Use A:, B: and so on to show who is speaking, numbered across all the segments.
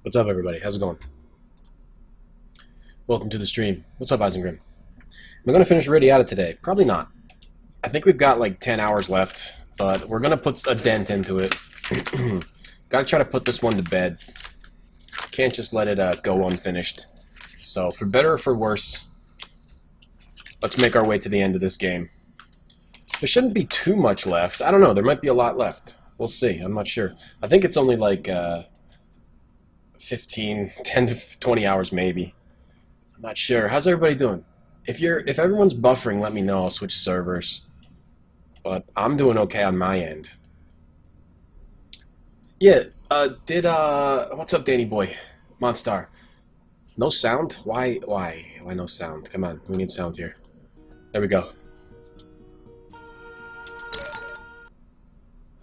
A: What's up, everybody? How's it going? Welcome to the stream. What's up, Isengrim? Am I going to finish Radiata today? Probably not. I think we've got like 10 hours left, but we're going to put a dent into it. Got to try to put this one to bed. Can't just let it go unfinished. So, for better or for worse, let's make our way to the end of this game. There shouldn't be too much left. I don't know. There might be a lot left. We'll see. I'm not sure. I think it's only like 10 to 20 hours maybe. I'm not sure. How's everybody doing? If everyone's buffering, let me know. I'll switch servers. But I'm doing okay on my end. Yeah, what's up, Danny boy? Monstar. No sound? Why no sound? Come on, we need sound here. There we go.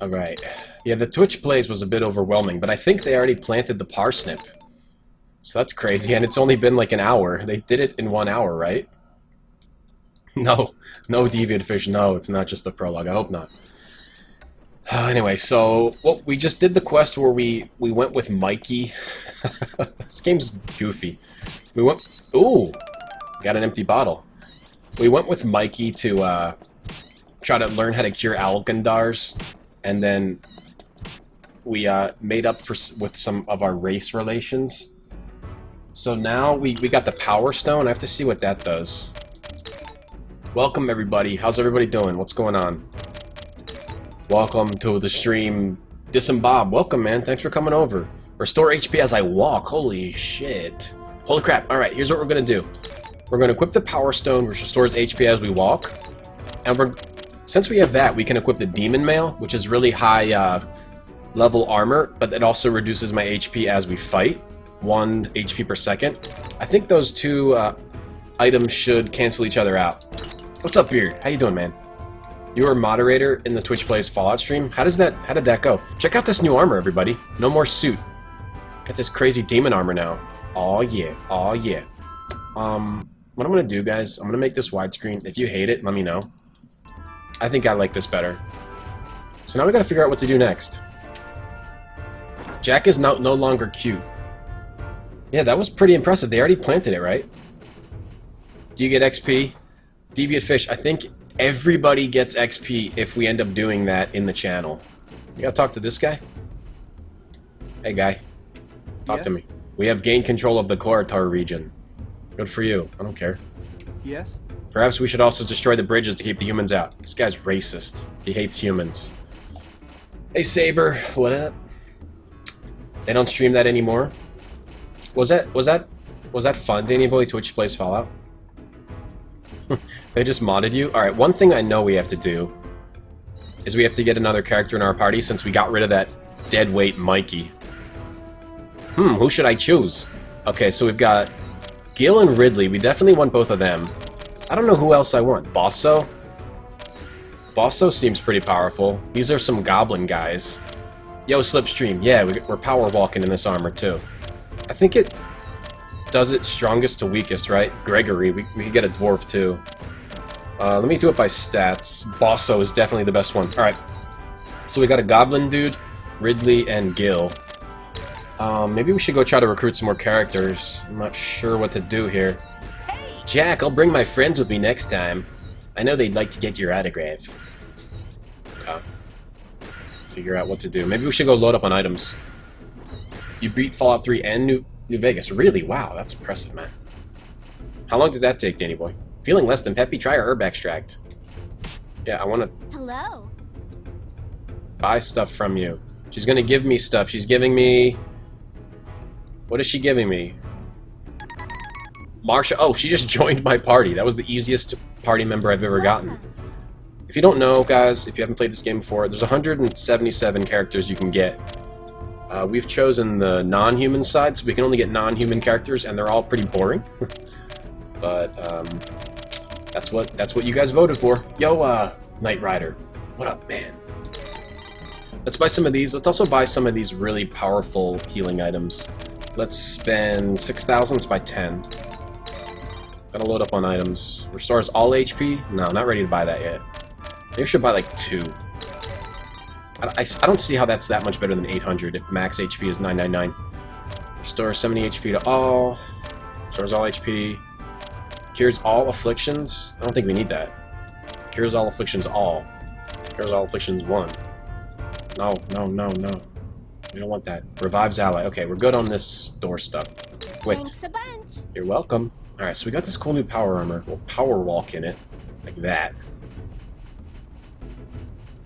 A: Alright. Yeah, the Twitch plays was a bit overwhelming, but I think they already planted the parsnip. So that's crazy, and it's only been like an hour. They did it in 1 hour, right? No deviant fish. No, it's not just the prologue. I hope not. Anyway, so we just did the quest where we went with Mikey. This game's goofy. Ooh, got an empty bottle. We went with Mikey to try to learn how to cure Alkandars, and then we made up with some of our race relations. So now we got the Power Stone. I have to see what that does. Welcome, everybody. How's everybody doing? What's going on? Welcome to the stream. Bob. Welcome, man. Thanks for coming over. Restore HP as I walk. Holy shit. Holy crap. Alright, here's what we're going to do. We're going to equip the Power Stone, which restores HP as we walk. And since we have that, we can equip the Demon Mail, which is really high level armor, but it also reduces my HP as we fight. 1 HP per second. I think those two items should cancel each other out. What's up, Beard? How you doing, man? You were a moderator in the Twitch Plays Fallout stream. How did that go? Check out this new armor, everybody. No more suit. Got this crazy demon armor now. Oh yeah. Oh yeah. What I'm gonna do, guys, I'm gonna make this widescreen. If you hate it, let me know. I think I like this better. So now we gotta figure out what to do next. Jack is no longer cute. Yeah, that was pretty impressive. They already planted it, right? Do you get XP? Deviant Fish, I think everybody gets XP if we end up doing that in the channel. You gotta talk to this guy? Hey, guy. Talk to me. We have gained control of the Koratar region. Good for you. I don't care.
B: Yes?
A: Perhaps we should also destroy the bridges to keep the humans out. This guy's racist. He hates humans. Hey, Saber. What up? They don't stream that anymore? Was that fun, Danny Boy? Twitch Plays Fallout? They just modded you? Alright, one thing I know we have to do is we have to get another character in our party since we got rid of that deadweight Mikey. Who should I choose? Okay, so we've got Gil and Ridley. We definitely want both of them. I don't know who else I want. Bosso? Bosso seems pretty powerful. These are some goblin guys. Yo, Slipstream. Yeah, we're power walking in this armor too. I think it does it strongest to weakest, right? Gregory, we could get a dwarf too. Let me do it by stats. Bosso is definitely the best one. Alright. So we got a goblin dude, Ridley, and Gil. Maybe we should go try to recruit some more characters. I'm not sure what to do here. Jack, I'll bring my friends with me next time. I know they'd like to get your autograph. Okay. Figure out what to do. Maybe we should go load up on items. You beat Fallout 3 and New Vegas. Really? Wow, that's impressive, man. How long did that take, Danny boy? Feeling less than peppy? Try a herb extract. Yeah, I want to...
C: Hello.
A: Buy stuff from you. She's going to give me stuff. She's giving me... What is she giving me? Marsha. Oh, she just joined my party. That was the easiest party member I've ever gotten. If you don't know, guys, if you haven't played this game before, there's 177 characters you can get. We've chosen the non-human side, so we can only get non-human characters, and they're all pretty boring. But that's what you guys voted for. Yo, Knight Rider, what up, man? Let's buy some of these. Let's also buy some of these really powerful healing items. Let's spend 6,000. Let's buy 10. Gotta load up on items. Restores all HP. No, not ready to buy that yet. Maybe we should buy like 2. I don't see how that's that much better than 800 if max HP is 999. Restores 70 HP to all. Restores all HP. Cures all afflictions. I don't think we need that. Cures all afflictions all. Cures all afflictions 1. No, no, no, no. We don't want that. Revives ally. Okay, we're good on this door stuff. Wait.
B: Thanks a bunch.
A: You're welcome. Alright, so we got this cool new power armor. We'll power walk in it. Like that.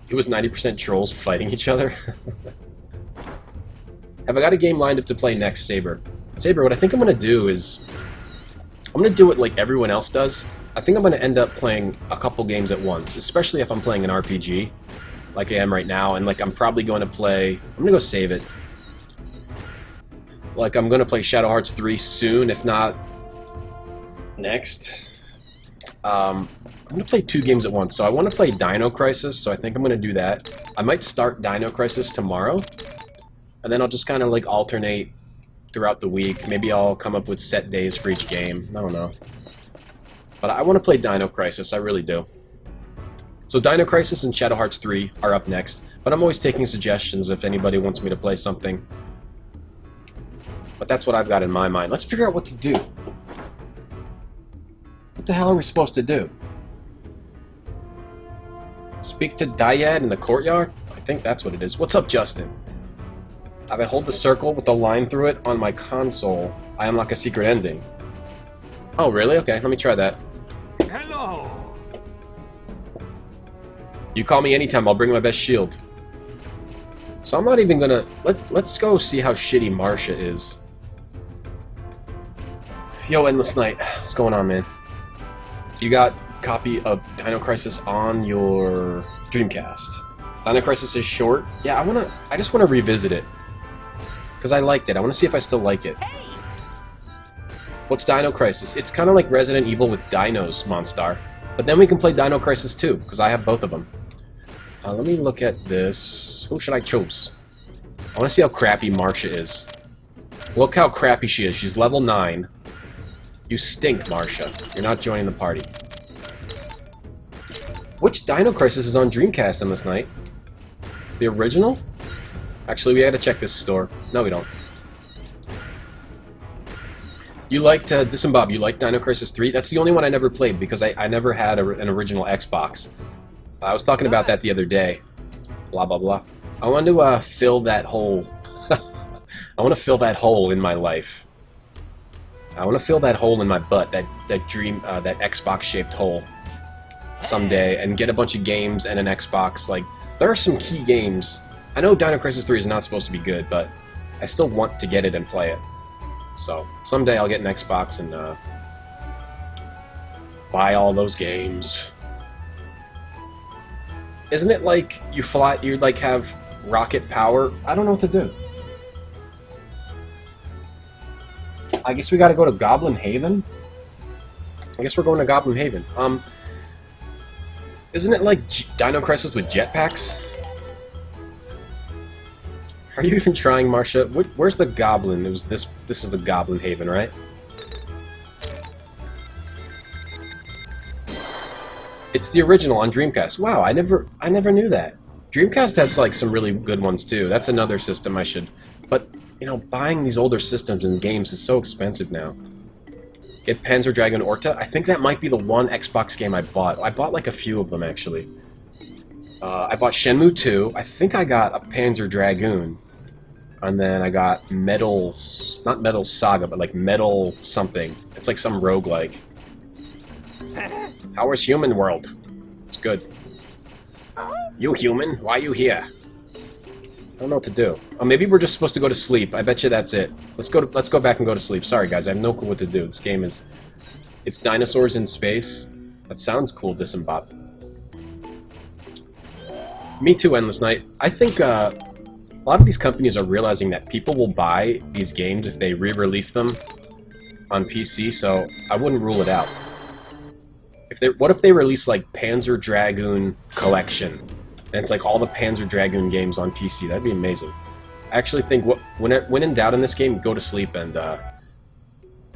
A: It was 90% trolls fighting each other. Have I got a game lined up to play next, Saber? Saber, what I think I'm going to do is... I'm going to do it like everyone else does. I think I'm going to end up playing a couple games at once, especially if I'm playing an RPG, like I am right now, and like I'm probably going to play... I'm going to go save it. Like I'm going to play Shadow Hearts 3 soon, if not next. I'm going to play 2 games at once, so I want to play Dino Crisis, so I think I'm going to do that. I might start Dino Crisis tomorrow, and then I'll just kind of like alternate throughout the week. Maybe I'll come up with set days for each game. I don't know. But I want to play Dino Crisis, I really do. So Dino Crisis and Shadow Hearts 3 are up next, but I'm always taking suggestions if anybody wants me to play something. But that's what I've got in my mind. Let's figure out what to do. What the hell are we supposed to do? Speak to Dyad in the courtyard? I think that's what it is. What's up, Justin? If I hold the circle with the line through it on my console, I unlock a secret ending. Oh, really? Okay, let me try that.
C: Hello.
A: You call me anytime, I'll bring my best shield. So I'm not even gonna... Let's go see how shitty Marcia is. Yo, Endless Night. What's going on, man? You got a copy of Dino Crisis on your Dreamcast. Dino Crisis is short. Yeah, I just wanna revisit it. Because I liked it. I want to see if I still like it. What's Dino Crisis? It's kind of like Resident Evil with dinos, Monstar. But then we can play Dino Crisis 2, because I have both of them. Let me look at this. Who should I choose? I want to see how crappy Marcia is. Look how crappy she is. She's level 9. You stink, Marcia. You're not joining the party. Which Dino Crisis is on Dreamcast on this night? The original? Actually, we gotta check this store. No, we don't. You liked, Disembob, you liked Dino Crisis 3? That's the only one I never played, because I never had an original Xbox. I was talking about that the other day. Blah, blah, blah. I want to, fill that hole. I want to fill that hole in my life. I want to fill that hole in my butt, that Xbox-shaped hole, someday, and get a bunch of games and an Xbox. Like, there are some key games... I know Dino Crisis 3 is not supposed to be good, but I still want to get it and play it. So, someday I'll get an Xbox and buy all those games. Isn't it like you like have rocket power? I don't know what to do. I guess we gotta go to Goblin Haven? I guess we're going to Goblin Haven. Isn't it like Dino Crisis with jetpacks? Are you even trying, Marcia? Where's the goblin? It was this is the Goblin Haven, right? It's the original on Dreamcast. Wow, I never knew that. Dreamcast has like some really good ones too. That's another system I should... But, you know, buying these older systems and games is so expensive now. Get Panzer Dragoon Orta? I think that might be the one Xbox game I bought. I bought like a few of them, actually. I bought Shenmue 2. I think I got a Panzer Dragoon. And then I got Metal... Not Metal Saga, but like Metal something. It's like some roguelike. How is Human World? It's good. You human? Why are you here? I don't know what to do. Oh, maybe we're just supposed to go to sleep. I bet you that's it. Let's go back and go to sleep. Sorry, guys. I have no clue what to do. This game is... It's dinosaurs in space. That sounds cool, Disembot. Me too, Endless Night. I think, a lot of these companies are realizing that people will buy these games if they re-release them on PC, so I wouldn't rule it out. What if they release, like, Panzer Dragoon Collection? And it's like all the Panzer Dragoon games on PC. That'd be amazing. I actually think when in doubt in this game, go to sleep, and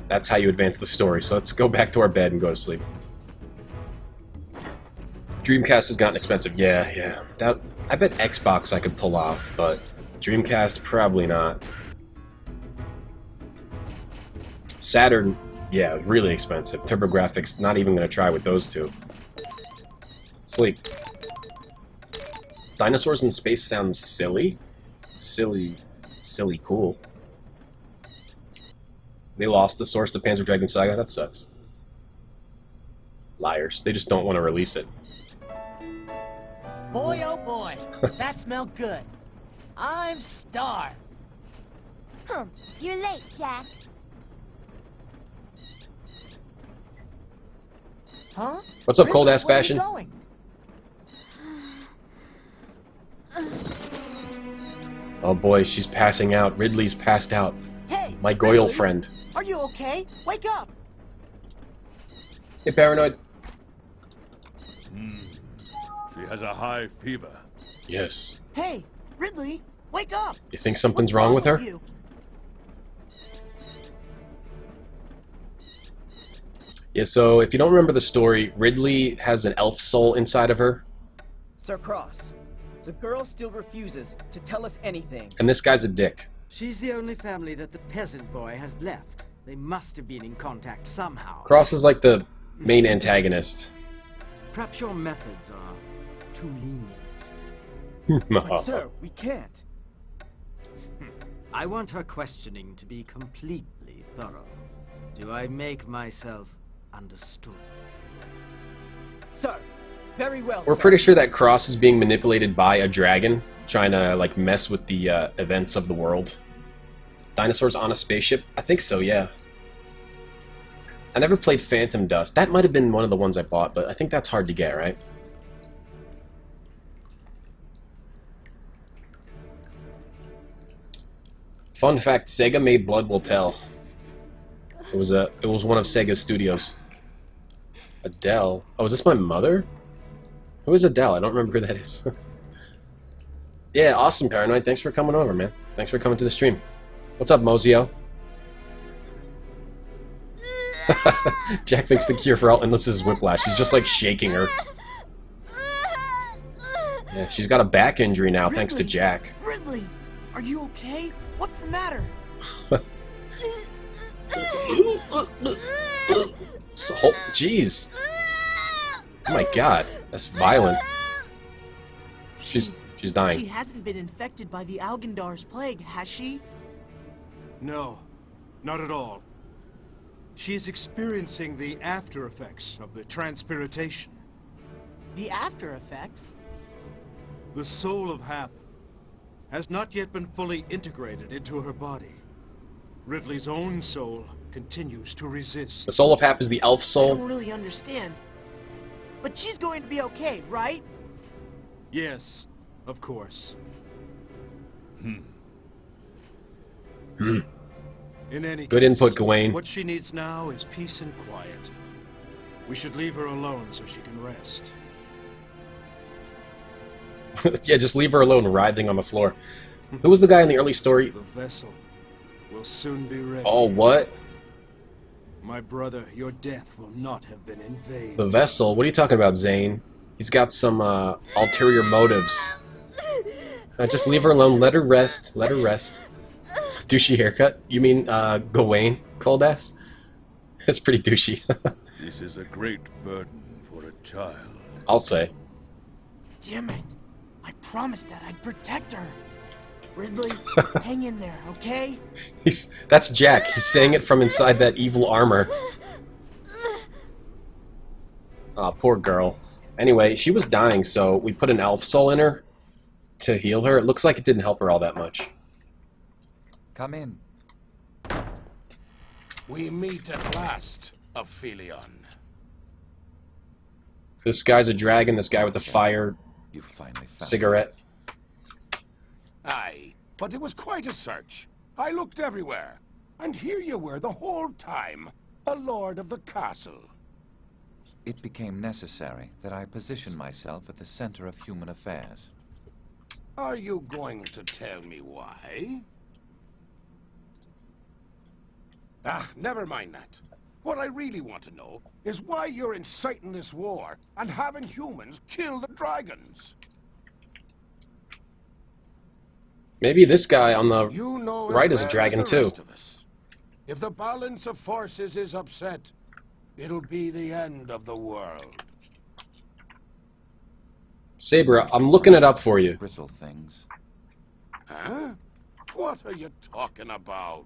A: that's how you advance the story. So let's go back to our bed and go to sleep. Dreamcast has gotten expensive. Yeah. I bet Xbox I could pull off, but Dreamcast, probably not. Saturn, yeah, really expensive. TurboGrafx, not even going to try with those two. Sleep. Dinosaurs in space sounds silly. Silly cool. They lost the source to Panzer Dragoon Saga? That sucks. Liars. They just don't want to release it.
B: Boy, oh boy, does that smell good. I'm starved.
C: You're late, Jack.
B: Huh?
A: What's up,
B: Really?
A: cold-ass
B: Where are you
A: fashion?
B: going?
A: Oh boy, she's passing out. Ridley's passed out.
B: Hey,
A: My Goyle
B: Ridley,
A: friend.
B: Are you okay? Wake up!
A: Hey, Paranoid.
D: She has a high fever.
A: Yes.
B: Hey, Ridley, wake up!
A: You think something's
B: What's
A: wrong with her?
B: you?
A: Yeah, so if you don't remember the story, Ridley has an elf soul inside of her,
E: Sir Cross, the girl still refuses to tell us anything.
A: and this guy's a dick.
F: She's the only family that the peasant boy has left. They must have been in contact somehow.
A: Cross is like the main antagonist.
F: Perhaps your methods are too lenient.
E: But sir, we can't.
F: I want her questioning to be completely thorough. Do I make myself understood?
E: Sir, very well,
A: We're
E: sir.
A: pretty sure that Cross is being manipulated by a dragon, trying to like mess with the events of the world. Dinosaurs on a spaceship? I think so, yeah. I never played Phantom Dust. That might have been one of the ones I bought, but I think that's hard to get, right? Fun fact, Sega made Blood Will Tell. It was one of Sega's studios. Adele. Oh, is this my mother? Who is Adele? I don't remember who that is. Yeah, awesome, Paranoid. Thanks for coming over, man. Thanks for coming to the stream. What's up, Mozio? Jack thinks the cure for all illness is whiplash. He's just like shaking her. Yeah, she's got a back injury now, thanks to Jack.
B: Ridley, are you okay? What's the matter?
A: So, jeez. Oh my god, that's violent. She's
B: She
A: dying.
B: hasn't been infected by the Algendar's plague, has she?
G: No, not at all. She is experiencing the after effects of the transpiration.
B: The after effects?
G: The soul of Hap has not yet been fully integrated into her body. Ridley's own soul continues to resist.
A: The soul of Hap is the elf
B: I
A: soul.
B: don't really understand. But she's going to be okay, right?
G: Yes, of course. In any
A: Good
G: case,
A: input, Gawain.
G: What she needs now is peace and quiet. We should leave her alone so she can rest.
A: Yeah, just leave her alone, writhing on the floor. Who was the guy in the early story?
G: The vessel will soon be ready.
A: Oh, what?
G: My brother, your death will not have been in vain.
A: The vessel? What are you talking about, Zane? He's got some ulterior motives. Just leave her alone. Let her rest. Let her rest. Douchey haircut? You mean Gawain? Cold ass? That's pretty douchey.
D: This is a great burden for a child.
A: I'll say.
B: Damn it. I promised that I'd protect her. Ridley, hang in there, okay?
A: That's Jack. He's saying it from inside that evil armor. Aw, poor girl. Anyway, she was dying, so we put an elf soul in her to heal her. It looks like it didn't help her all that much.
H: Come in.
I: We meet at last, Aphelion.
A: This guy's a dragon, this guy with the fire
H: You finally found
A: cigarette.
I: Aye, but it was quite a search. I looked everywhere, and here you were the whole time, a lord of the castle.
H: It became necessary that I position myself at the center of human affairs.
I: Are you going to tell me why? Ah, never mind that. What I really want to know is why you're inciting this war and having humans kill the dragons.
A: Maybe this guy on the
I: You know
A: right
I: as
A: is a
I: well
A: dragon
I: as the
A: too.
I: rest of us. If the balance of forces is upset, it'll be the end of the world.
A: Saber, I'm looking it up for you.
H: Brittle things.
I: Huh? What are you talking about?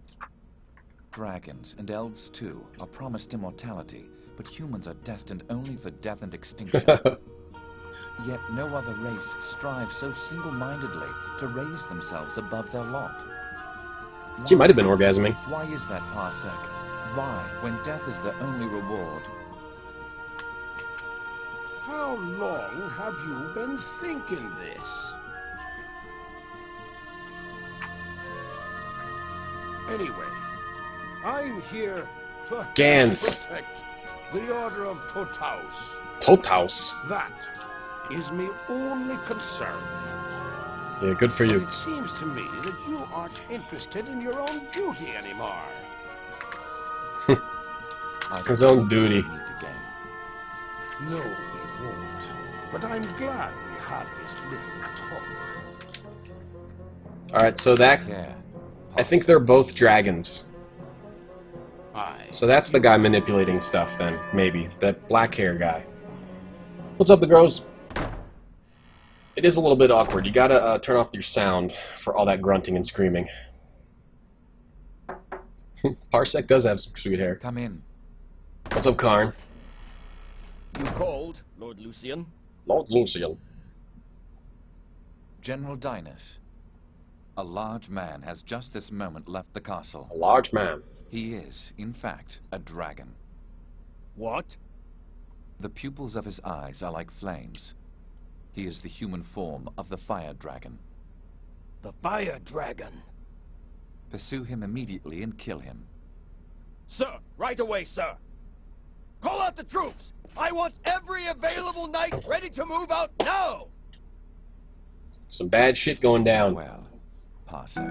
H: Dragons, and elves too, are promised immortality, but humans are destined only for death and extinction. Yet no other race strives so single-mindedly to raise themselves above their lot.
A: She might have been orgasming.
H: Why is that, Parsec? Why, when death is the only reward?
I: How long have you been thinking this? Anyway, I'm here to
A: Gans.
I: protect the Order of Totaus.
A: Totaus.
I: That is my only concern.
A: Yeah, good for you.
I: It seems to me that you aren't interested in your own duty anymore.
A: His own duty.
I: No, we won't. But I'm glad we had this little talk.
A: Alright, so that...
H: Yeah.
A: I think they're both dragons.
I: Aye.
A: So that's the guy manipulating stuff then, maybe. That black hair guy. What's up, the girls? It is a little bit awkward. You gotta turn off your sound for all that grunting and screaming. Parsec does have some sweet hair.
H: Come in.
A: What's up, Karn?
J: You called, Lord Lucian?
A: Lord Lucian.
H: General Dinas. A large man has just this moment left the castle.
A: A large man.
H: He is, in fact, a dragon.
J: What?
H: The pupils of his eyes are like flames. He is the human form of the fire dragon.
J: The fire dragon.
H: Pursue him immediately and kill him.
J: Sir, right away, sir. Call out the troops! I want every available knight ready to move out now!
A: Some bad shit going down.
H: Well, Parsec.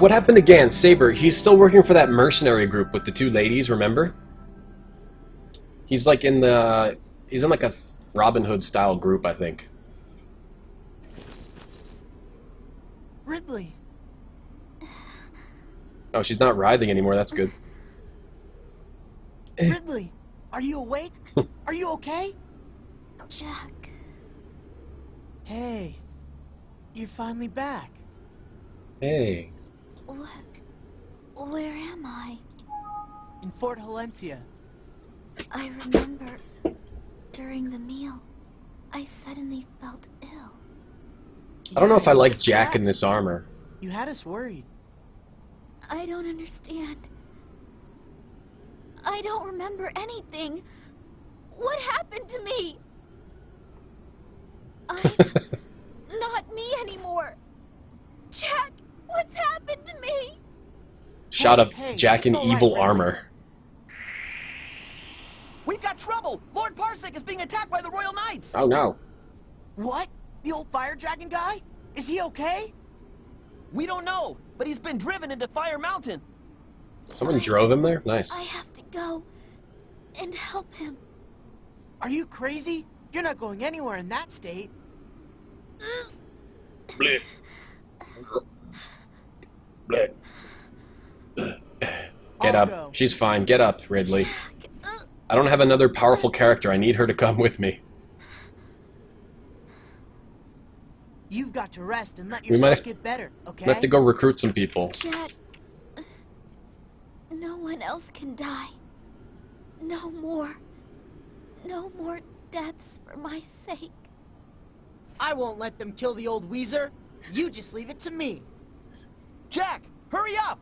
A: What happened to Gans? Saber, he's still working for that mercenary group with the two ladies, remember? He's like in the... He's in like a Robin Hood style group, I think.
B: Ridley.
A: Oh, she's not writhing anymore, that's good.
B: Ridley, are you awake? Are you okay?
C: Jack.
B: Hey, you're finally back.
A: Hey.
C: What? Where am I?
B: In Fort Halencia.
C: I remember during the meal, I suddenly felt ill.
A: I don't know if I
B: you
A: like
B: just
A: Jack in
B: collapsed.
A: this armor.
B: You had us worried.
C: I don't understand. I don't remember anything. What happened to me? I'm not me anymore. Jack, what's happened to me?
A: Shot of
B: Hey,
A: Jack in
B: it's all right,
A: evil
B: Ridley.
A: armor.
E: We've got trouble! Lord Parsec is being attacked by the Royal Knights!
A: Oh no.
B: What? The old fire dragon guy? Is he okay?
E: We don't know, but he's been driven into Fire Mountain.
A: Someone drove him there? Nice.
C: I have to go and help him.
B: Are you crazy? You're not going anywhere in that state.
A: Bleh. Bleh. Get
B: I'll
A: up.
B: go.
A: She's fine. Get up, Ridley. I don't have another powerful character. I need her to come with me.
B: You've got to rest and let
A: We might
B: yourself
A: have-
B: get better, okay?
A: I have to go recruit some people.
C: Jack, no one else can die. No more. No more deaths for my sake.
B: I won't let them kill the old Weezer. You just leave it to me.
E: Jack, hurry up!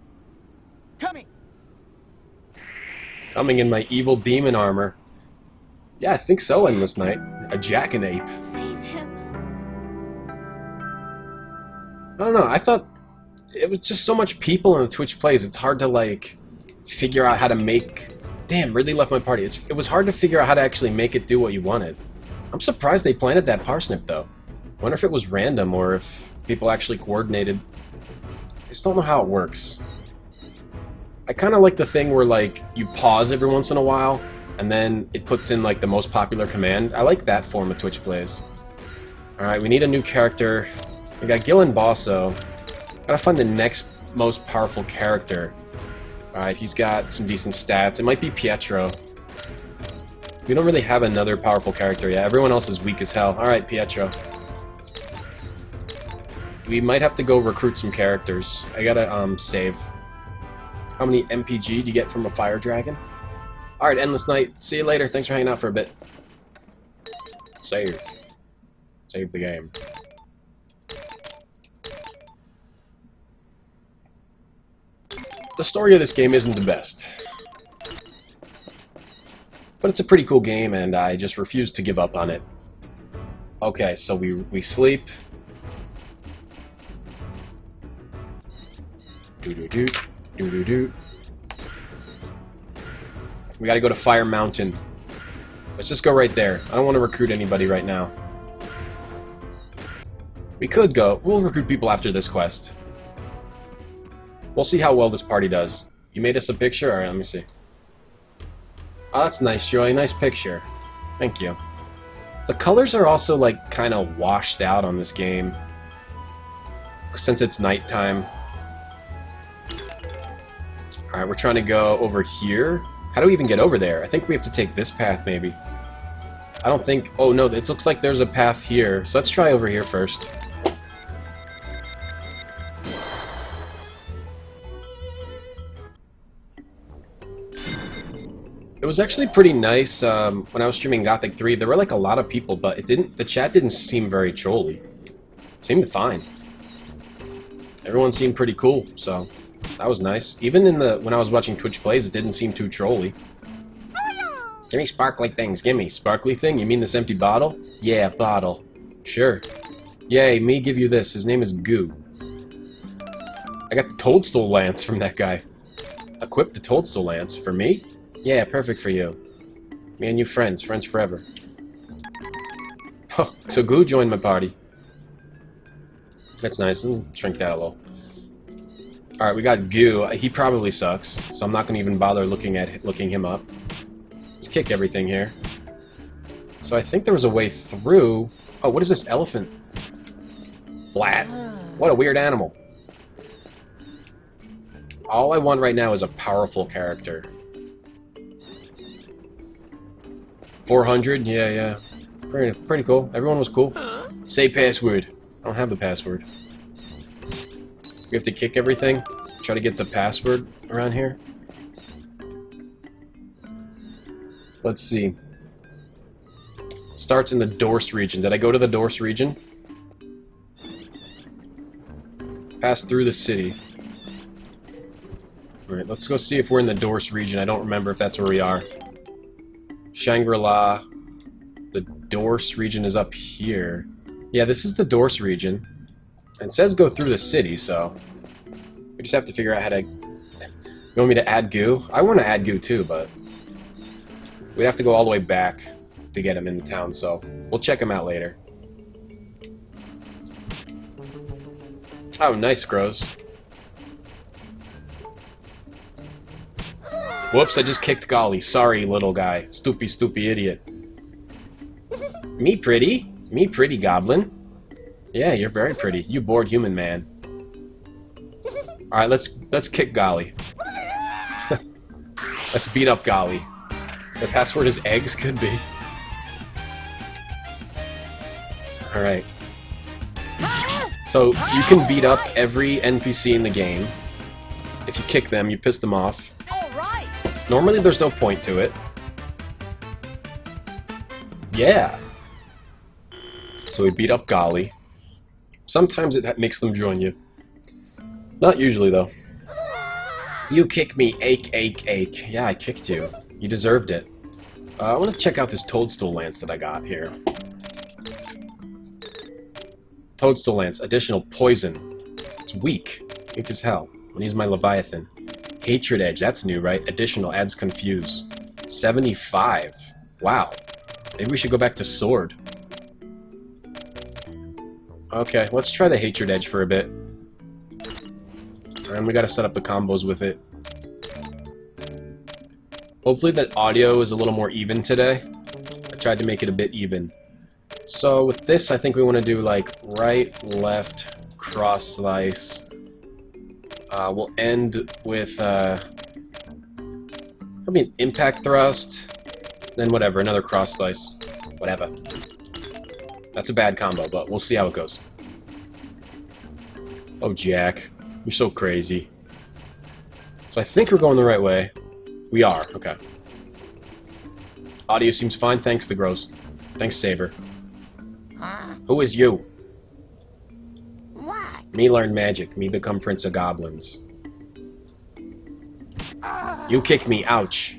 B: Coming.
A: Coming in my evil demon armor. Yeah, I think so in this night. A jackanape.
C: Save him.
A: I don't know, I thought it was just so much people in the Twitch plays, it's hard to, like, figure out how to make... Damn, Ridley left my party. It was hard to figure out how to actually make it do what you wanted. I'm surprised they planted that parsnip, though. Wonder if it was random, or if people actually coordinated. I just don't know how it works. I kind of like the thing where, like, you pause every once in a while, and then it puts in, like, the most popular command. I like that form of Twitch plays. Alright, we need a new character. We got Gil and Bosso. Gotta find the next most powerful character. Alright, he's got some decent stats. It might be Pietro. We don't really have another powerful character yet. Everyone else is weak as hell. Alright, Pietro. We might have to go recruit some characters. I gotta, save. How many MPG do you get from a fire dragon? Alright, Endless Night. See you later. Thanks for hanging out for a bit. Save. Save the game. The story of this game isn't the best. But it's a pretty cool game, and I just refuse to give up on it. Okay, so we sleep. Do-do-do. Do-do-do. We gotta go to Fire Mountain. Let's just go right there. I don't want to recruit anybody right now. We could go. We'll recruit people after this quest. We'll see how well this party does. You made us a picture? Alright, let me see. Oh, that's nice, Joy. Nice picture. Thank you. The colors are also, like, kind of washed out on this game. Since it's nighttime. Alright, we're trying to go over here. How do we even get over there? I think we have to take this path, maybe. I don't think... Oh, no, it looks like there's a path here. So let's try over here first. It was actually pretty nice when I was streaming Gothic 3. There were like a lot of people, but it didn't. The chat didn't seem very trolly. It seemed fine. Everyone seemed pretty cool, so that was nice. Even in when I was watching Twitch plays, it didn't seem too trolly. Give me sparkly things. Give me sparkly thing. You mean this empty bottle? Yeah, bottle. Sure. Yay, me give you this. His name is Goo. I got the Toadstool Lance from that guy. Equip the Toadstool Lance for me. Yeah, perfect for you. Me and you friends forever. Oh, so Goo joined my party. That's nice. Let me shrink that a little. Alright, we got Goo. He probably sucks, so I'm not going to even bother looking him up. Let's kick everything here. So I think there was a way through... Oh, what is this elephant? Blat. What a weird animal. All I want right now is a powerful character. 400? Yeah. Pretty cool. Everyone was cool. Say password. I don't have the password. We have to kick everything. Try to get the password around here. Let's see. Starts in the Dorse region. Did I go to the Dorse region? Pass through the city. Alright, let's go see if we're in the Dorse region. I don't remember if that's where we are. Shangri-La. The Dorse region is up here. Yeah, this is the Dorse region. It says go through the city, so... We just have to figure out how to... You want me to add Goo? I want to add Goo too, but... We'd have to go all the way back to get him in the town, so... We'll check him out later. Oh, nice, Grows. Whoops, I just kicked Golly. Sorry, little guy. Stupid idiot. Me pretty? Me pretty, goblin. Yeah, you're very pretty. You bored human man. Alright, let's kick Golly. Let's beat up Golly. The password is eggs? Could be. Alright. So, you can beat up every NPC in the game. If you kick them, you piss them off. Normally there's no point to it. Yeah. So we beat up Golly. Sometimes it makes them join you. Not usually, though. You kick me, ache. Yeah, I kicked you. You deserved it. I want to check out this Toadstool Lance that I got here. Toadstool Lance, additional poison. It's weak. Weak as hell. I'm gonna use my Leviathan. Hatred Edge, that's new, right? Additional, adds Confuse. 75. Wow. Maybe we should go back to Sword. Okay, let's try the Hatred Edge for a bit. And we gotta set up the combos with it. Hopefully the audio is a little more even today. I tried to make it a bit even. So with this, I think we want to do like right, left, cross slice. We'll end with Probably an impact thrust. Then whatever, another cross slice. Whatever. That's a bad combo, but we'll see how it goes. Oh, Jack. You're so crazy. So I think we're going the right way. We are, okay. Audio seems fine, thanks the Gross. Thanks, Saber. Who is you?
C: What?
A: Me learn magic, me become Prince of Goblins. You kick me, ouch.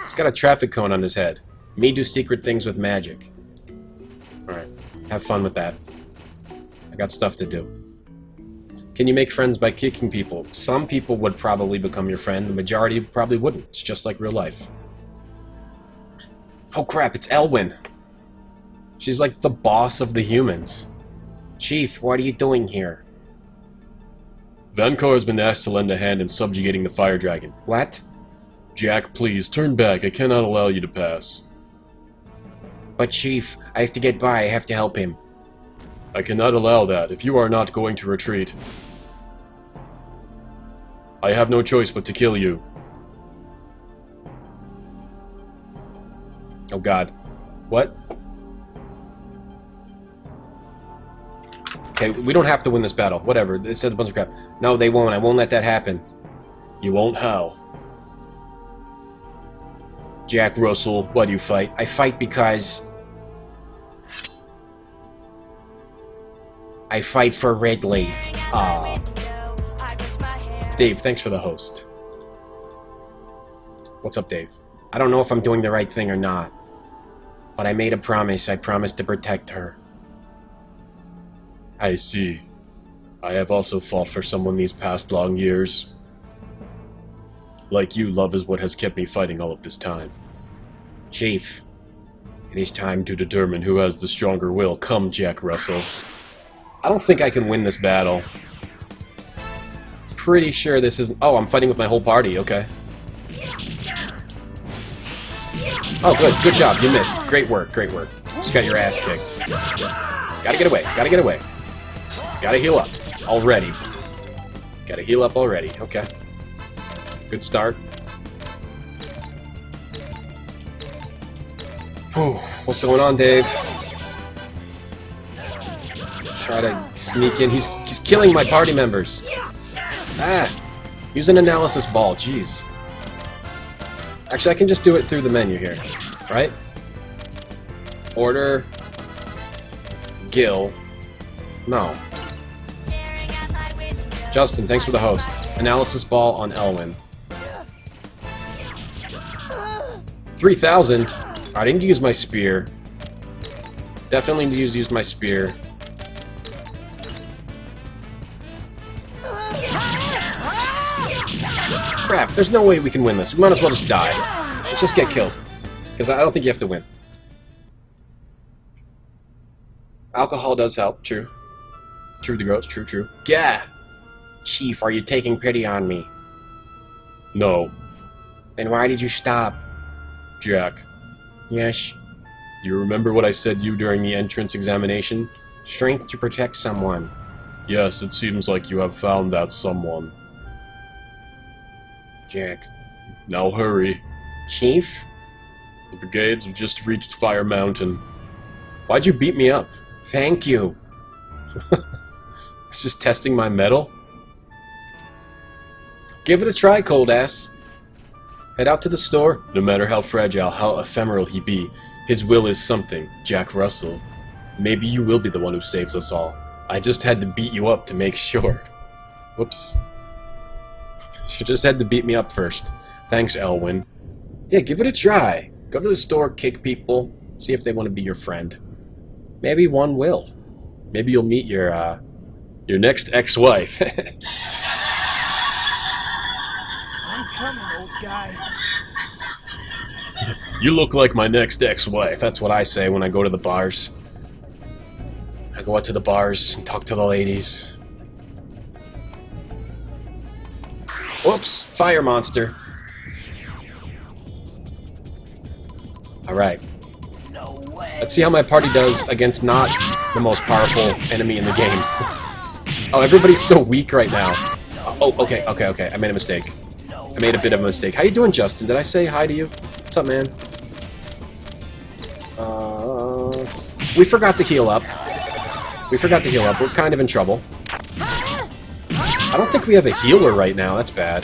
A: He's got a traffic cone on his head. Me do secret things with magic. Alright, have fun with that. I got stuff to do. Can you make friends by kicking people? Some people would probably become your friend, the majority probably wouldn't. It's just like real life. Oh crap, it's Elwyn! She's like the boss of the humans. Chief, what are you doing here? Vankar has been asked to lend a hand in subjugating the fire dragon. What? Jack, please, turn back. I cannot allow you to pass. But Chief, I have to get by. I have to help him. I cannot allow that. If you are not going to retreat, I have no choice but to kill you. Oh god. What? Okay, we don't have to win this battle. Whatever. It says a bunch of crap. No, they won't. I won't let that happen. You won't how? Jack Russell, why do you fight? I fight because... I fight for Ridley. Aww. Dave, thanks for the host. What's up, Dave? I don't know if I'm doing the right thing or not. But I made a promise. I promised to protect her. I see. I have also fought for someone these past long years. Like you, love is what has kept me fighting all of this time. Chief, it is time to determine who has the stronger will. Come, Jack Russell. I don't think I can win this battle. Pretty sure this isn't... Oh, I'm fighting with my whole party, okay. Oh, good. Good job. You missed. Great work. Great work. Just got your ass kicked. Gotta get away. Gotta get away. Gotta heal up. Already. Gotta heal up already. Okay. Good start. Whew. What's going on, Dave? Try to sneak in. He's killing my party members. Ah! Use an analysis ball. Jeez. Actually, I can just do it through the menu here. Right? Order. Gil. No. Justin, thanks for the host. Analysis ball on Elwyn. 3,000? I didn't use my spear. Definitely need to use my spear. Crap, there's no way we can win this. We might as well just die. Let's just get killed. Because I don't think you have to win. Alcohol does help, true. True the gross, true, true. Yeah! Chief, are you taking pity on me? No. Then why did you stop? Jack. Yes? You remember what I said to you during the entrance examination? Strength to protect someone. Yes, it seems like you have found that someone. Jack. Now hurry. Chief? The brigades have just reached Fire Mountain. Why'd you beat me up? Thank you. It's just testing my mettle? Give it a try, cold ass. Head out to the store. No matter how fragile, how ephemeral he be, his will is something, Jack Russell. Maybe you will be the one who saves us all. I just had to beat you up to make sure. Whoops. She just had to beat me up first. Thanks, Elwyn. Yeah, give it a try. Go to the store, kick people, see if they want to be your friend. Maybe one will. Maybe you'll meet your next ex-wife.
B: I'm coming, old guy.
A: You look like my next ex-wife. That's what I say when I go to the bars. I go out to the bars and talk to the ladies. Whoops! Fire monster. Alright.
B: No way.
A: Let's see how my party does against not the most powerful enemy in the game. Oh, everybody's so weak right now. Oh, okay. I made a mistake. I made a bit of a mistake. How you doing, Justin? Did I say hi to you? What's up, man? We forgot to heal up. We forgot to heal up. We're kind of in trouble. I don't think we have a healer right now. That's bad.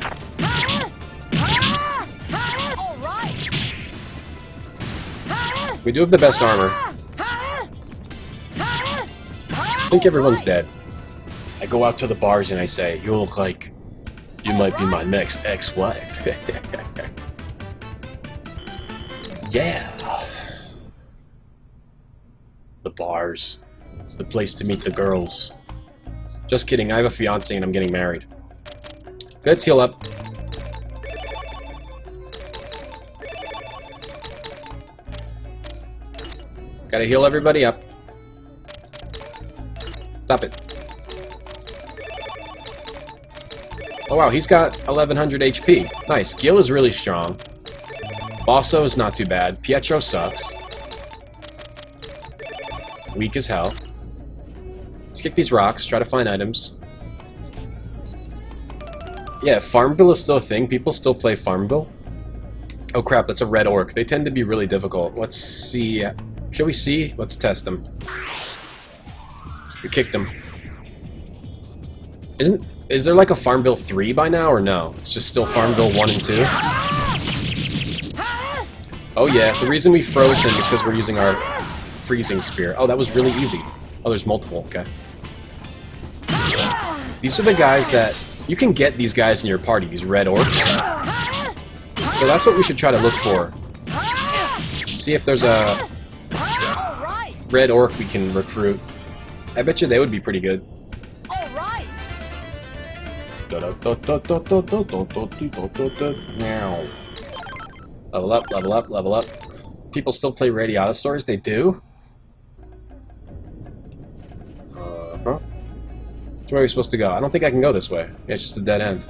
A: We do have the best armor. I think everyone's dead. I go out to the bars and I say, "You look like you might be my next ex-wife." Yeah. The bars. It's the place to meet the girls. Just kidding, I have a fiance and I'm getting married. Let's heal up. Gotta heal everybody up. Stop it. Oh wow, he's got 1100 HP. Nice. Gil is really strong. Bosso is not too bad. Pietro sucks. Weak as hell. Let's kick these rocks, try to find items. Yeah, Farmville is still a thing. People still play Farmville. Oh crap, that's a red orc. They tend to be really difficult. Let's see. Shall we see? Let's test them. We kicked them. Is there like a Farmville 3 by now, or no? It's just still Farmville 1 and 2? Oh yeah, the reason we froze him is because we're using our freezing spear. Oh, that was really easy. Oh, there's multiple. Okay. These are the guys that... You can get these guys in your party, these red orcs. So that's what we should try to look for. See if there's a red orc we can recruit. I bet you they would be pretty good. Level up, level up, level up. People still play Radiata stories? They do? Huh? So where are we supposed to go? I don't think I can go this way. Yeah, it's just a dead end.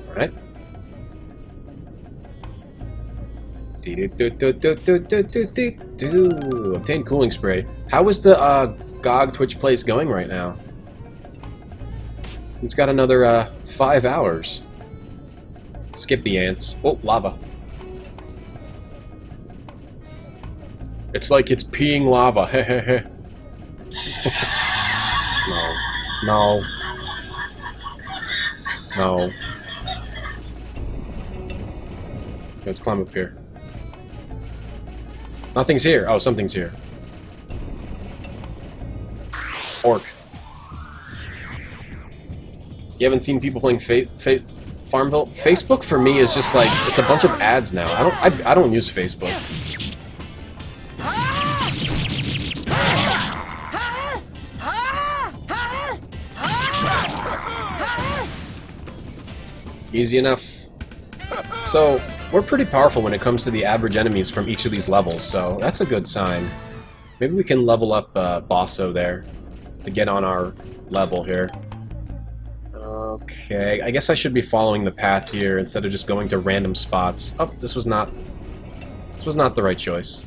A: Alright. Obtain cooling spray. How is the GOG Twitch Plays going right now? It's got another 5 hours. Skip the ants. Oh, lava. It's like it's peeing lava. Hehehe. No. No. No. Let's climb up here. Nothing's here. Oh, something's here. Orc. You haven't seen people playing Farmville? Facebook for me is just like, it's a bunch of ads now. I don't use Facebook. Easy enough. So, we're pretty powerful when it comes to the average enemies from each of these levels, so that's a good sign. Maybe we can level up Bosso there to get on our level here. Okay, I guess I should be following the path here instead of just going to random spots. Oh, this was not the right choice.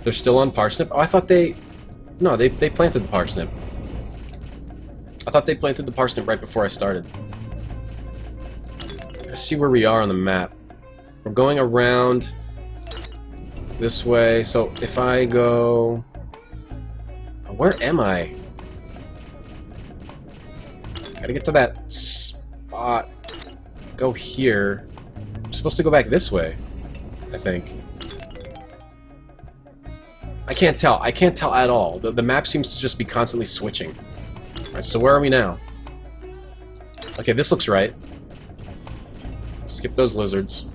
A: They're still on parsnip? Oh, I thought they... No, they planted the parsnip. I thought they planted the parsnip right before I started. Let's see where we are on the map. We're going around this way, so if I go... Where am I? Gotta get to that spot. Go here. I'm supposed to go back this way, I think. I can't tell. I can't tell at all. The map seems to just be constantly switching. Alright, so where are we now? Okay, this looks right. Skip those lizards.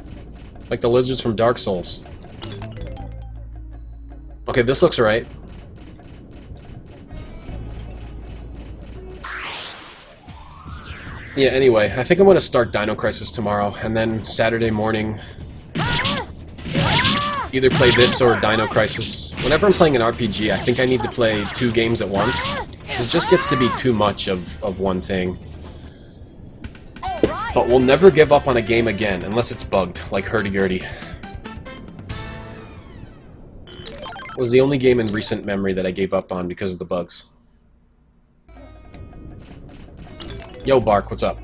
A: Like the lizards from Dark Souls. Okay, this looks right. Yeah, anyway, I think I'm going to start Dino Crisis tomorrow, and then Saturday morning either play this or Dino Crisis. Whenever I'm playing an RPG, I think I need to play 2 games at once. It just gets to be too much of one thing. But we'll never give up on a game again, unless it's bugged, like Hurdy-Gurdy. It was the only game in recent memory that I gave up on because of the bugs. Yo, Bark, what's up?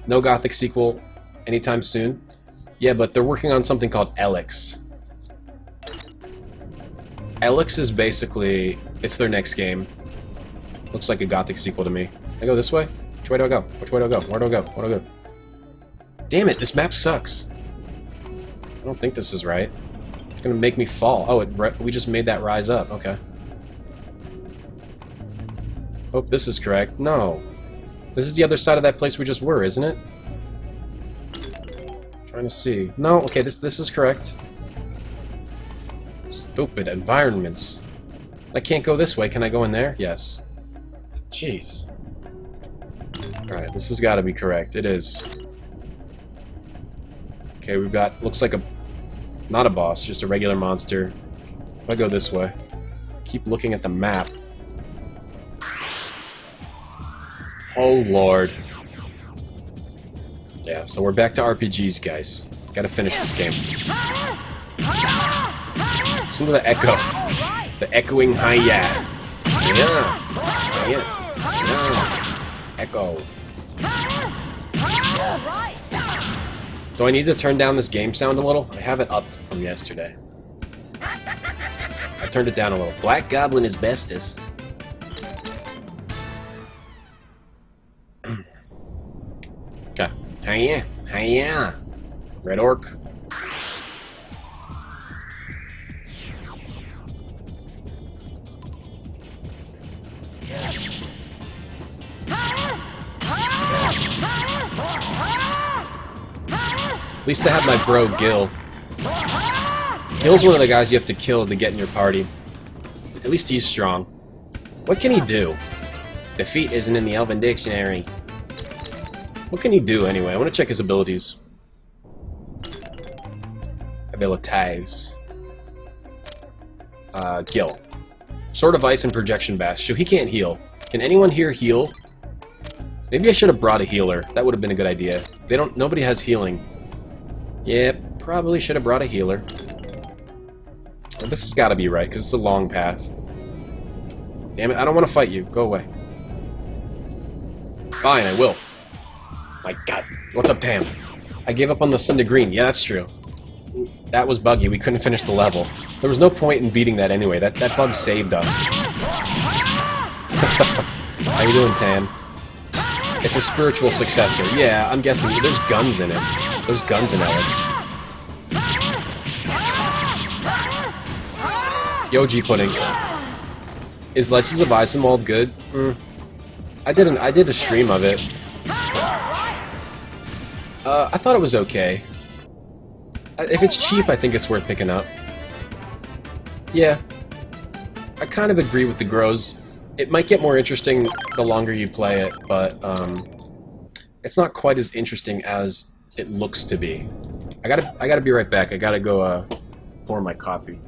A: No Gothic sequel anytime soon? Yeah, but they're working on something called Elix. Elix is basically... it's their next game. Looks like a Gothic sequel to me. I go this way? Which way do I go? Which way do I go? Where do I go? Where do I go? Damn it, this map sucks. I don't think this is right. It's gonna make me fall. Oh, we just made that rise up. Okay. Hope this is correct. No. This is the other side of that place we just were, isn't it? Trying to see. No, okay, this is correct. Stupid environments. I can't go this way. Can I go in there? Yes. Jeez. Alright, this has got to be correct. It is. Okay, we've got... looks like a... not a boss, just a regular monster. If I go this way. Keep looking at the map. Oh, Lord. Yeah, so we're back to RPGs, guys. Gotta finish this game. Listen to the echo. The echoing hi-ya. Yeah. Yeah. Echo. Do I need to turn down this game sound a little? I have it up from yesterday. I turned it down a little. Black Goblin is bestest. Okay. Hiya. Hiya. Red Orc. At least I have my bro Gil. Gil's one of the guys you have to kill to get in your party. At least he's strong. What can he do? Defeat isn't in the Elven Dictionary. What can he do anyway? I want to check his abilities. Abilities. Gil. Sword of Ice and Projection Bash. So he can't heal. Can anyone here heal? Maybe I should have brought a healer. That would have been a good idea. Nobody has healing. Yeah, probably should have brought a healer. But this has got to be right, because it's a long path. Damn it, I don't want to fight you. Go away. Fine, I will. My god. What's up, Tam? I gave up on the Cinder Green. Yeah, that's true. That was buggy. We couldn't finish the level. There was no point in beating that anyway. That bug saved us. How you doing, Tam? It's a spiritual successor. Yeah, I'm guessing there's guns in it. There's guns in Alex. Yoji Pudding. Is Legends of Isenwald good? I did a stream of it. I thought it was okay. If it's cheap, I think it's worth picking up. Yeah. I kind of agree with the Grows. It might get more interesting the longer you play it, but it's not quite as interesting as it looks to be. I gotta be right back. I gotta go pour my coffee.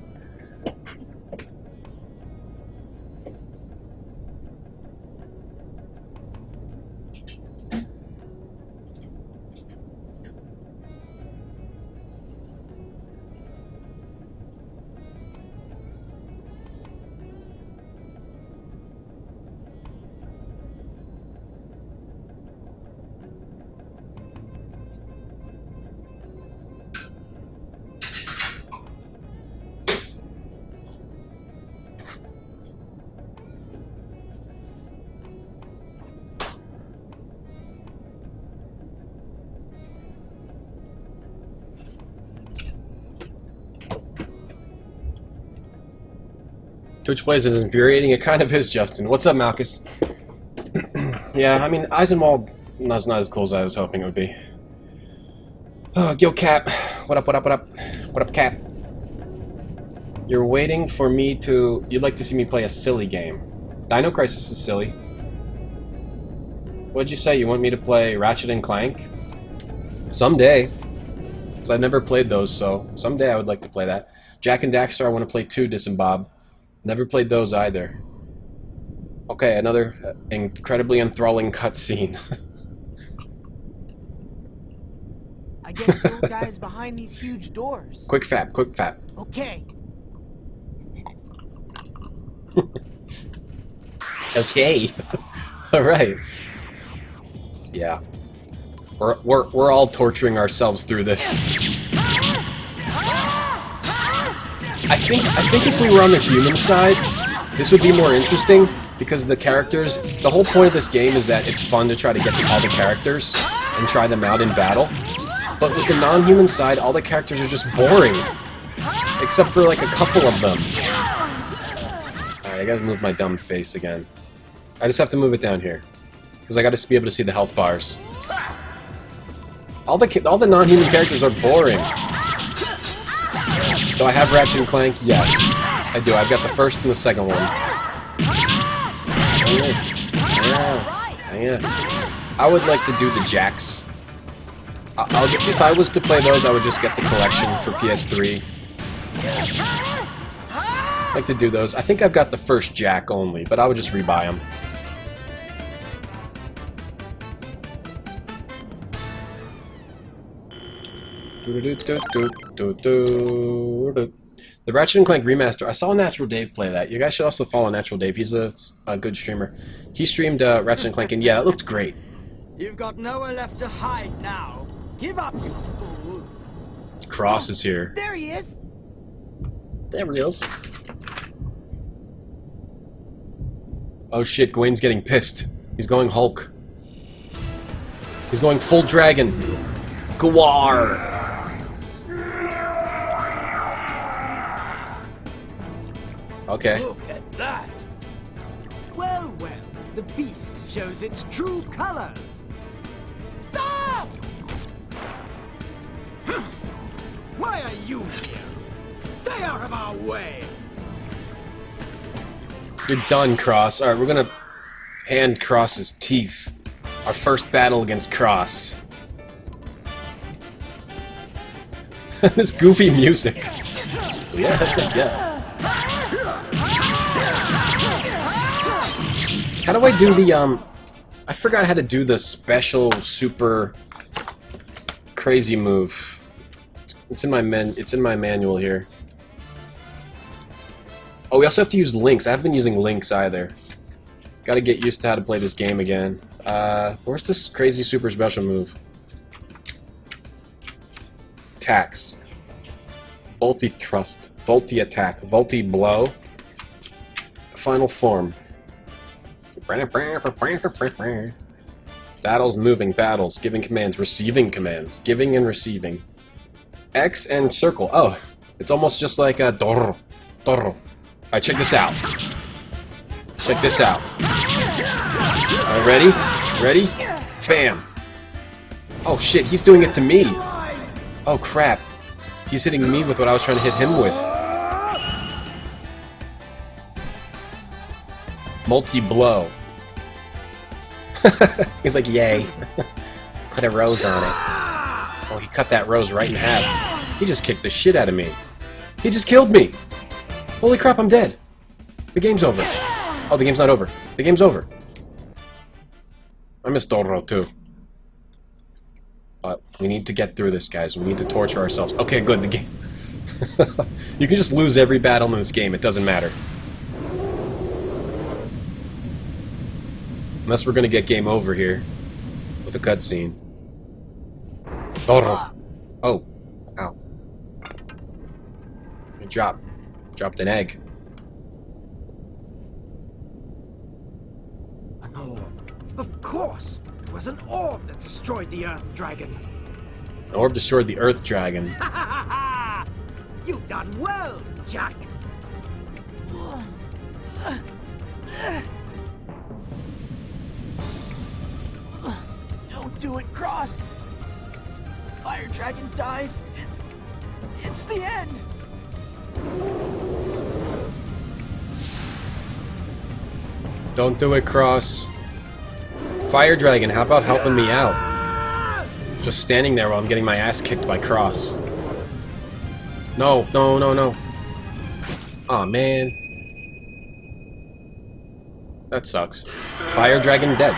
A: Twitch Plays is infuriating. It kind of is, Justin. What's up, Malchus? Yeah, I mean, Eisenwald was not as cool as I was hoping it would be. Oh, Gil Cap. What up, what up, what up? What up, Cap? You're waiting for me to... You'd like to see me play a silly game. Dino Crisis is silly. What'd you say? You want me to play Ratchet and Clank? Someday. Because I've never played those, so someday I would like to play that. Jack and Daxter, I want to play too, Disembod. Never played those either. Okay, another incredibly enthralling cutscene.
B: I guess the guy is behind these huge doors.
A: Quick fap, quick fap.
B: Okay.
A: Okay. Alright. Yeah. We're all torturing ourselves through this. I think if we were on the human side, this would be more interesting, because the characters, the whole point of this game is that it's fun to try to get to all the characters and try them out in battle. But with the non-human side, all the characters are just boring. Except for like a couple of them. Alright, I gotta move my dumb face again. I just have to move it down here. Because I gotta be able to see the health bars. All the non-human characters are boring. Do I have Ratchet and Clank? Yes. I do. I've got the first and the second one. Yeah. I would like to do the Jacks. If I was to play those, I would just get the collection for PS3. I'd like to do those. I think I've got the first Jack only, but I would just rebuy them. The Ratchet and Clank remaster. I saw Natural Dave play that. You guys should also follow Natural Dave. He's a good streamer. He streamed Ratchet and Clank, and yeah, it looked great.
F: You've got nowhere left to hide now. Give up, you fool.
A: Cross is here.
B: There he is.
A: There he is. Oh shit, Gawain's getting pissed. He's going Hulk. He's going full dragon. Gawar! Okay.
F: Look at that. Well, the beast shows its true colors. Stop! Why are you here? Stay out of our way!
A: You're done, Cross. Alright, we're gonna hand Cross's teeth. Our first battle against Cross. This goofy music. Yeah. How do I do the, I forgot how to do the special, super crazy move. It's in my manual here. Oh, we also have to use links. I haven't been using links either. Gotta get used to how to play this game again. Where's this crazy super special move? Attacks. Volty thrust. Volty attack. Volty blow. Final form. Battles, moving, battles, giving commands, receiving commands, giving and receiving. X and circle. Oh, it's almost just like a dorro. Dorro. Alright, check this out. Check this out. Alright, ready? Ready? Bam! Oh shit, he's doing it to me! Oh crap. He's hitting me with what I was trying to hit him with. Multi-blow. He's like, yay. Put a rose on it. Oh, he cut that rose right in half. He just kicked the shit out of me. He just killed me! Holy crap, I'm dead. The game's over. Oh, the game's not over. The game's over. I miss Dorro, too. But we need to get through this, guys. We need to torture ourselves. Okay, good, the game. You can just lose every battle in this game. It doesn't matter. Unless we're gonna get game over here. With a cutscene. Dorro. Oh. Ow. Good job. Dropped an egg.
F: An orb. Of course! It was an orb that destroyed the Earth Dragon.
A: An orb destroyed the Earth Dragon.
F: Ha ha ha! You've done well, Jack!
B: Don't do it, Cross. Fire Dragon dies. It's the end.
A: Don't do it, Cross. Fire Dragon, how about helping me out? Just standing there while I'm getting my ass kicked by Cross. No, no, no, no. Aw, man. That sucks. Fire Dragon dead.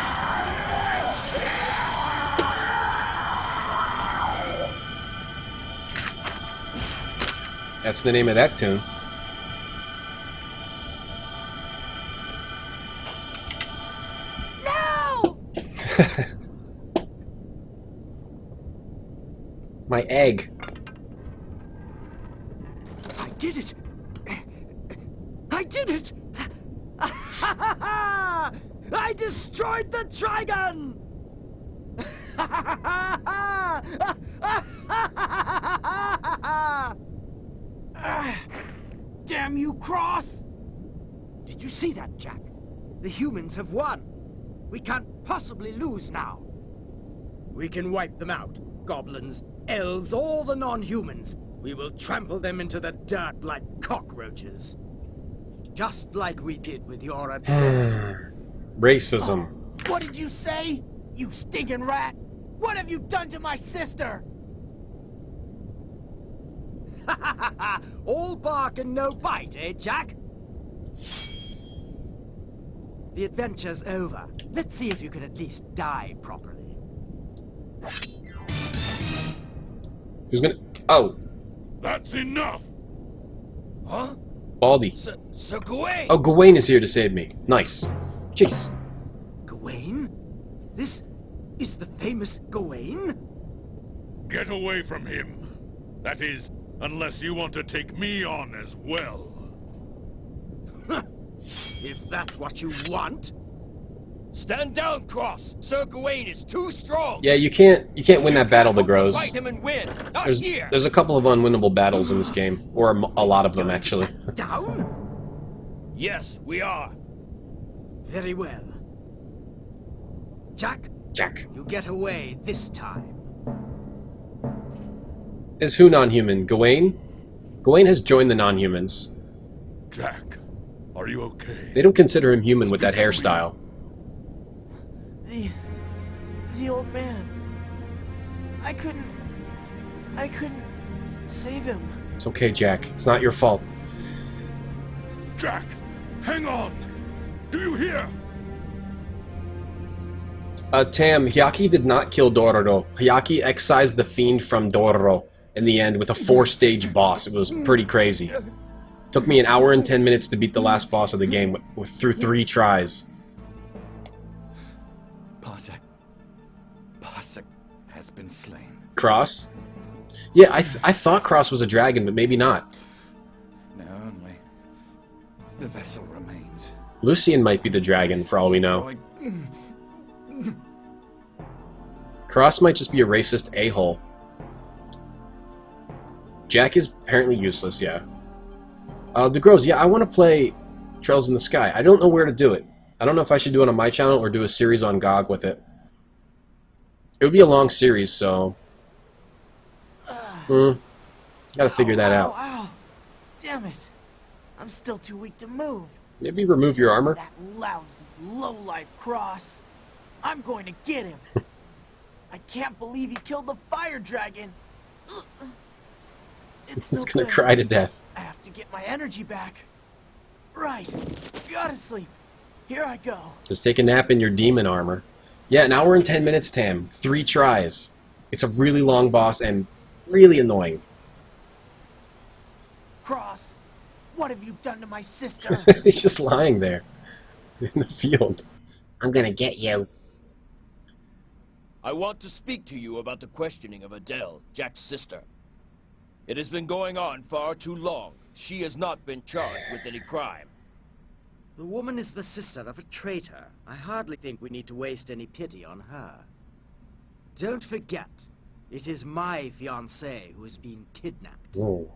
A: That's the name of that tune. My egg.
F: I did it! I did it! I destroyed the dragon!
B: Damn you, Cross!
F: Did you see that, Jack? The humans have won. We can't possibly lose now. We can wipe them out. Goblins, elves, all the non-humans. We will trample them into the dirt like cockroaches. Just like we did with your
A: Racism.
B: What did you say? You stinking rat! What have you done to my sister?
F: all bark and no bite, eh, Jack? The adventure's over. Let's see if you can at least die properly.
A: Who's gonna... Oh,
D: That's enough!
J: Huh?
A: Baldy.
J: Sir Gawain!
A: Oh, Gawain is here to save me. Nice. Jeez.
F: Gawain? This is the famous Gawain?
D: Get away from him. That is, unless you want to take me on as well.
F: If that's what you want.
J: Stand down, Cross! Sir Gawain is too strong!
A: Yeah, you can't win that battle that grows.
J: Fight him and win! Not
A: There's
J: here!
A: a couple of unwinnable battles in this game, or a lot of them actually.
F: Down?
J: Yes, we are.
F: Very well. Jack,
A: Jack.
F: you get away this time.
A: Is who non-human? Gawain? Gawain has joined the non-humans.
D: Jack, are you okay?
A: They don't consider him human with that hairstyle.
B: The old man. I couldn't save him.
A: It's okay, Jack. It's not your fault.
D: Jack, hang on! Do you hear?
A: Tam, Hyaki did not kill Dororo. Hyaki excised the fiend from Dororo in the end with a 4-stage boss. It was pretty crazy. Took me an hour and 10 minutes to beat the last boss of the game through 3 tries.
H: Parsec has been slain.
A: Cross? Yeah, I thought Cross was a dragon, but maybe not.
H: No, only the vessel remains.
A: Lucian might be the dragon, for all we know. Cross might just be a racist a-hole. Jack is apparently useless, yeah. The Grows, yeah, I want to play Trails in the Sky. I don't know where to do it. I don't know if I should do it on my channel or do a series on GOG with it. It would be a long series, so... gotta figure that out.
B: Ow. Damn it. I'm still too weak to move.
A: Maybe remove your armor?
B: That lousy, low-life Cross. I'm going to get him. I can't believe he killed the fire dragon. It's no
A: gonna
B: good.
A: cry to death.
B: I have to get my energy back. Right. Gotta sleep. Here I go.
A: Just take a nap in your demon armor. Yeah, an hour and 10 minutes, Tam. 3 tries. It's a really long boss and really annoying.
B: Cross, what have you done to my sister?
A: He's just lying there in the field. I'm gonna get you.
J: I want to speak to you about the questioning of Adele, Jack's sister. It has been going on far too long. She has not been charged with any crime.
F: The woman is the sister of a traitor. I hardly think we need to waste any pity on her. Don't forget, it is my fiancée who has been kidnapped.
A: Whoa.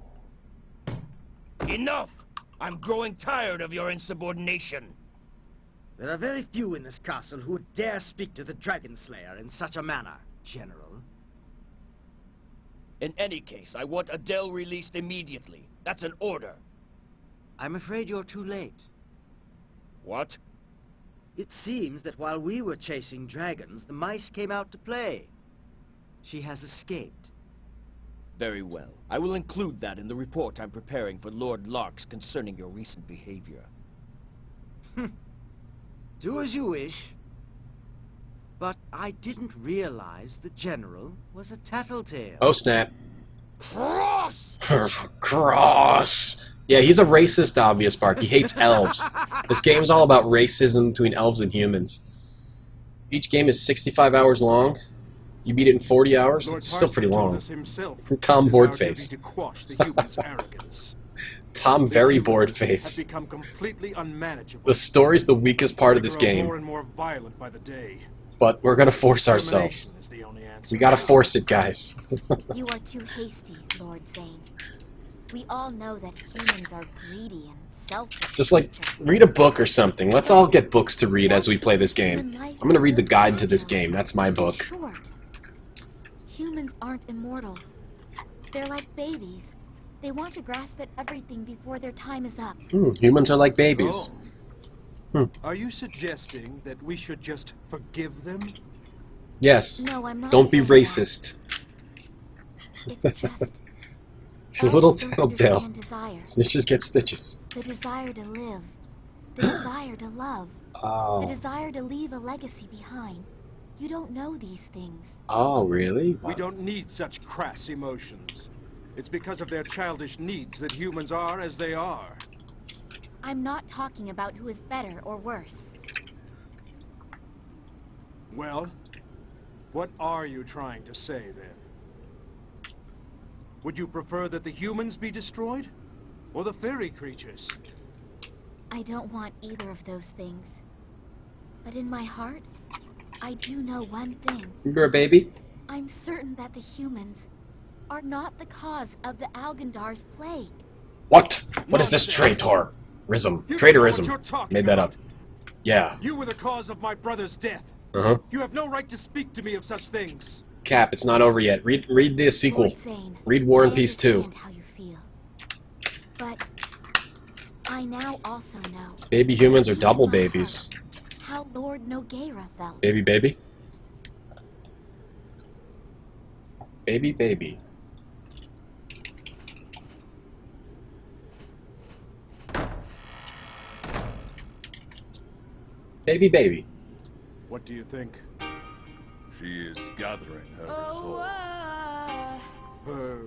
J: Enough! I'm growing tired of your insubordination.
F: There are very few in this castle who would dare speak to the Dragon Slayer in such a manner, General.
J: In any case, I want Adele released immediately. That's an order.
F: I'm afraid you're too late.
J: What?
F: It seems that while we were chasing dragons, the mice came out to play. She has escaped.
J: Very well. I will include that in the report I'm preparing for Lord Larks concerning your recent behavior.
F: Do as you wish. But I didn't realize the General was a tattletale.
A: Oh, snap.
J: Cross!
A: Cross! Yeah, he's a racist, obvious Park. He hates elves. This game is all about racism between elves and humans. Each game is 65 hours long. You beat it in 40 hours?
G: Lord
A: It's still pretty
G: Parsney told
A: long.
G: us himself
A: Tom
G: it is our
A: Boredface.
G: duty to quash the humans' arrogance.
A: Tom
G: The
A: very
G: humans
A: bored-face.
G: have become completely unmanageable.
A: The story's the weakest part of this
G: They grow
A: game,
G: more and more violent by the day.
A: but we're gonna force ourselves.
G: Extermination is the only answer.
A: We gotta force it, guys.
C: You are too hasty, Lord Zane. We all know that humans are greedy and selfish.
A: Just like, read a book or something. Let's all get books to read as we play this game. I'm gonna read the guide to this game. That's my book.
C: Short. Humans aren't immortal. They're like babies. They want to grasp at everything before their time is up.
A: Humans are like babies.
G: Oh. Are you suggesting that we should just forgive them?
A: Yes.
C: No, I'm not
A: Don't be
C: saying that.
A: racist.
C: It's just
A: She's a little
C: elves don't
A: telltale.
C: understand desire.
A: Snitches get stitches.
C: The desire to live. The desire to love. The
A: Oh.
C: desire to leave a legacy behind. You don't know these things.
A: Oh, really?
G: We don't need such crass emotions. It's because of their childish needs that humans are as they are.
C: I'm not talking about who is better or worse.
G: Well, what are you trying to say then? Would you prefer that the humans be destroyed? Or the fairy creatures?
C: I don't want either of those things. But in my heart, I do know one thing.
A: You're a baby?
C: I'm certain that the humans are not the cause of the Algandar's plague.
A: What? What is this traitor? Rism.
G: You don't know what
A: Traitorism.
G: you're talking
A: Made that
G: about.
A: up. Yeah.
G: You were the cause of my brother's death.
A: Uh-huh.
G: You have no right to speak to me of such things.
A: Cap, it's not over yet. Read the sequel.
C: Lord Zane,
A: Read War and
C: I
A: Peace 2.
C: understand how you feel. But I now also know
A: Baby humans are
C: deep
A: double
C: in my heart
A: babies.
C: how Lord Nogueira felt.
A: Baby baby? Baby baby. Baby baby.
G: What do you think?
D: She is gathering her resolve.
G: Her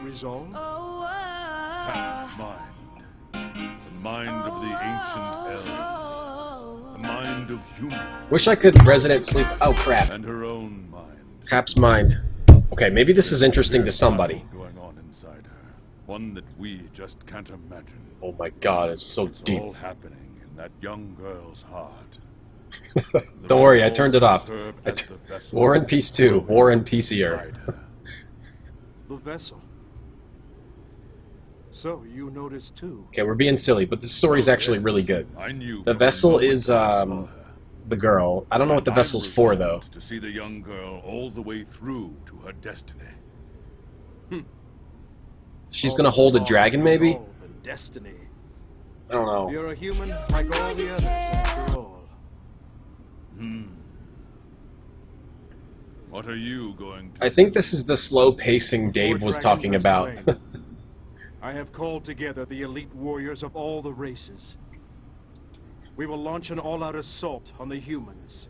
G: resolve?
D: Half mind. The mind of the ancient elves. The mind of humans.
A: Wish I could Resident Sleep. Oh crap.
D: And her own mind.
A: Cap's mind. Okay, maybe this is interesting to somebody.
D: Going on inside her. One that we just can't imagine.
A: Oh my god, it's so
D: It's
A: deep.
D: all happening in that young girl's heart.
A: Don't worry, I turned it off.
D: Serve as the vessel
A: War and Peace 2. War and Peacier.
D: inside her.
G: The vessel. So, you noticed too.
A: Okay, we're being silly, but this story's actually really good.
D: I knew
A: The
D: from
A: vessel
D: moment
A: is,
D: I saw her.
A: the girl. I don't know what the
D: I
A: vessel's for, though.
D: resolved to see the young girl all the way through to her destiny.
A: She's gonna hold a dragon, maybe?
G: Resolve and destiny.
A: I don't know.
G: You're a human like all the others, after all.
D: What are you going to
A: I think this is the slow pacing Dave
G: Before
A: was
G: dragons
A: talking
G: are
A: about.
G: slain, I have called together the elite warriors of all the races. We will launch an all-out assault on the humans.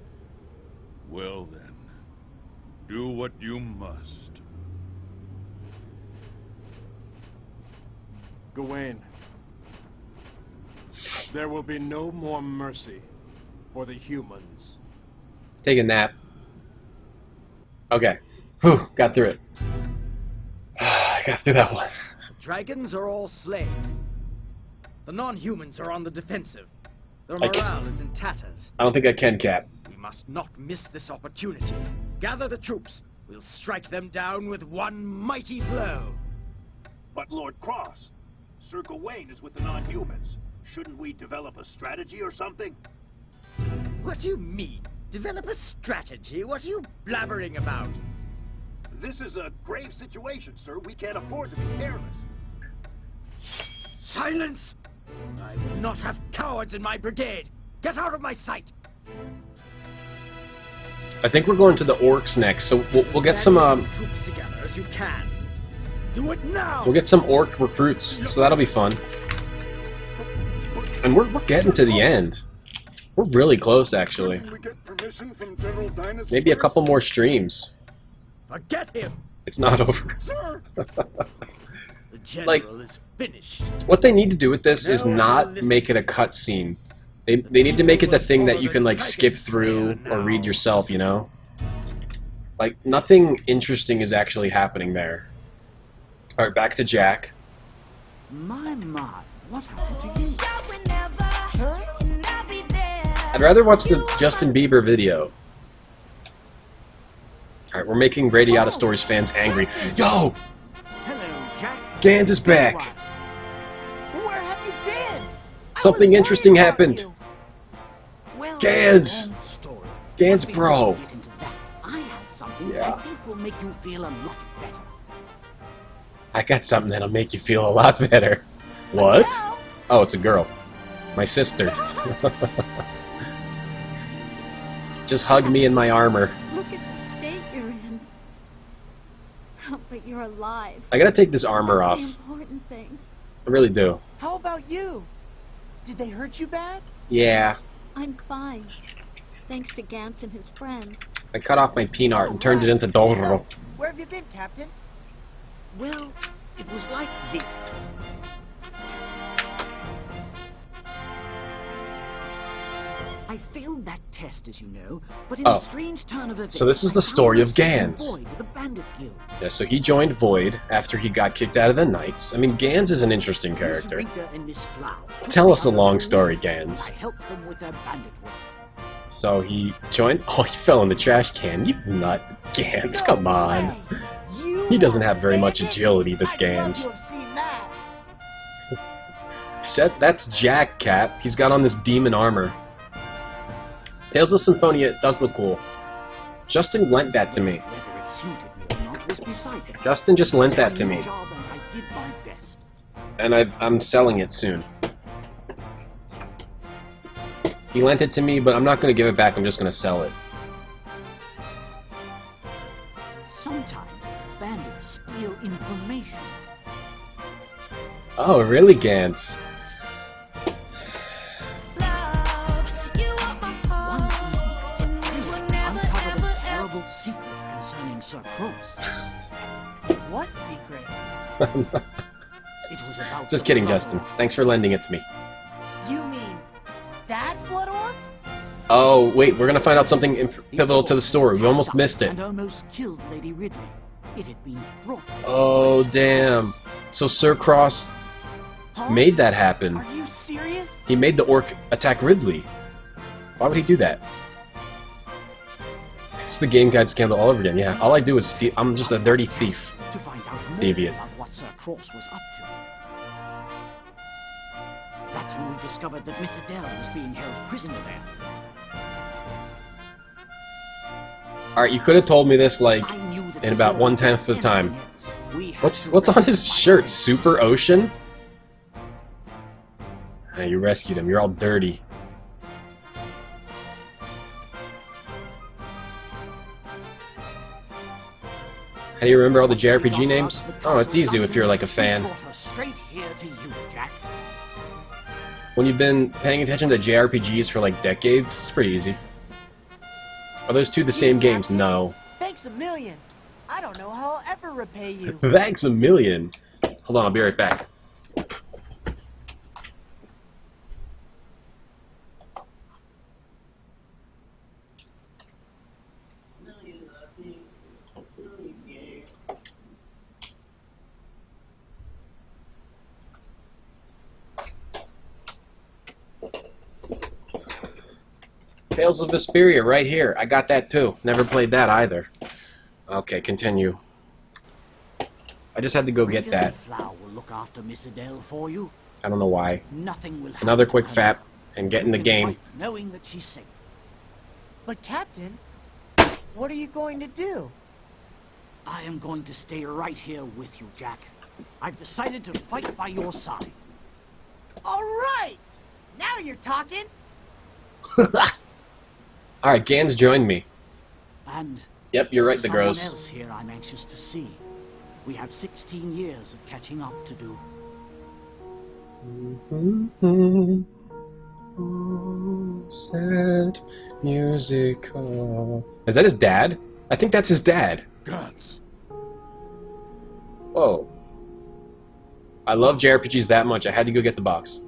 D: Well then, do what you must.
G: Gawain, there will be no more mercy for the humans.
A: Take a nap. Okay. Whew, got through it. I got through that one.
F: Dragons are all slain. The non-humans are on the defensive. Their
A: I ca-
F: morale is in tatters.
A: I don't think I can, Cap.
F: We must not miss this opportunity. Gather the troops. We'll strike them down with one mighty blow.
K: But Lord Cross, Sir Gawain is with the non-humans. Shouldn't we develop a strategy or something?
F: What do you mean? Develop a strategy? What are you blabbering about?
K: This is a grave situation, sir. We can't afford to be careless.
F: Silence! I will not have cowards in my brigade. Get out of my sight!
A: I think we're going to the orcs next, so we'll get some
F: Gather your troops together as you can. Do it now!
A: we'll get some orc recruits, so that'll be fun. And we're getting to the end. We're really close, actually.
I: Couldn't we get permission from General Dynasty?
A: Maybe a couple more streams.
F: Forget him!
A: It's not over.
F: Sir! The general
A: Like-
F: is finished.
A: What they need to do with this is
F: No one
A: not
F: will listen.
A: make it a cutscene. They need to make it the thing that you can like skip through or read yourself, you know? Like, nothing interesting is actually happening there. Alright, back to Jack.
F: My, what happened to you?
A: I'd rather watch the Justin Bieber video. Alright, we're making Radiata Stories fans angry. Yo!
F: Hello, Jack.
A: Gans is back!
B: Where have you been?
A: Something interesting happened!
F: Well,
A: Gans!
F: long story.
A: Gans
F: But
A: bro!
F: before we get into that, I have something
A: Yeah.
F: I think will make you feel a lot better.
A: I got something that'll make you feel a lot better. What? Oh, it's a girl. My sister. Just hug me in my armor.
C: Look at the state you're in. But you're alive.
A: I gotta take this armor
C: That's
A: off.
C: the important thing.
A: I really do.
B: How about you? Did they hurt you bad?
A: Yeah.
C: I'm fine. Thanks to Gantz and his friends.
A: I cut off my peanut and turned it into Doro.
B: So, where have you been, Captain?
F: Well, it was like this. I failed that test, as you know, but in a strange turn of events,
A: so this is the story of Gans.
F: Void with the Bandit Guild.
A: Yeah, so he joined Void after he got kicked out of the Knights. I mean, Gans is an interesting
F: Miss
A: character.
F: Rika and Miss Flower took
A: Tell
F: me
A: us a
F: under
A: long
F: their
A: story,
F: wing,
A: Gans.
F: and I helped them with their bandit work.
A: So he joined... Oh, he fell in the trash can. You nut. Gans, come on. He doesn't have very much agility, this Gans. That's Jack, Cap. He's got on this demon armor. Tales of Symphonia does look cool. Justin lent that to me.
F: Whether it suited me or not was beside the point.
A: Justin just lent that to
F: Tiny
A: me.
F: job, and I did my best.
A: And I'm selling it soon. He lent it to me, but I'm not going to give it back. I'm just going to sell it.
F: Sometimes bandits steal information.
A: Oh, really, Gans?
F: One evening, I uncovered a terrible secret concerning Sir Cross.
B: What secret?
F: It was about
A: Just
F: the
A: kidding,
F: blood
A: Justin.
F: orb.
A: Thanks for lending it to me.
B: You mean that blood orb?
A: Oh, wait, we're going to find out something pivotal to the story. We almost missed it.
F: And almost killed Lady Ridley. It had been brought there
A: Oh,
F: by Sir
A: damn.
F: Cross.
A: So Sir Cross made that happen.
B: Are you serious?
A: He made the orc attack Ridley. Why would he do that? It's the game guide scandal all over again. Yeah, all I do is steal. I'm just a dirty thief.
F: To find out more
A: Deviant.
F: about what Sir Cross was up to. That's when we discovered that Miss Adele was being held prisoner there.
A: Alright, you could have told me this, like,
F: I knew that
A: in about
F: Adele
A: 1/10
F: was
A: of the time.
F: everything else. We had
A: What's
F: to
A: on his
F: find
A: shirt?
F: out
A: Super
F: suspect.
A: Ocean? Ah, you rescued him. You're all dirty. How do you remember all the JRPG names? Oh, it's easy if you're like a fan.
F: Brought her straight here to you, Jack.
A: When you've been paying attention to JRPGs for like decades, it's pretty easy. Are those two the same games? No.
B: Thanks a million. I don't know how I'll ever repay you.
A: Thanks a million. Hold on, I'll be right back. Tales of Vesperia right here. I got that too. Never played that either. Okay, continue. I just had to go get
F: Rika
A: that.
F: and Flower will look after Miss Adele for you.
A: I don't know why.
F: Nothing will happen
A: Another
F: to
A: quick
F: her.
A: fap and get in the
F: You can
A: game.
F: wipe knowing that she's safe.
B: But Captain, what are you going to do?
F: I am going to stay right here with you, Jack. I've decided to fight by your side.
B: All right! Now you're talking!
A: Alright, Gans joined me.
F: And
A: Yep, you're right, the
F: someone
A: Gross.
F: else here I'm anxious to see. We have 16 years of catching up to do.
A: Sad music. Is that his dad? I think that's his dad.
D: Guts.
A: Whoa. I love JRPGs that much, I had to go get the box.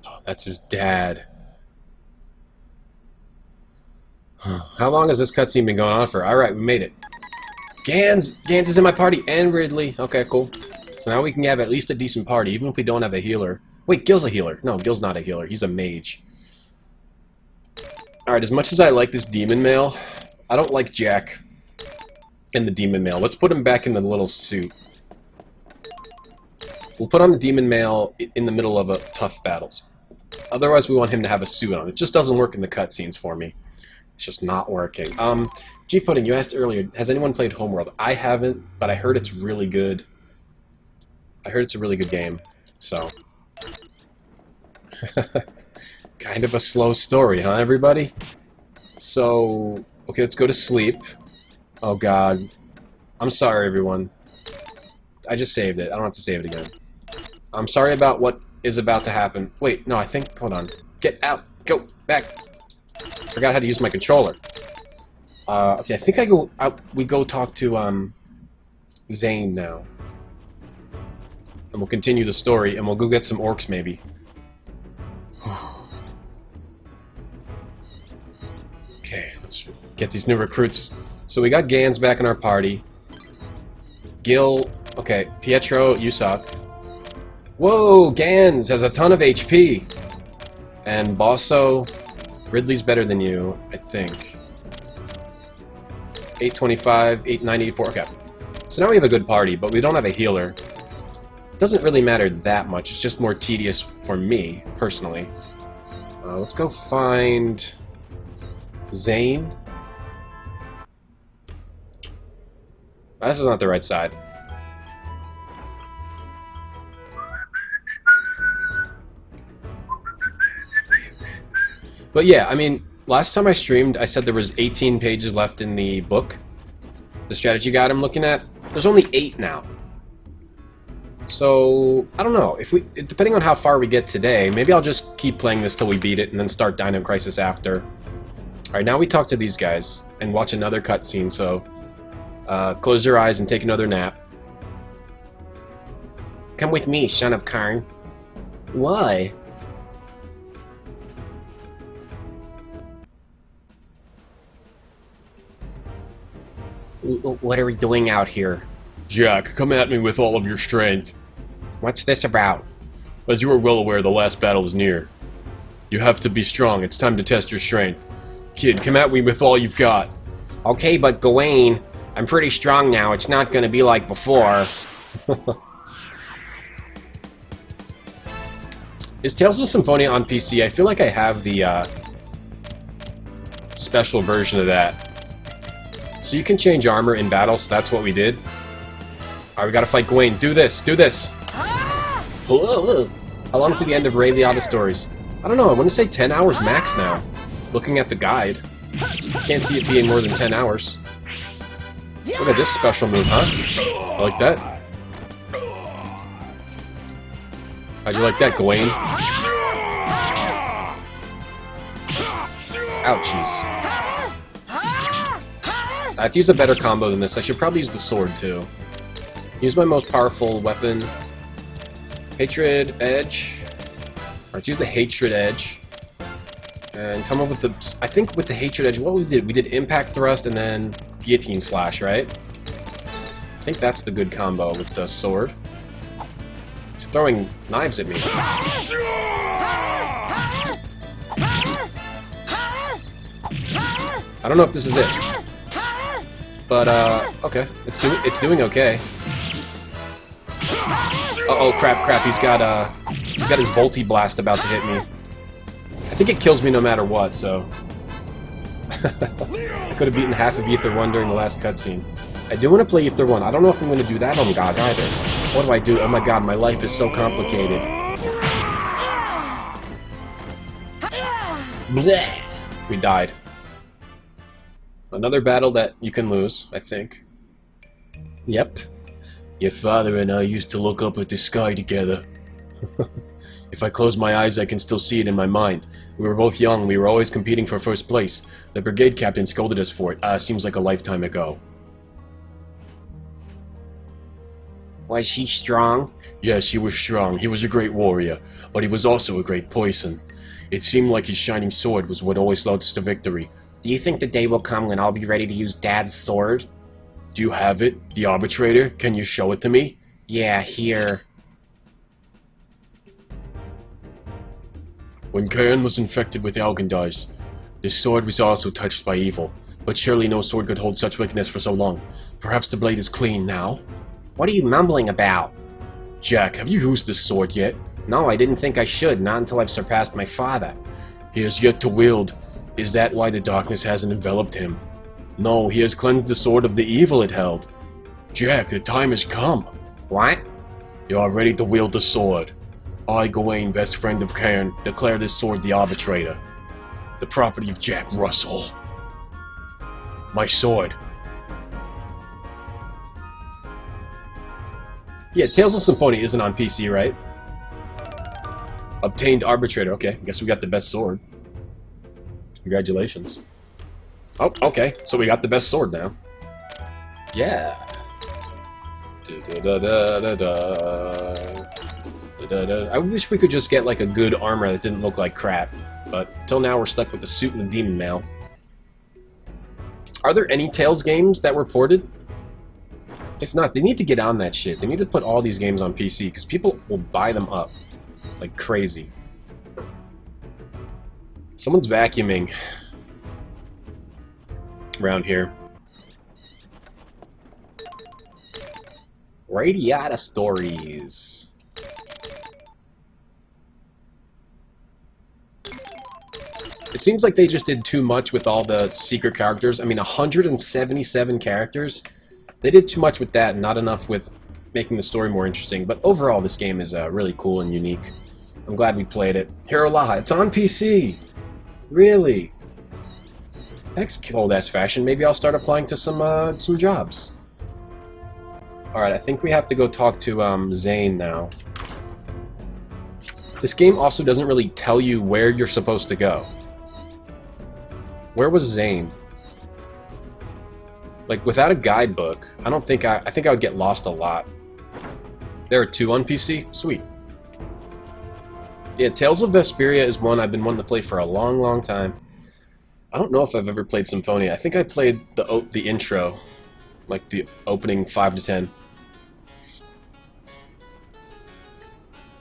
A: Oh, that's his dad. How long has this cutscene been going on for? Alright, we made it. Gans! Gans is in my party, and Ridley. Okay, cool. So now we can have at least a decent party, even if we don't have a healer. Wait, Gil's a healer. No, Gil's not a healer. He's a mage. Alright, as much as I like this demon male, I don't like Jack in the demon male. Let's put him back in the little suit. We'll put on the demon male in the middle of a tough battles. Otherwise, we want him to have a suit on. It just doesn't work in the cutscenes for me. It's just not working. G-Pudding, you asked earlier, has anyone played Homeworld? I haven't, but I heard it's really good. I heard it's a really good game, so... Kind of a slow story, huh, everybody? So... Okay, let's go to sleep. Oh, God. I'm sorry, everyone. I just saved it. I don't have to save it again. I'm sorry about what is about to happen. Wait, no, I think... Hold on. Get out! Go! Back! Forgot how to use my controller. Okay, I think I go out. We go talk to Zane now, and we'll continue the story, and we'll go get some orcs maybe. Okay, let's get these new recruits. So we got Gans back in our party. Gil, okay, Pietro, you suck. Whoa, Gans has a ton of HP, and Bosso. Ridley's better than you, I think. 825, 8984, okay. So now we have a good party, but we don't have a healer. Doesn't really matter that much, it's just more tedious for me, personally. Let's go find... Zane? This is not the right side. But yeah, I mean, last time I streamed, I said there was 18 pages left in the book. The strategy guide I'm looking at. There's only 8 now. So, I don't know. If we, depending on how far we get today, maybe I'll just keep playing this till we beat it and then start Dino Crisis after. Alright, now we talk to these guys and watch another cutscene, so... close your eyes and take another nap. Come with me, son of Karn. Why? What are we doing out here?
L: Jack, come at me with all of your strength.
A: What's this about?
L: As you are well aware, the last battle is near. You have to be strong. It's time to test your strength. Kid, come at me with all you've got.
A: Okay, but Gawain, I'm pretty strong now. It's not gonna be like before. Is Tales of Symphonia on PC? I feel like I have the special version of that. So you can change armor in battle, so that's what we did. Alright, we gotta fight Gawain. Do this! Do this! How long to the end of Radiata stories? I don't know, I want to say 10 hours max now. Looking at the guide. Can't see it being more than 10 hours. Look at this special move, huh? I like that. How'd you like that, Gawain? Ouchies. I have to use a better combo than this. I should probably use the sword, too. Use my most powerful weapon. Hatred Edge. Alright, let's use the Hatred Edge. And come up with the... I think with the Hatred Edge, what we did? We did Impact Thrust and then Guillotine Slash, right? I think that's the good combo with the sword. He's throwing knives at me. I don't know if this is it. But, okay. It's doing okay. Uh-oh, crap. He's got his Volti Blast about to hit me. I think it kills me no matter what, so... I could have beaten half of Ether 1 during the last cutscene. I do want to play Ether 1. I don't know if I'm going to do that on GOG either. What do I do? Oh my god, my life is so complicated. Blech. We died. Another battle that you can lose, I think. Yep. Your father and I used to look up at the sky together. If I close my eyes, I can still see it in my mind. We were both young, we were always competing for first place. The brigade captain scolded us for it. Seems like a lifetime ago. Was he strong?
L: Yes, he was strong. He was a great warrior, but he was also a great poison. It seemed like his shining sword was what always led us to victory.
A: Do you think the day will come when I'll be ready to use Dad's sword?
L: Do you have it? The arbitrator? Can you show it to me?
A: Yeah, here.
L: When Cairn was infected with Algendice, this sword was also touched by evil. But surely no sword could hold such weakness for so long. Perhaps the blade is clean now?
A: What are you mumbling about?
L: Jack, have you used this sword yet?
A: No, I didn't think I should, not until I've surpassed my father.
L: He has yet to wield. Is that why the darkness hasn't enveloped him? No, he has cleansed the sword of the evil it held. Jack, the time has come.
A: What?
L: You are ready to wield the sword. I, Gawain, best friend of Cairn, declare this sword the arbitrator. The property of Jack Russell. My sword.
A: Yeah, Tales of Symphonia isn't on PC, right?
L: Obtained arbitrator. Okay, guess we got the best sword. Congratulations. Oh, okay. So we got the best sword now.
A: Yeah. I wish we could just get like a good armor that didn't look like crap. But till now we're stuck with the suit and the demon mail. Are there any Tales games that were ported? If not, they need to get on that shit. They need to put all these games on PC because people will buy them up like crazy. Someone's vacuuming around here. Radiata stories. It seems like they just did too much with all the secret characters. I mean, 177 characters. They did too much with that and not enough with making the story more interesting. But overall, this game is really cool and unique. I'm glad we played it. Hero Laha, it's on PC! Really? Thanks, cold-ass fashion. Maybe I'll start applying to some jobs. Alright, I think we have to go talk to Zane now. This game also doesn't really tell you where you're supposed to go. Where was Zane? Like, without a guidebook, I think I would get lost a lot. There are 2 on PC? Sweet. Yeah, Tales of Vesperia is one I've been wanting to play for a long, long time. I don't know if I've ever played Symphonia. I think I played the intro. Like, the opening 5 to 10.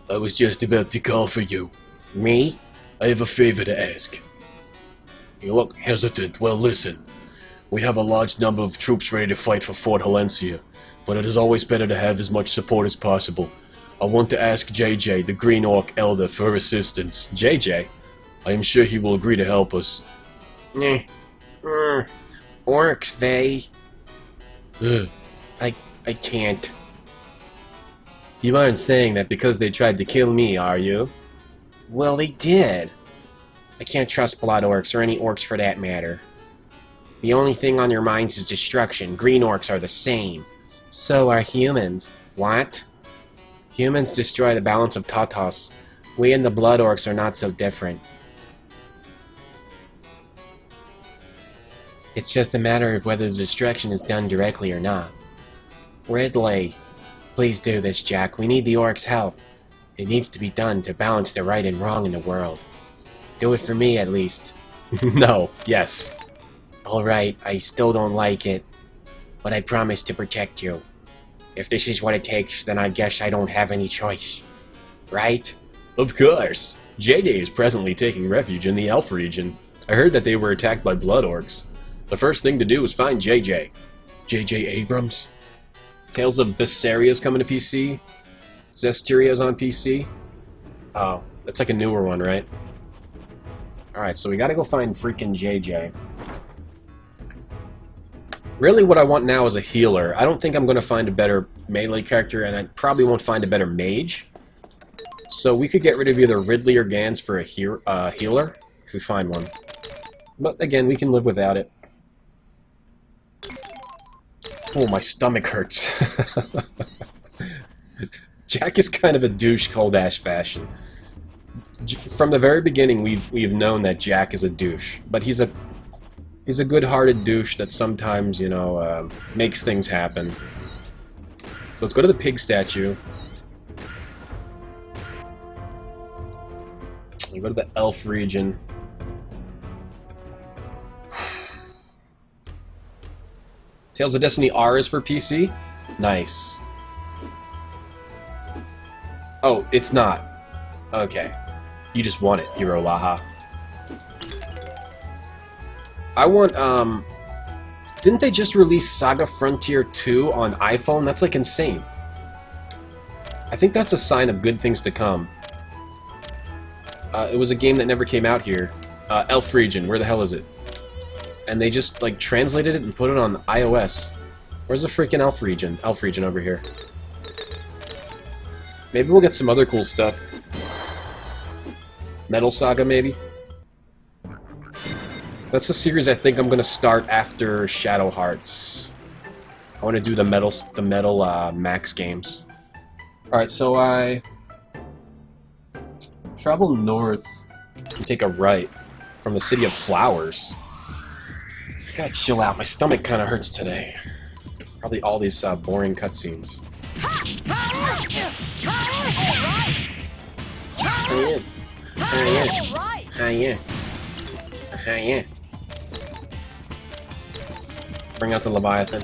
L: I was just about to call for you.
A: Me?
L: I have a favor to ask. You look hesitant. Well, listen. We have a large number of troops ready to fight for Fort Halencia, but it is always better to have as much support as possible. I want to ask JJ, the Green Orc Elder, for assistance.
A: JJ?
L: I am sure he will agree to help us.
A: Orcs, they...
L: Ugh.
A: I can't. You aren't saying that because they tried to kill me, are you? Well, they did. I can't trust blood orcs, or any orcs for that matter. The only thing on your minds is destruction. Green orcs are the same. So are humans. What? Humans destroy the balance of Tatos. We and the blood orcs are not so different. It's just a matter of whether the destruction is done directly or not. Ridley, please do this, Jack. We need the orcs' help. It needs to be done to balance the right and wrong in the world. Do it for me, at least.
L: No. Yes.
A: Alright, I still don't like it, but I promise to protect you. If this is what it takes, then I guess I don't have any choice. Right?
L: Of course. JJ is presently taking refuge in the Elf region. I heard that they were attacked by blood orcs. The first thing to do is find JJ.
A: JJ Abrams? Tales of Vesperia is coming to PC? Zestiria is on PC? Oh, that's like a newer one, right? Alright, so we gotta go find freaking JJ. Really what I want now is a healer. I don't think I'm gonna find a better melee character, and I probably won't find a better mage. So we could get rid of either Ridley or Gans for a healer, if we find one. But again, we can live without it. Oh, my stomach hurts. Jack is kind of a douche, cold-ass fashion. From the very beginning, we've known that Jack is a douche, but he's a good-hearted douche that sometimes, you know, makes things happen. So let's go to the pig statue. We go to the elf region. Tales of Destiny R is for PC? Nice. Oh, it's not. Okay. You just want it, Hero Laha. I want, didn't they just release Saga Frontier 2 on iPhone? That's, like, insane. I think that's a sign of good things to come. It was a game that never came out here. Elf Region, where the hell is it? And they just, like, translated it and put it on iOS. Where's the freaking Elf Region? Elf Region over here. Maybe we'll get some other cool stuff. Metal Saga, maybe? That's the series I think I'm gonna start after Shadow Hearts. I want to do the metal Max games. Alright, so I travel north and take a right from the City of Flowers. I gotta chill out, my stomach kinda hurts today. Probably all these boring cutscenes. Bring out the Leviathan.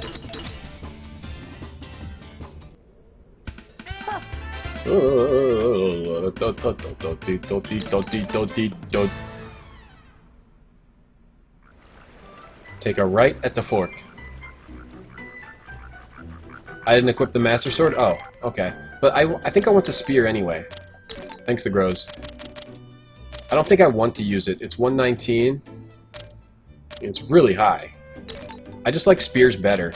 A: Take a right at the fork. I didn't equip the Master Sword? Oh, okay. But I think I want the spear anyway. Thanks to Grows. I don't think I want to use it. It's 119. It's really high. I just like spears better.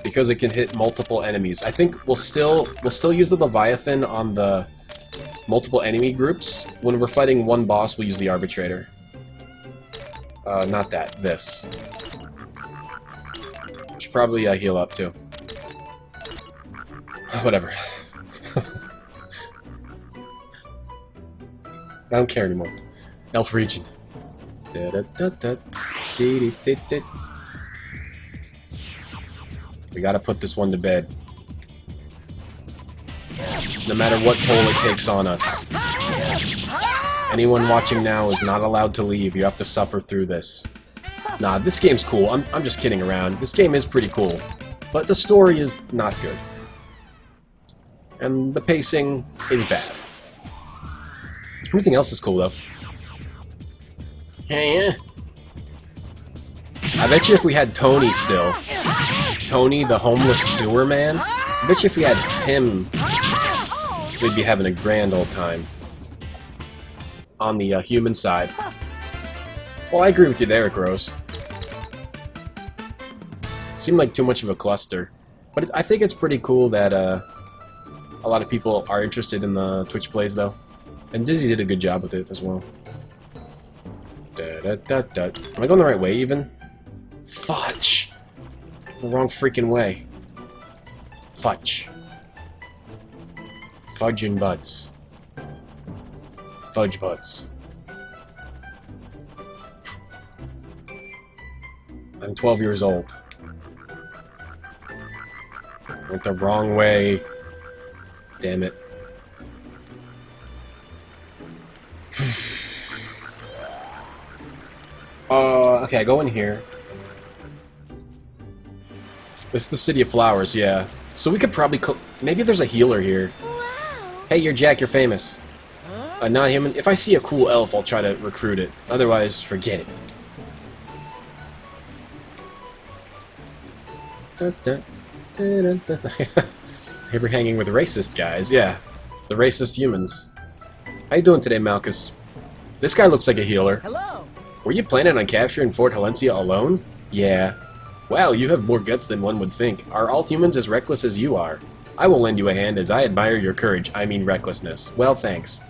A: Because it can hit multiple enemies. I think we'll still use the Leviathan on the multiple enemy groups. When we're fighting one boss, we'll use the Arbitrator. Not that. This. Should probably heal up too. Whatever. I don't care anymore. Elf Region. We gotta put this one to bed. No matter what toll it takes on us. Anyone watching now is not allowed to leave. You have to suffer through this. Nah, this game's cool. I'm just kidding around. This game is pretty cool. But the story is not good. And the pacing is bad. Everything else is cool, though. Yeah. I bet you if we had Tony still, Tony, the homeless sewer man, I bet you if we had him, we'd be having a grand old time. On the human side. Well, I agree with you there, Gross. Seemed like too much of a cluster. But I think it's pretty cool that a lot of people are interested in the Twitch plays, though. And Dizzy did a good job with it as well. Am I going the right way, even? Fudge! The wrong freaking way. Fudge. Fudge and butts. Fudge butts. I'm 12 years old. Went the wrong way. Damn it. Okay, go in here. This is the City of Flowers, yeah. So we could probably... Maybe there's a healer here.
C: Wow.
A: Hey, you're Jack, you're famous. A non-human... If I see a cool elf, I'll try to recruit it. Otherwise, forget it. Hey, we're hanging with racist guys, yeah. The racist humans. How you doing today, Malchus? This guy looks like a healer.
E: Hello.
A: Were you planning on capturing Fort Halencia alone? Yeah. Wow, you have more guts than one would think. Are all humans as reckless as you are? I will lend you a hand as I admire your courage. I mean recklessness. Well, thanks.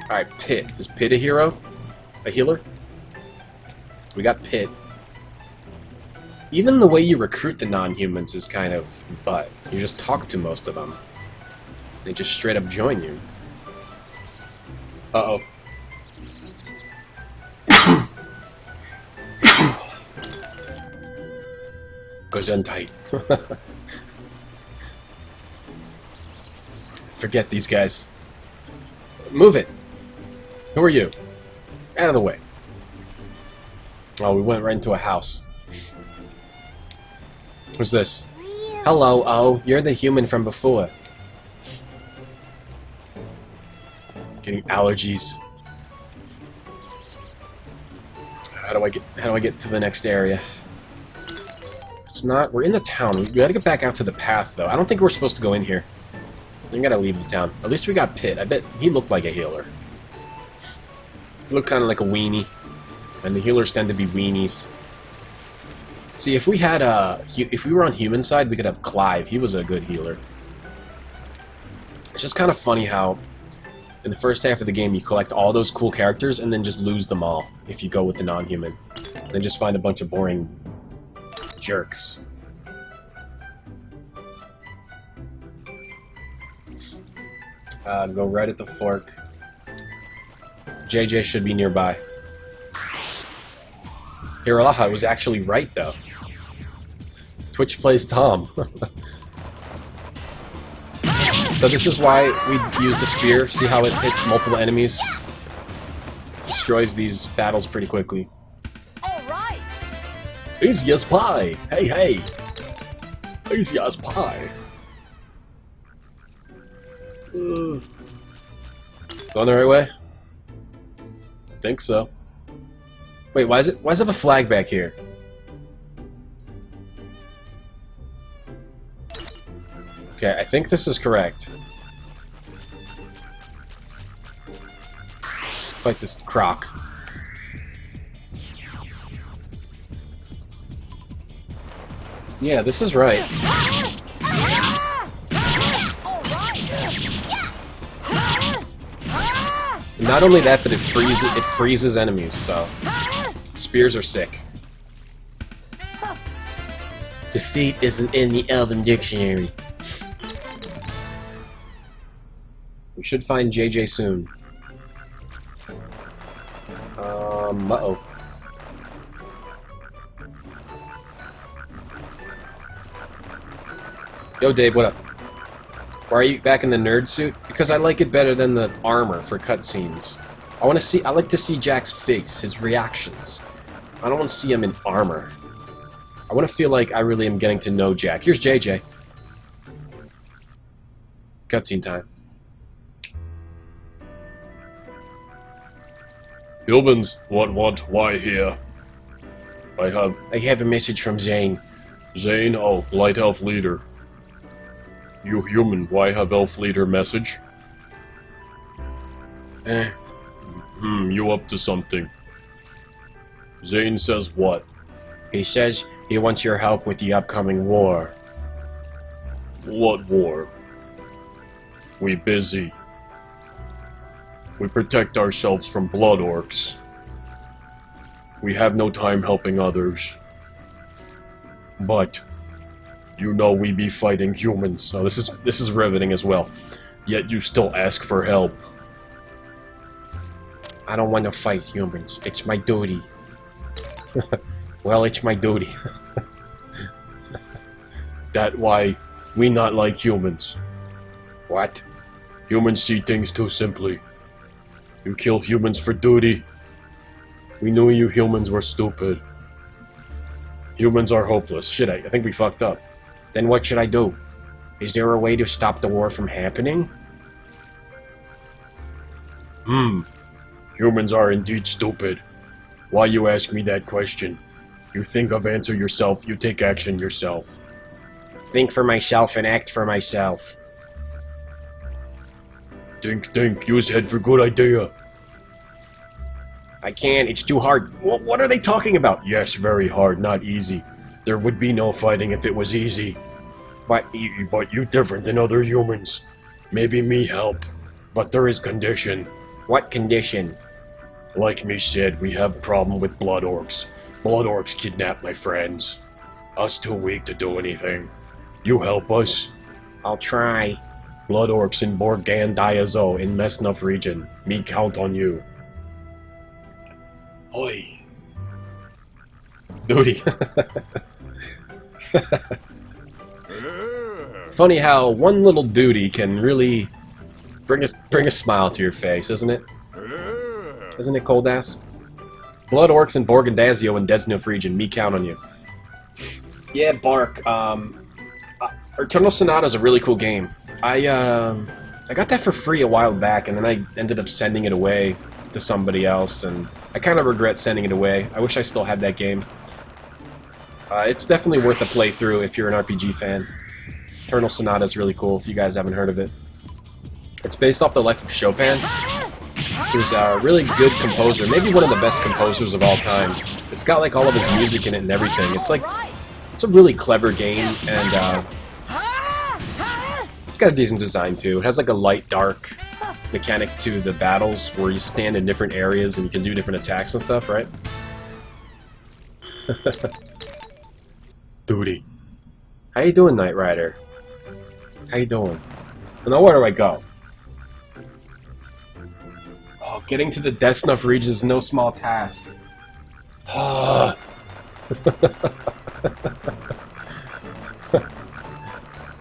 A: Alright, Pit. Is Pit a hero? A healer? We got Pit. Even the way you recruit the non-humans is kind of butt. You just talk to most of them. They just straight up join you. Uh-oh. Gesundheit. Forget these guys. Move it! Who are you? Out of the way. Oh, we went right into a house. Who's this? Hello, oh, you're the human from before. Getting allergies. How do I get to the next area? It's not. We're in the town. We gotta get back out to the path, though. I don't think we're supposed to go in here. We gotta leave the town. At least we got Pitt. I bet he looked like a healer. He looked kind of like a weenie, and the healers tend to be weenies. See, if we had if we were on human side, we could have Clive. He was a good healer. It's just kind of funny how in the first half of the game you collect all those cool characters and then just lose them all if you go with the non-human. Then just find a bunch of boring jerks. Go right at the fork. JJ should be nearby. Hiralaha was actually right, though. Twitch plays Tom. So this is why we use the spear. See how it hits multiple enemies? Destroys these battles pretty quickly.
B: Alright!
L: Easy as pie! Hey, hey! Easy as pie!
A: Going the right way? Think so. Wait, why does it have a flag back here? Okay, I think this is correct. Fight this croc. Yeah, this is right. Not only that, but it freezes enemies, so spears are sick. Defeat isn't in the Elven dictionary. We should find JJ soon. Uh-oh. Yo, Dave, what up? Why are you back in the nerd suit? Because I like it better than the armor for cutscenes. I like to see Jack's face, his reactions. I don't want to see him in armor. I want to feel like I really am getting to know Jack. Here's JJ. Cutscene time.
L: Humans, what, why here? I
A: have a message from Zane.
L: Zane, oh, Light Elf Leader. You human, why have Elf Leader message? You up to something. Zane says what?
A: He says he wants your help with the upcoming war.
L: What war? We busy. We protect ourselves from blood orcs. We have no time helping others. But you know we be fighting humans.
A: So this is riveting as well.
L: Yet you still ask for help.
A: I don't want to fight humans. It's my duty. Well, it's my duty.
L: That why we not like humans.
A: What?
L: Humans see things too simply. You kill humans for duty. We knew you humans were stupid. Humans are hopeless.
A: Shit, I think we fucked up. Then what should I do? Is there a way to stop the war from happening?
L: Humans are indeed stupid. Why you ask me that question? You think of answer yourself, you take action yourself.
A: Think for myself and act for myself.
L: Think, use head for good idea.
A: I can't, it's too hard. What are they talking about?
L: Yes, very hard, not easy. There would be no fighting if it was easy. But you different than other humans. Maybe me help, but there is condition.
A: What condition?
L: Like me said, we have problem with blood orcs. Blood orcs kidnap my friends. Us too weak to do anything. You help us?
A: I'll try.
L: Blood orcs in Borgan Diazo in Mesnuf region. Me count on you. Oi.
A: Duty. Funny how one little duty can really bring a smile to your face, isn't it? Isn't it, Coldass? Blood orcs in Borgandazio and Desnuf region. Me count on you. Yeah, Bark. Eternal Sonata is a really cool game. I got that for free a while back, and then I ended up sending it away to somebody else, and I kind of regret sending it away. I wish I still had that game. It's definitely worth a playthrough if you're an RPG fan. Eternal Sonata is really cool if you guys haven't heard of it. It's based off the life of Chopin. He was a really good composer, maybe one of the best composers of all time. It's got like all of his music in it and everything. It's a really clever game, and it's got a decent design too. It has like a light-dark mechanic to the battles where you stand in different areas and you can do different attacks and stuff, right? Duty. How you doing, Knight Rider? How you doing? Well, now where do I go? Oh, getting to the Desnuff region is no small task. Okay,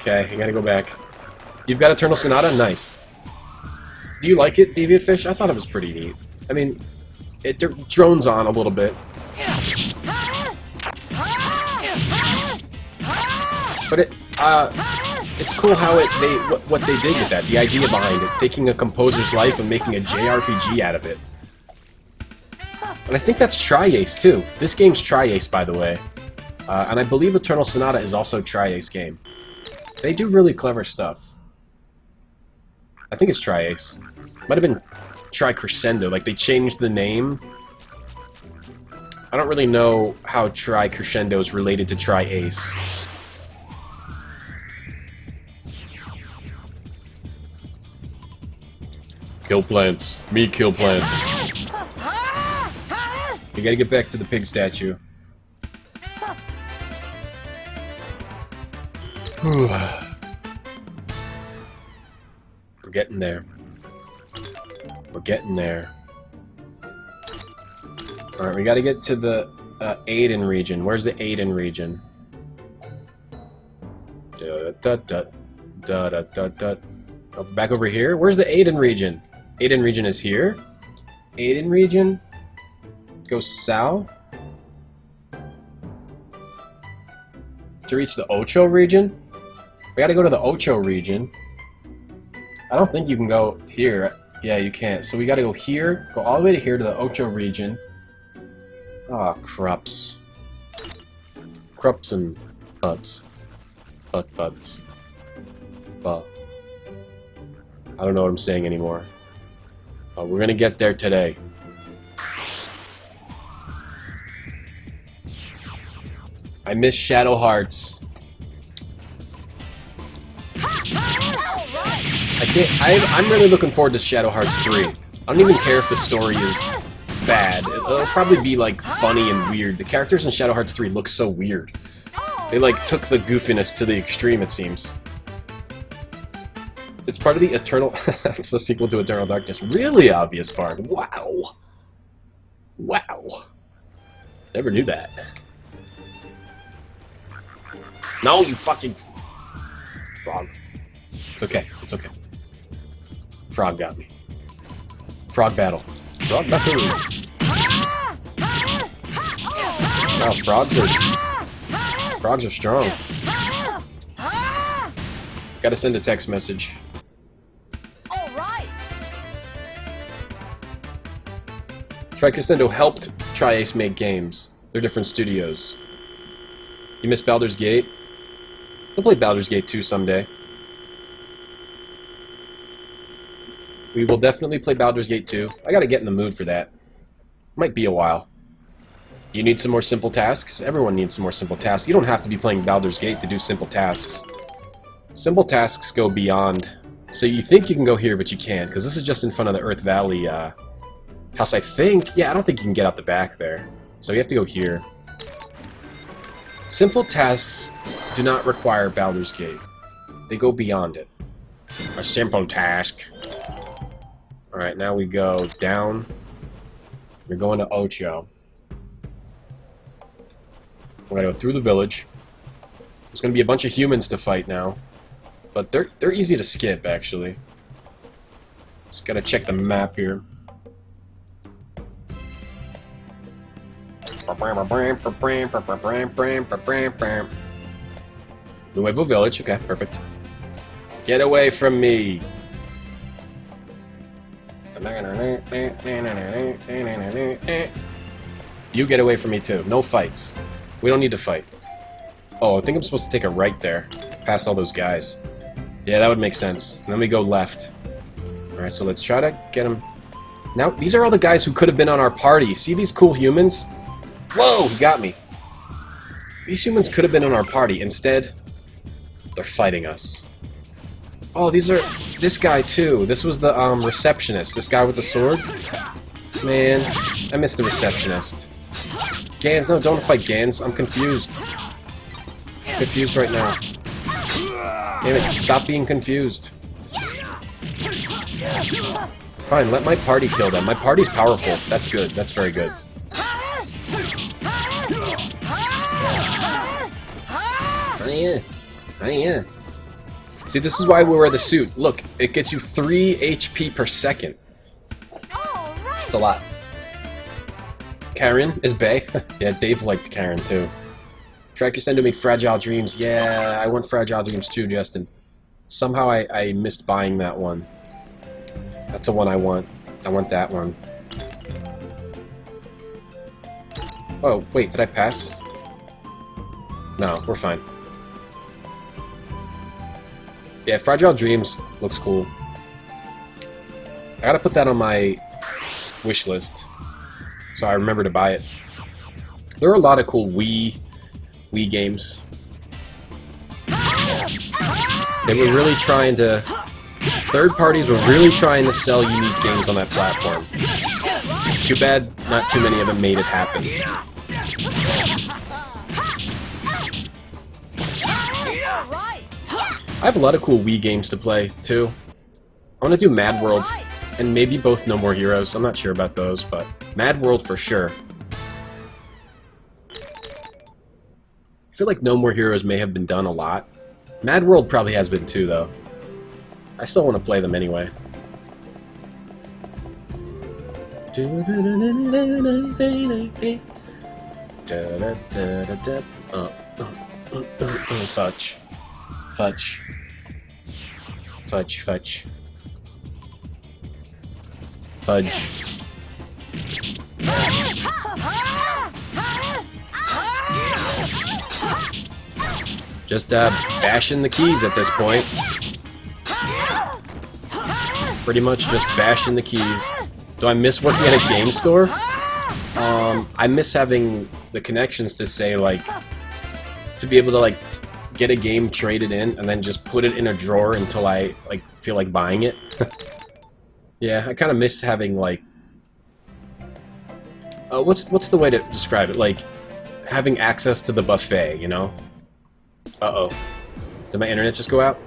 A: I gotta go back. You've got Eternal Sonata? Nice. Do you like it, Deviant Fish? I thought it was pretty neat. I mean, it drones on a little bit. But it's cool how what they did with that, the idea behind it, taking a composer's life and making a JRPG out of it. And I think that's Tri-Ace too. This game's Tri-Ace, by the way. And I believe Eternal Sonata is also a Tri-Ace game. They do really clever stuff. I think it's Tri-Ace. Might have been Tri-Crescendo, like they changed the name. I don't really know how Tri-Crescendo is related to Tri-Ace. Kill plants. Me kill plants. You gotta get back to the pig statue. We're getting there. We're getting there. Alright, we gotta get to the Aiden region. Where's the Aiden region? Oh, back over here? Where's the Aiden region? Aiden region is here. Aiden region? Go south? To reach the Ocho region? We gotta go to the Ocho region. I don't think you can go here. Yeah, you can't. So we gotta go here, go all the way to here to the Ocho region. Ah, crups. Crups and butts. Butts. Butt. I don't know what I'm saying anymore. But we're gonna get there today. I miss Shadow Hearts. I'm really looking forward to Shadow Hearts 3. I don't even care if the story is bad. It'll probably be like funny and weird. The characters in Shadow Hearts 3 look so weird. They like took the goofiness to the extreme, it seems. It's part of the Eternal... It's a sequel to Eternal Darkness. Really obvious part. Wow. Wow. Never knew that. No, you fucking... Frog. It's okay. It's okay. Frog got me. Frog battle. Frog battle. Wow, frogs are strong. Gotta send a text message. Tri-Crescendo helped Tri-Ace make games. They're different studios. You miss Baldur's Gate? We'll play Baldur's Gate 2 someday. We will definitely play Baldur's Gate 2. I gotta get in the mood for that. Might be a while. You need some more simple tasks? Everyone needs some more simple tasks. You don't have to be playing Baldur's Gate to do simple tasks. Simple tasks go beyond. So you think you can go here, but you can't, because this is just in front of the Earth Valley house, I think. Yeah, I don't think you can get out the back there. So you have to go here. Simple tasks do not require Baldur's Gate. They go beyond it. A simple task. Alright, now we go down. We're going to Ocho. We're gonna go through the village. There's gonna be a bunch of humans to fight now. But they're easy to skip, actually. Just gotta check the map here. Nuevo Village. Okay, perfect. Get away from me. You get away from me too. No fights. We don't need to fight. Oh, I think I'm supposed to take a right there. Past all those guys. Yeah, that would make sense. And then we go left. Alright, so let's try to get him. Now, these are all the guys who could have been on our party. See these cool humans? Whoa, he got me. These humans could have been on our party. Instead, they're fighting us. Oh, these are... This guy, too. This was the receptionist. This guy with the sword. Man, I missed the receptionist. Gans, no, don't fight Gans. I'm confused. I'm confused right now. Damn it, stop being confused. Fine, let my party kill them. My party's powerful. That's good. That's very good. Hiya. See, this is why we wear the suit. Look, it gets you 3 HP per second. It's a lot. Karen is bae. Yeah, Dave liked Karen too. Track your send to make Fragile Dreams. Yeah, I want Fragile Dreams too, Justin. Somehow I missed buying that one. That's the one I want. I want that one. Oh, wait, did I pass? No, we're fine. Yeah, Fragile Dreams looks cool. I gotta put that on my wish list, so I remember to buy it. There are a lot of cool Wii games. They were really trying to... Third parties were really trying to sell unique games on that platform. Too bad not too many of them made it happen. I have a lot of cool Wii games to play, too. I want to do Mad World, and maybe both No More Heroes. I'm not sure about those, but Mad World for sure. I feel like No More Heroes may have been done a lot. Mad World probably has been too, though. I still want to play them anyway. Fudge. Fudge. Fudge, fudge. Fudge. Just bashing the keys at this point. Pretty much just bashing the keys. Do I miss working at a game store? I miss having the connections to say, like, to be able to, like, get a game traded in and then just put it in a drawer until I, like, feel like buying it. Yeah, I kind of miss having, like... what's the way to describe it? Like, having access to the buffet, you know? Uh-oh. Did my internet just go out?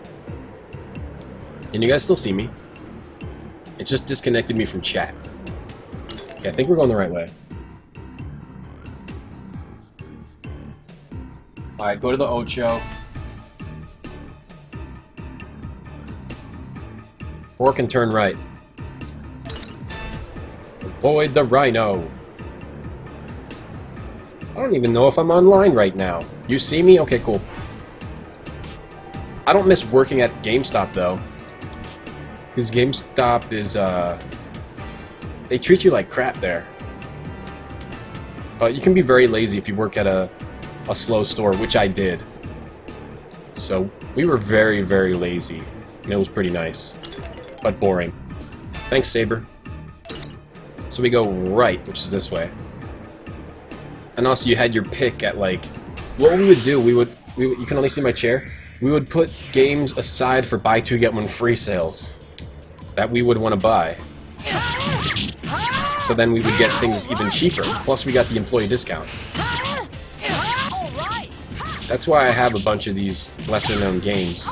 A: Can you guys still see me? It just disconnected me from chat. Okay, I think we're going the right way. Alright, go to the Ocho. Fork and turn right. Avoid the rhino. I don't even know if I'm online right now. You see me? Okay, cool. I don't miss working at GameStop, though. Because GameStop is, they treat you like crap there. But you can be very lazy if you work at a slow store, which I did. So, we were very, very lazy. And it was pretty nice. But boring. Thanks, Saber. So we go right, which is this way. And also you had your pick at, like... What we would do, you can only see my chair. We would put games aside for buy two, get one free sales. That we would want to buy. So then we would get things even cheaper. Plus we got the employee discount. That's why I have a bunch of these lesser known games.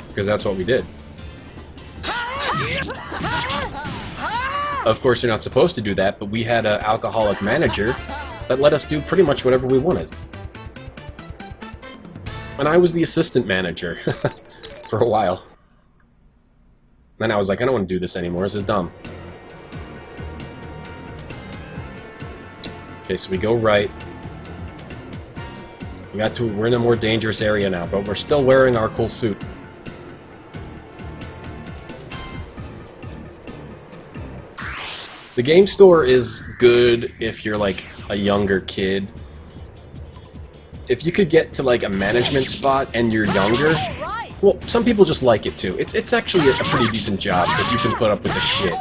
A: Because that's what we did. Of course you're not supposed to do that, but we had an alcoholic manager that let us do pretty much whatever we wanted. And I was the assistant manager for a while. Then I was like, I don't want to do this anymore, this is dumb. Okay, so we go right. We're in a more dangerous area now, but we're still wearing our cool suit. The game store is good if you're like a younger kid. If you could get to like a management spot and you're younger, well, some people just like it too. It's actually a pretty decent job if you can put up with the shit.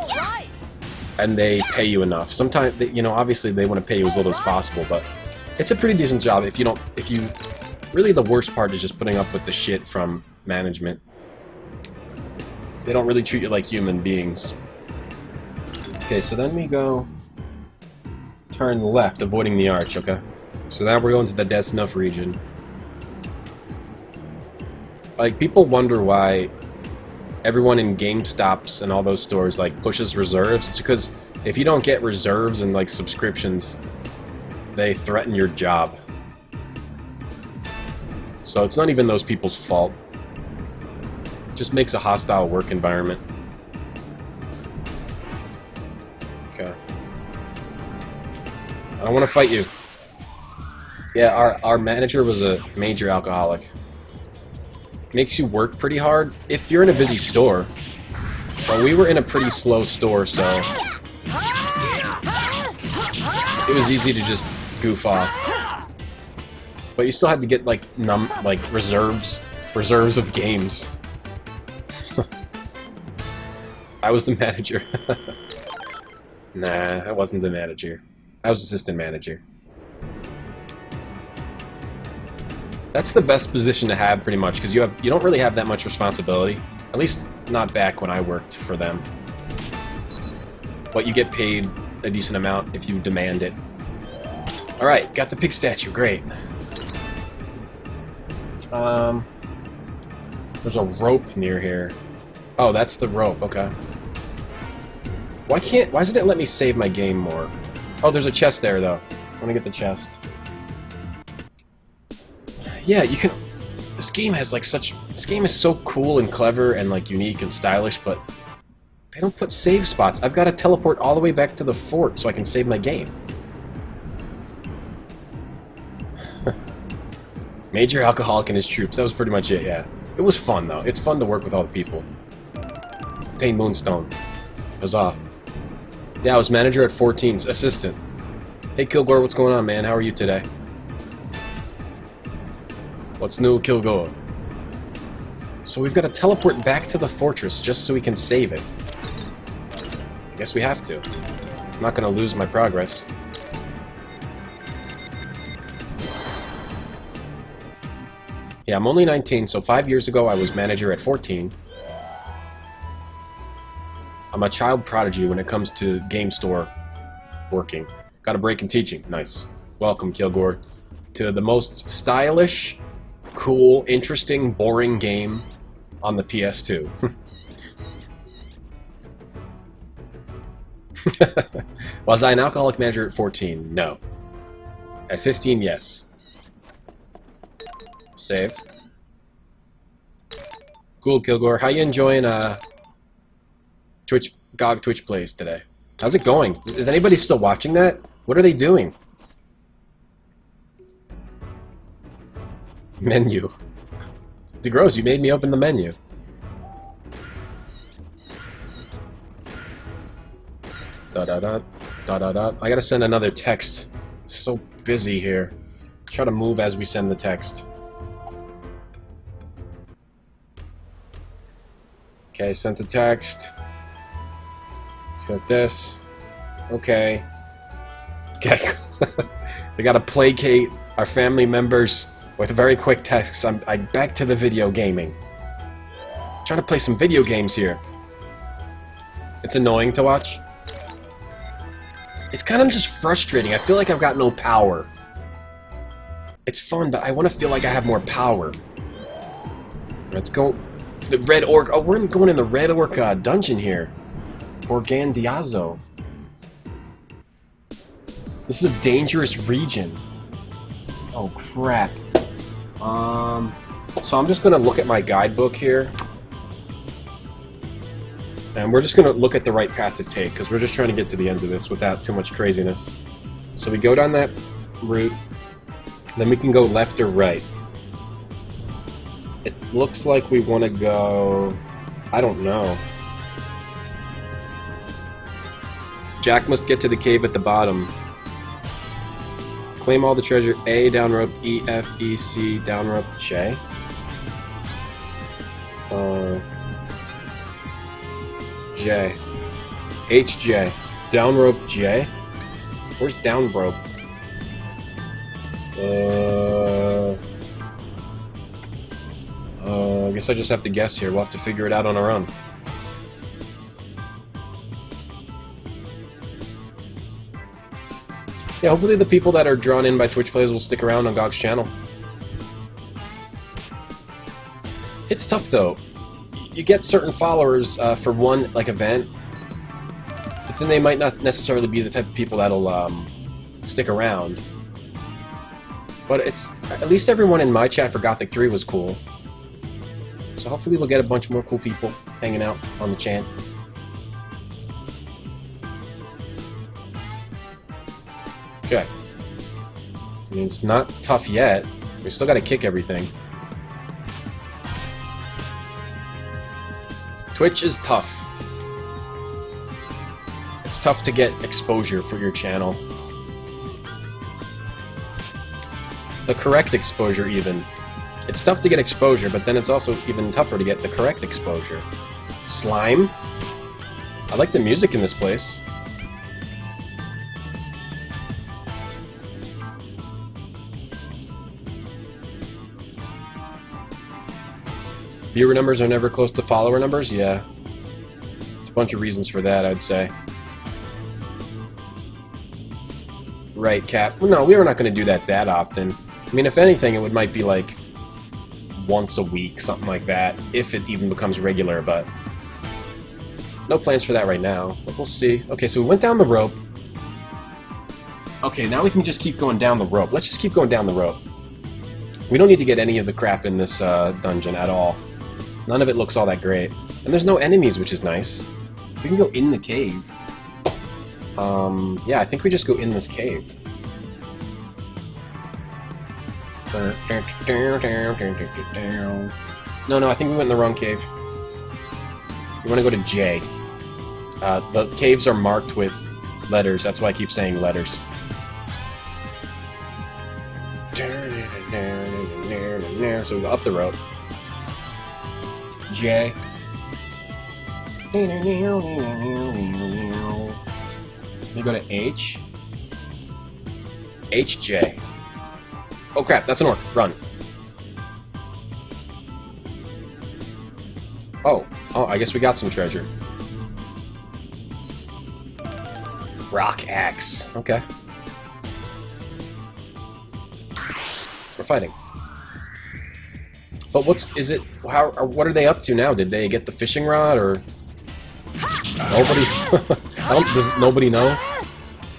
A: And they pay you enough. Sometimes, you know, obviously they want to pay you as little as possible, but it's a pretty decent job if you really the worst part is just putting up with the shit from management. They don't really treat you like human beings. Okay, so then we go turn left, avoiding the arch, okay? So now we're going to the Desnuff region. Like, people wonder why everyone in GameStops and all those stores like pushes reserves. It's because if you don't get reserves and like subscriptions, they threaten your job. So it's not even those people's fault. It just makes a hostile work environment. Okay. I don't want to fight you. Yeah, our manager was a major alcoholic. Makes you work pretty hard if you're in a busy store. But we were in a pretty slow store, so it was easy to just goof off. But you still had to get like reserves of games. I was the manager. Nah, I wasn't the manager. I was assistant manager. That's the best position to have, pretty much, because you don't really have that much responsibility. At least not back when I worked for them. But you get paid a decent amount if you demand it. Alright, got the pig statue, great. There's a rope near here. Oh, that's the rope, okay. Why doesn't it let me save my game more? Oh, there's a chest there, though. I want to get the chest. Yeah, you can... This game has like such... This game is so cool and clever and like unique and stylish, but they don't put save spots. I've got to teleport all the way back to the fort so I can save my game. Major alcoholic and his troops. That was pretty much it, yeah. It was fun, though. It's fun to work with all the people. Obtain Moonstone. Huzzah. Yeah, I was manager at 14's assistant. Hey, Kilgore, what's going on, man? How are you today? What's new, Kilgore? So we've got to teleport back to the fortress just so we can save it. Guess we have to. I'm not going to lose my progress. Yeah, I'm only 19, so 5 years ago I was manager at 14. I'm a child prodigy when it comes to game store working. Got a break in teaching. Nice. Welcome, Kilgore, to the most stylish, cool, interesting, boring game on the PS2. Was I an alcoholic manager at 14? No. At 15, yes. Save. Cool, Kilgore. How you enjoying GOG Twitch plays today? How's it going? Is anybody still watching that? What are they doing? Menu. DeGross, you made me open the menu. Da-da-da. Da-da-da. I gotta send another text. So busy here. Try to move as we send the text. Okay, sent the text. Got this. Okay. Okay. We gotta placate our family members with very quick texts. I'm back to the video gaming. Trying to play some video games here. It's annoying to watch. It's kind of just frustrating. I feel like I've got no power. It's fun, but I want to feel like I have more power. Let's go. The Red Orc. Oh, we're going in the Red Orc dungeon here. Organdiazo. This is a dangerous region. Oh, crap. So I'm just going to look at my guidebook here. And we're just going to look at the right path to take, because we're just trying to get to the end of this without too much craziness. So we go down that route. Then we can go left or right. It looks like we want to go... I don't know. Jack must get to the cave at the bottom. Claim all the treasure. A, down rope. E, F, E, C, down rope. J. J. H, J. Down rope J. Where's down rope? I guess I just have to guess here. We'll have to figure it out on our own. Yeah, hopefully the people that are drawn in by Twitch plays will stick around on GOG's channel. It's tough though. You get certain followers for one event, but then they might not necessarily be the type of people that'll stick around. But it's at least everyone in my chat for Gothic 3 was cool. So hopefully we'll get a bunch more cool people hanging out on the chat. Okay. I mean, it's not tough yet. We still gotta kick everything. Twitch is tough. It's tough to get exposure for your channel. The correct exposure, even. It's tough to get exposure, but then it's also even tougher to get the correct exposure. Slime? I like the music in this place. Viewer numbers are never close to follower numbers? Yeah. There's a bunch of reasons for that, I'd say. Right, Cap. Well, no, we were not going to do that often. I mean, if anything, it might be like once a week, something like that, if it even becomes regular, but no plans for that right now, but we'll see. Okay, so we went down the rope. Okay, now we can just keep going down the rope. Let's just keep going down the rope. We don't need to get any of the crap in this dungeon at all. None of it looks all that great. And there's no enemies, which is nice. We can go in the cave. Yeah, I think we just go in this cave. No, I think we went in the wrong cave. We want to go to J. The caves are marked with letters, that's why I keep saying letters. So we go up the rope. J. We go to H. HJ. Oh crap, that's an orc. Run. Oh, I guess we got some treasure. Rock axe. Okay. We're fighting. But what are they up to now? Did they get the fishing rod, or nobody? Does nobody know?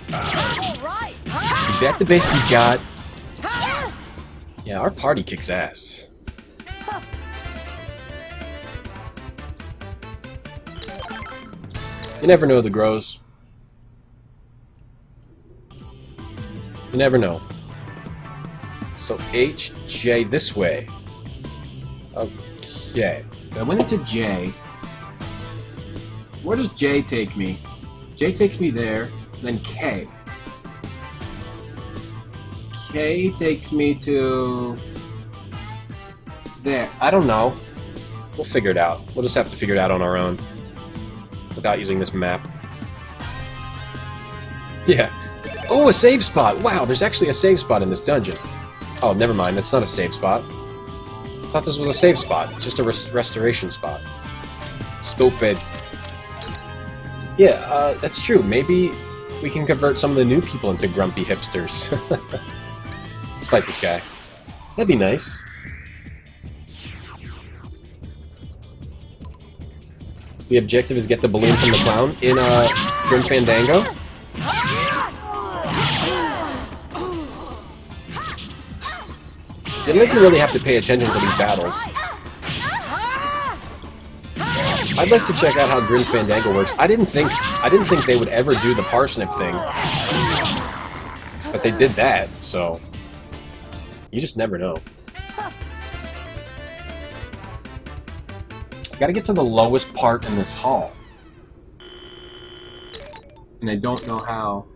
A: Is that the best you've got? Yeah, our party kicks ass. You never know, the grows. You never know. So HJ this way. Okay. I went into J. Where does J take me? J takes me there, then K. K takes me to... there. I don't know. We'll figure it out. We'll just have to figure it out on our own. Without using this map. Yeah. Oh, a save spot! Wow, there's actually a save spot in this dungeon. Oh, never mind. That's not a save spot. I thought this was a save spot. It's just a restoration spot. Stupid. Yeah, that's true. Maybe we can convert some of the new people into grumpy hipsters. Let's fight this guy. That'd be nice. The objective is get the balloon from the clown in Grim Fandango. You don't even really have to pay attention to these battles. I'd like to check out how Grim Fandango works. I didn't think they would ever do the parsnip thing, but they did that. So You just never know. Gotta get to the lowest part in this hall. And I don't know how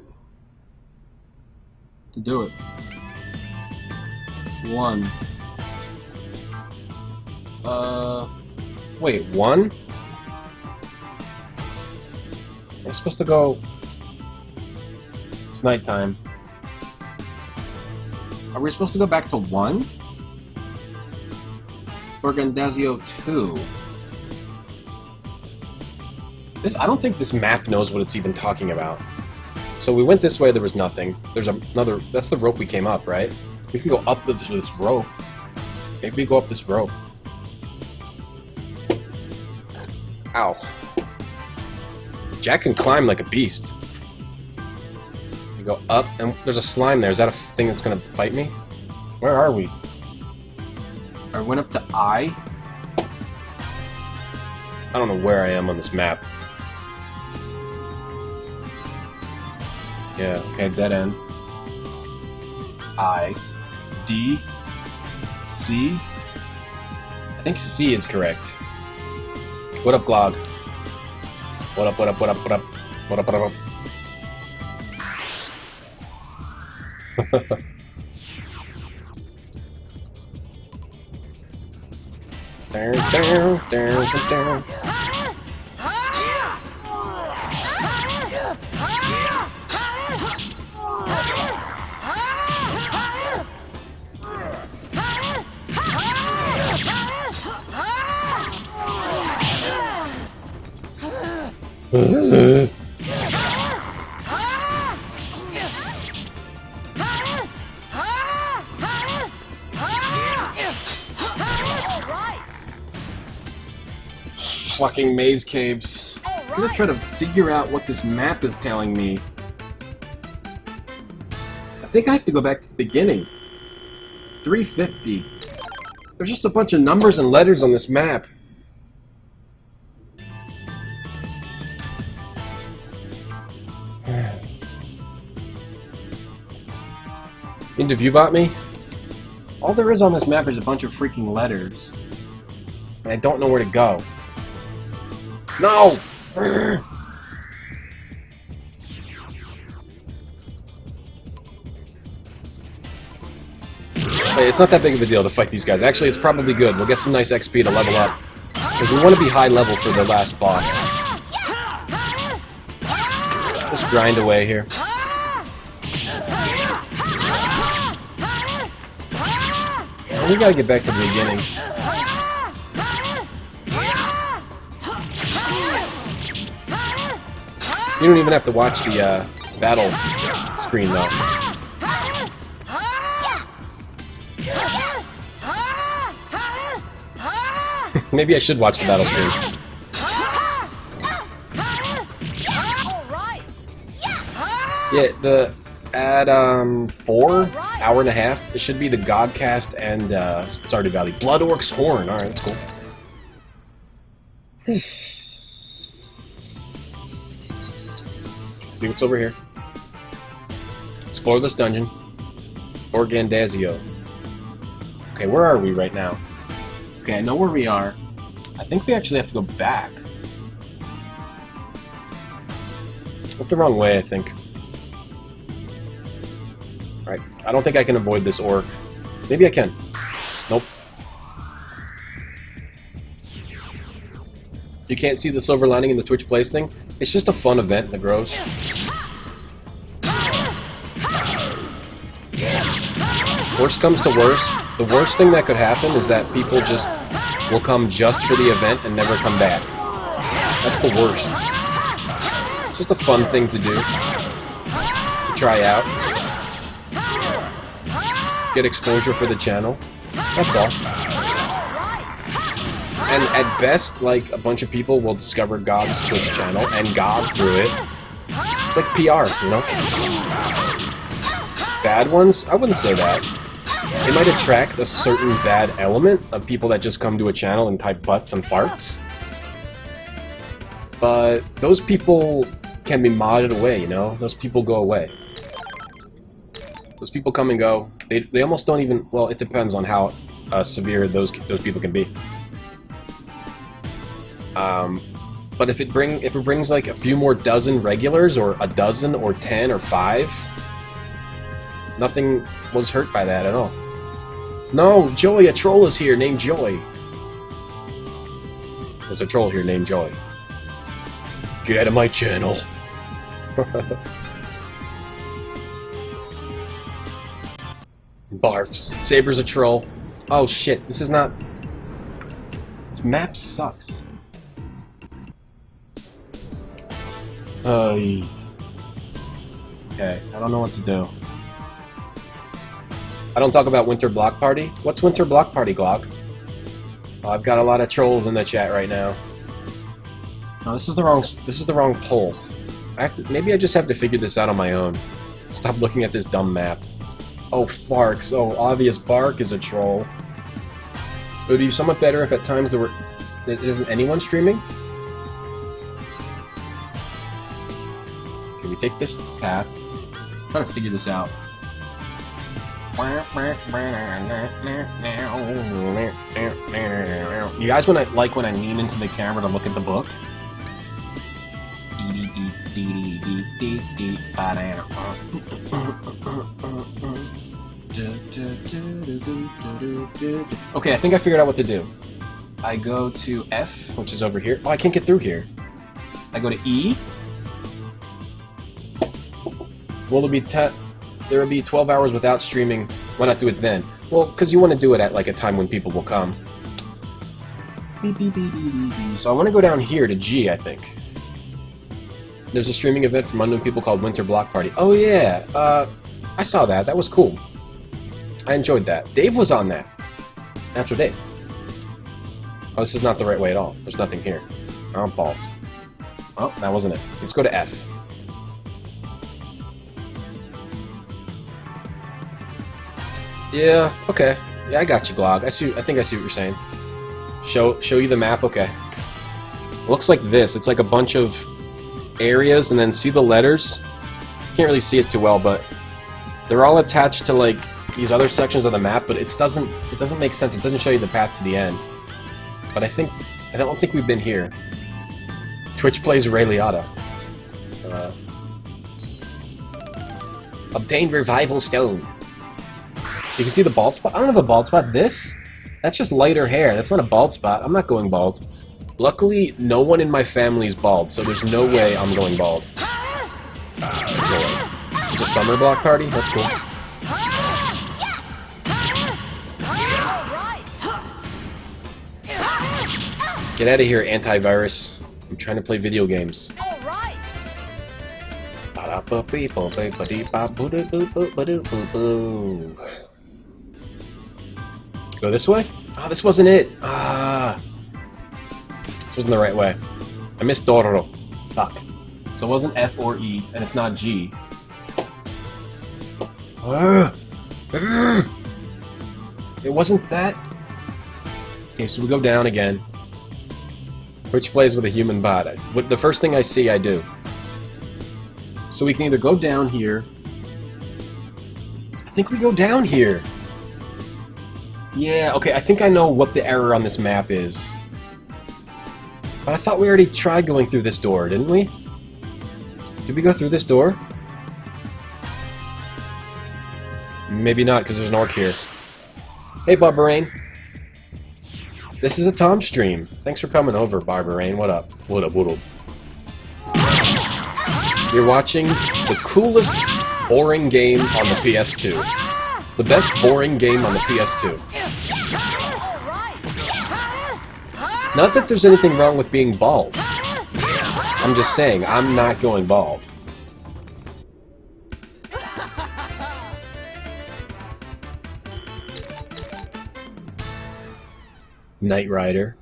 A: to do it. 1. Wait, 1? I'm supposed to go... It's nighttime. Are we supposed to go back to 1? Or Gandazio 2? I don't think this map knows what it's even talking about. So we went this way, there was nothing. There's another... That's the rope we came up, right? We can go up this rope. Maybe we go up this rope. Ow. Jack can climb like a beast. You go up, and there's a slime there. Is that a thing that's gonna fight me? Where are we? I went up to I? I don't know where I am on this map. Yeah, okay, dead end. I. D. C. I think C is correct. What up, Glog? What up, what up, what up, what up? What up, what up, what up? Down, down, down, down. Fucking maze caves. I'm gonna try to figure out what this map is telling me. I think I have to go back to the beginning. 350. There's just a bunch of numbers and letters on this map. Mean to viewbot me? All there is on this map is a bunch of freaking letters. And I don't know where to go. No! Hey, it's not that big of a deal to fight these guys. Actually, it's probably good. We'll get some nice XP to level up. Because we want to be high level for the last boss. Just grind away here. We gotta get back to the beginning. You don't even have to watch the battle screen though. Maybe I should watch the battle screen. Yeah, the at 4 hour and a half. It should be the Godcast and Stardew Valley. Blood Orc's Horn. All right, that's cool. See what's over here. Explore this dungeon. Organdazio. Okay, where are we right now? Okay, I know where we are. I think we actually have to go back. Went the wrong way, I think. Right. I don't think I can avoid this orc. Maybe I can. Nope. You can't see the silver lining in the Twitch Plays thing? It's just a fun event that grows. Worst comes to worst, the worst thing that could happen is that people just will come just for the event and never come back. That's the worst. It's just a fun thing to do. To try out. Get exposure for the channel. That's all. And at best, like, a bunch of people will discover God's Twitch channel and God through it. It's like PR, you know? Bad ones? I wouldn't say that. It might attract a certain bad element of people that just come to a channel and type butts and farts. But those people can be modded away, you know? Those people go away. Those people come and go. They almost don't even... Well, it depends on how severe those people can be. But if it brings like a few more dozen regulars, or a dozen, or 10, or 5, nothing was hurt by that at all. No, Joy, a troll is here named Joy. There's a troll here named Joy.
L: Get out of my channel.
A: Barfs. Saber's a troll. Oh shit, this is not... This map sucks. Okay, I don't know what to do. I don't talk about Winter Block Party? What's Winter Block Party, Glock? Oh, I've got a lot of trolls in the chat right now. No, this is the wrong poll. Maybe I just have to figure this out on my own. Stop looking at this dumb map. Oh, Farks. Oh, obvious Bark is a troll. It would be somewhat better if at times there isn't anyone streaming. Okay, we take this path. Try to figure this out. You guys when I lean into the camera to look at the book? Okay, I think I figured out what to do. I go to F, which is over here. Oh, I can't get through here. I go to E. Will there will be 12 hours without streaming. Why not do it then? Well, because you want to do it at like a time when people will come. So I want to go down here to G, I think. There's a streaming event from unknown people called Winter Block Party. Oh yeah, I saw that. That was cool. I enjoyed that. Dave was on that. Natural Dave. Oh, this is not the right way at all. There's nothing here. Oh, balls. Oh, that wasn't it. Let's go to F. Yeah, okay. Yeah, I got you, Glog. I think I see what you're saying. Show you the map? Okay. Looks like this. It's like a bunch of areas, and then see the letters? Can't really see it too well, but they're all attached to like these other sections of the map, but it doesn't make sense. It doesn't show you the path to the end. But I don't think we've been here. Twitch plays Radiata. Obtained Revival Stone. You can see the bald spot. I don't have a bald spot. That's just lighter hair. That's not a bald spot. I'm not going bald. Luckily, no one in my family is bald, so there's no way I'm going bald. Joy. It's a summer block party? That's cool. Get out of here, antivirus. I'm trying to play video games. Go this way? Oh, this wasn't it. This wasn't the right way. I missed Dororo. Fuck. So it wasn't F or E, and it's not G. It wasn't that. Okay, so we go down again. Which plays with a human body. The first thing I see, I do. So we can either go down here. I think we go down here. Yeah, okay, I think I know what the error on this map is. But I thought we already tried going through this door, didn't we? Did we go through this door? Maybe not, because there's an orc here. Hey, Barbarain. This is a Tom stream. Thanks for coming over, Barbarain. What up? What up, what up? You're watching the coolest boring game on the PS2. The best boring game on the PS2. Not that there's anything wrong with being bald. I'm just saying, I'm not going bald. Knight Rider.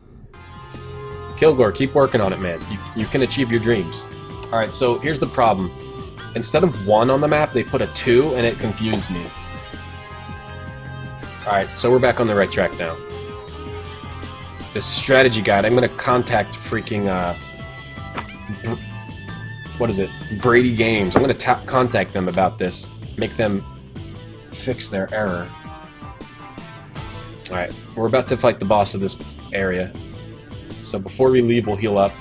A: Kilgore, keep working on it, man. You can achieve your dreams. Alright, so here's the problem. Instead of 1 on the map, they put a 2, and it confused me. Alright, so we're back on the right track now. This strategy guide, I'm gonna contact freaking, what is it? Brady Games. I'm gonna contact them about this. Make them fix their error. Alright, we're about to fight the boss of this area. So before we leave, we'll heal up.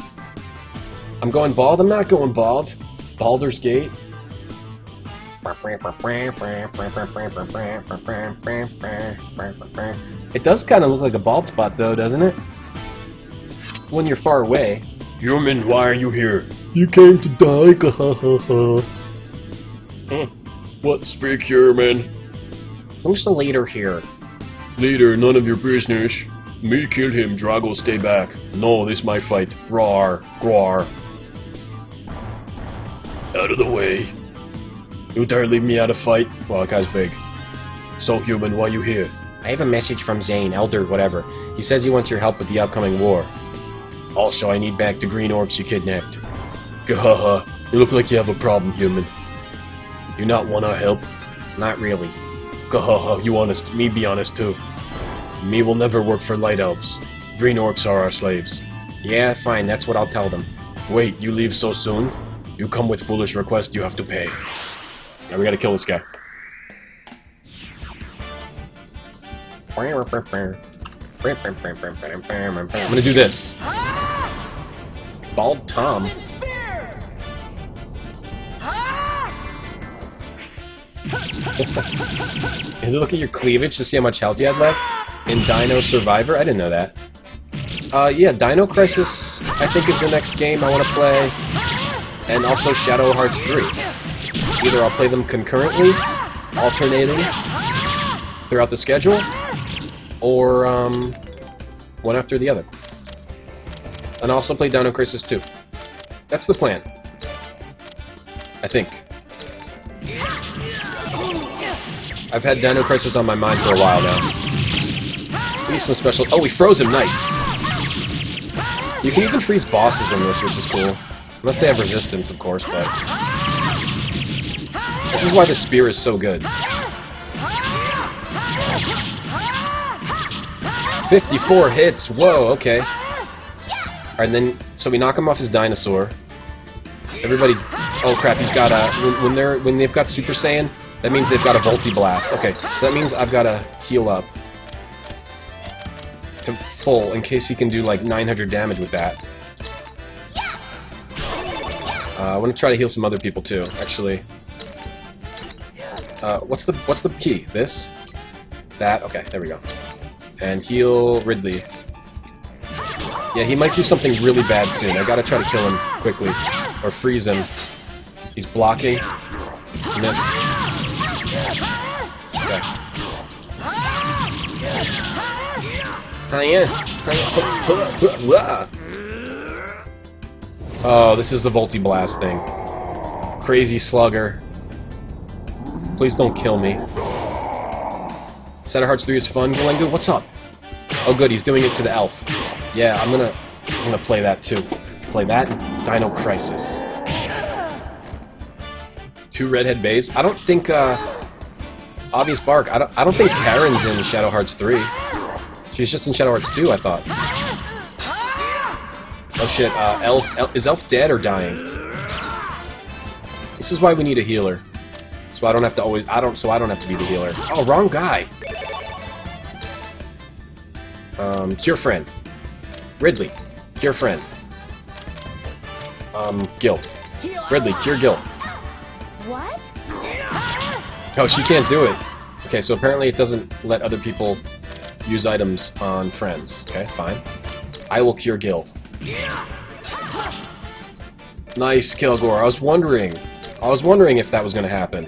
A: I'm going bald? I'm not going bald. Baldur's Gate. It does kind of look like a bald spot, though, doesn't it? When you're far away.
L: Human, why are you here? You came to die, gahahaha. What? Speak, human.
A: Who's the leader here?
L: Leader, none of your business. Me kill him, Drago stay back. No, this my fight. Roar, groar. Out of the way. You dare leave me out of fight? Well, that guy's big. So, human, why you here?
A: I have a message from Zane, Elder, whatever. He says he wants your help with the upcoming war.
L: Also, I need back the green orcs you kidnapped. Gahaha, you look like you have a problem, human. You not want our help?
A: Not really.
L: Gahaha, you honest? Me be honest too. Me will never work for light elves. Green orcs are our slaves.
A: Yeah, fine, that's what I'll tell them.
L: Wait, you leave so soon? You come with foolish request, you have to pay.
A: Now we gotta kill this guy. I'm gonna do this. Bald Tom. And look at your cleavage to see how much health you had left in Dino Survivor. I didn't know that. Yeah, Dino Crisis I think is the next game I want to play, and also Shadow Hearts 3. Either I'll play them concurrently, alternating throughout the schedule, or one after the other. And I'll also play Dino Crisis 2. That's the plan. I think. I've had Dino Crisis on my mind for a while now. We need some special... Oh, we froze him! Nice! You can even freeze bosses in this, which is cool. Unless they have resistance, of course, but... This is why the spear is so good. 54 hits! Whoa, okay. Alright, and then... So we knock him off his dinosaur. Everybody... Oh crap, he's got a... When they've got Super Saiyan, that means they've got a Volti Blast. Okay, so that means I've got to heal up to full in case he can do like 900 damage with that. I want to try to heal some other people too, actually. What's the key? This? That? Okay, there we go. And heal Ridley. Yeah, he might do something really bad soon. I gotta try to kill him quickly. Or freeze him. He's blocking. Missed. Okay. Oh, this is the Volti Blast thing. Crazy Slugger. Please don't kill me. Shadow Hearts 3 is fun. Galengu, what's up? Oh good, he's doing it to the elf. Yeah, I'm gonna play that too. Play that and Dino Crisis. 2 Redhead Bays. I don't think Obvious Bark. I don't think Karen's in Shadow Hearts 3. She's just in Shadow Hearts 2, I thought. Oh shit, Elf is Elf dead or dying? This is why we need a healer. So I don't have to always so I don't have to be the healer. Oh, wrong guy. Cure Friend. Ridley. Cure Friend. Guild. Ridley, Cure Guild.
C: What?
A: Oh, she can't do it. Okay, so apparently it doesn't let other people use items on friends. Okay, fine. I will cure Gil. Nice, Kilgore. I was wondering if that was going to happen.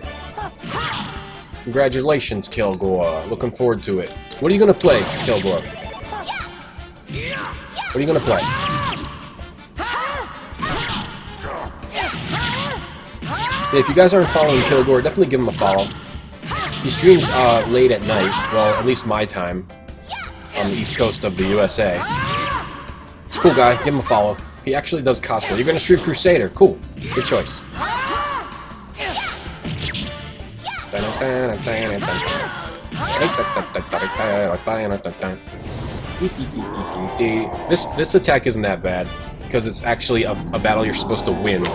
A: Congratulations, Kilgore. Looking forward to it. What are you going to play, Kilgore? What are you going to play? Yeah, if you guys aren't following Kilgore, definitely give him a follow. He streams late at night. Well, at least my time. On the east coast of the USA. He's a cool guy. Give him a follow. He actually does cosplay. You're going to stream Crusader. Cool. Good choice. This attack isn't that bad. Because it's actually a battle you're supposed to win.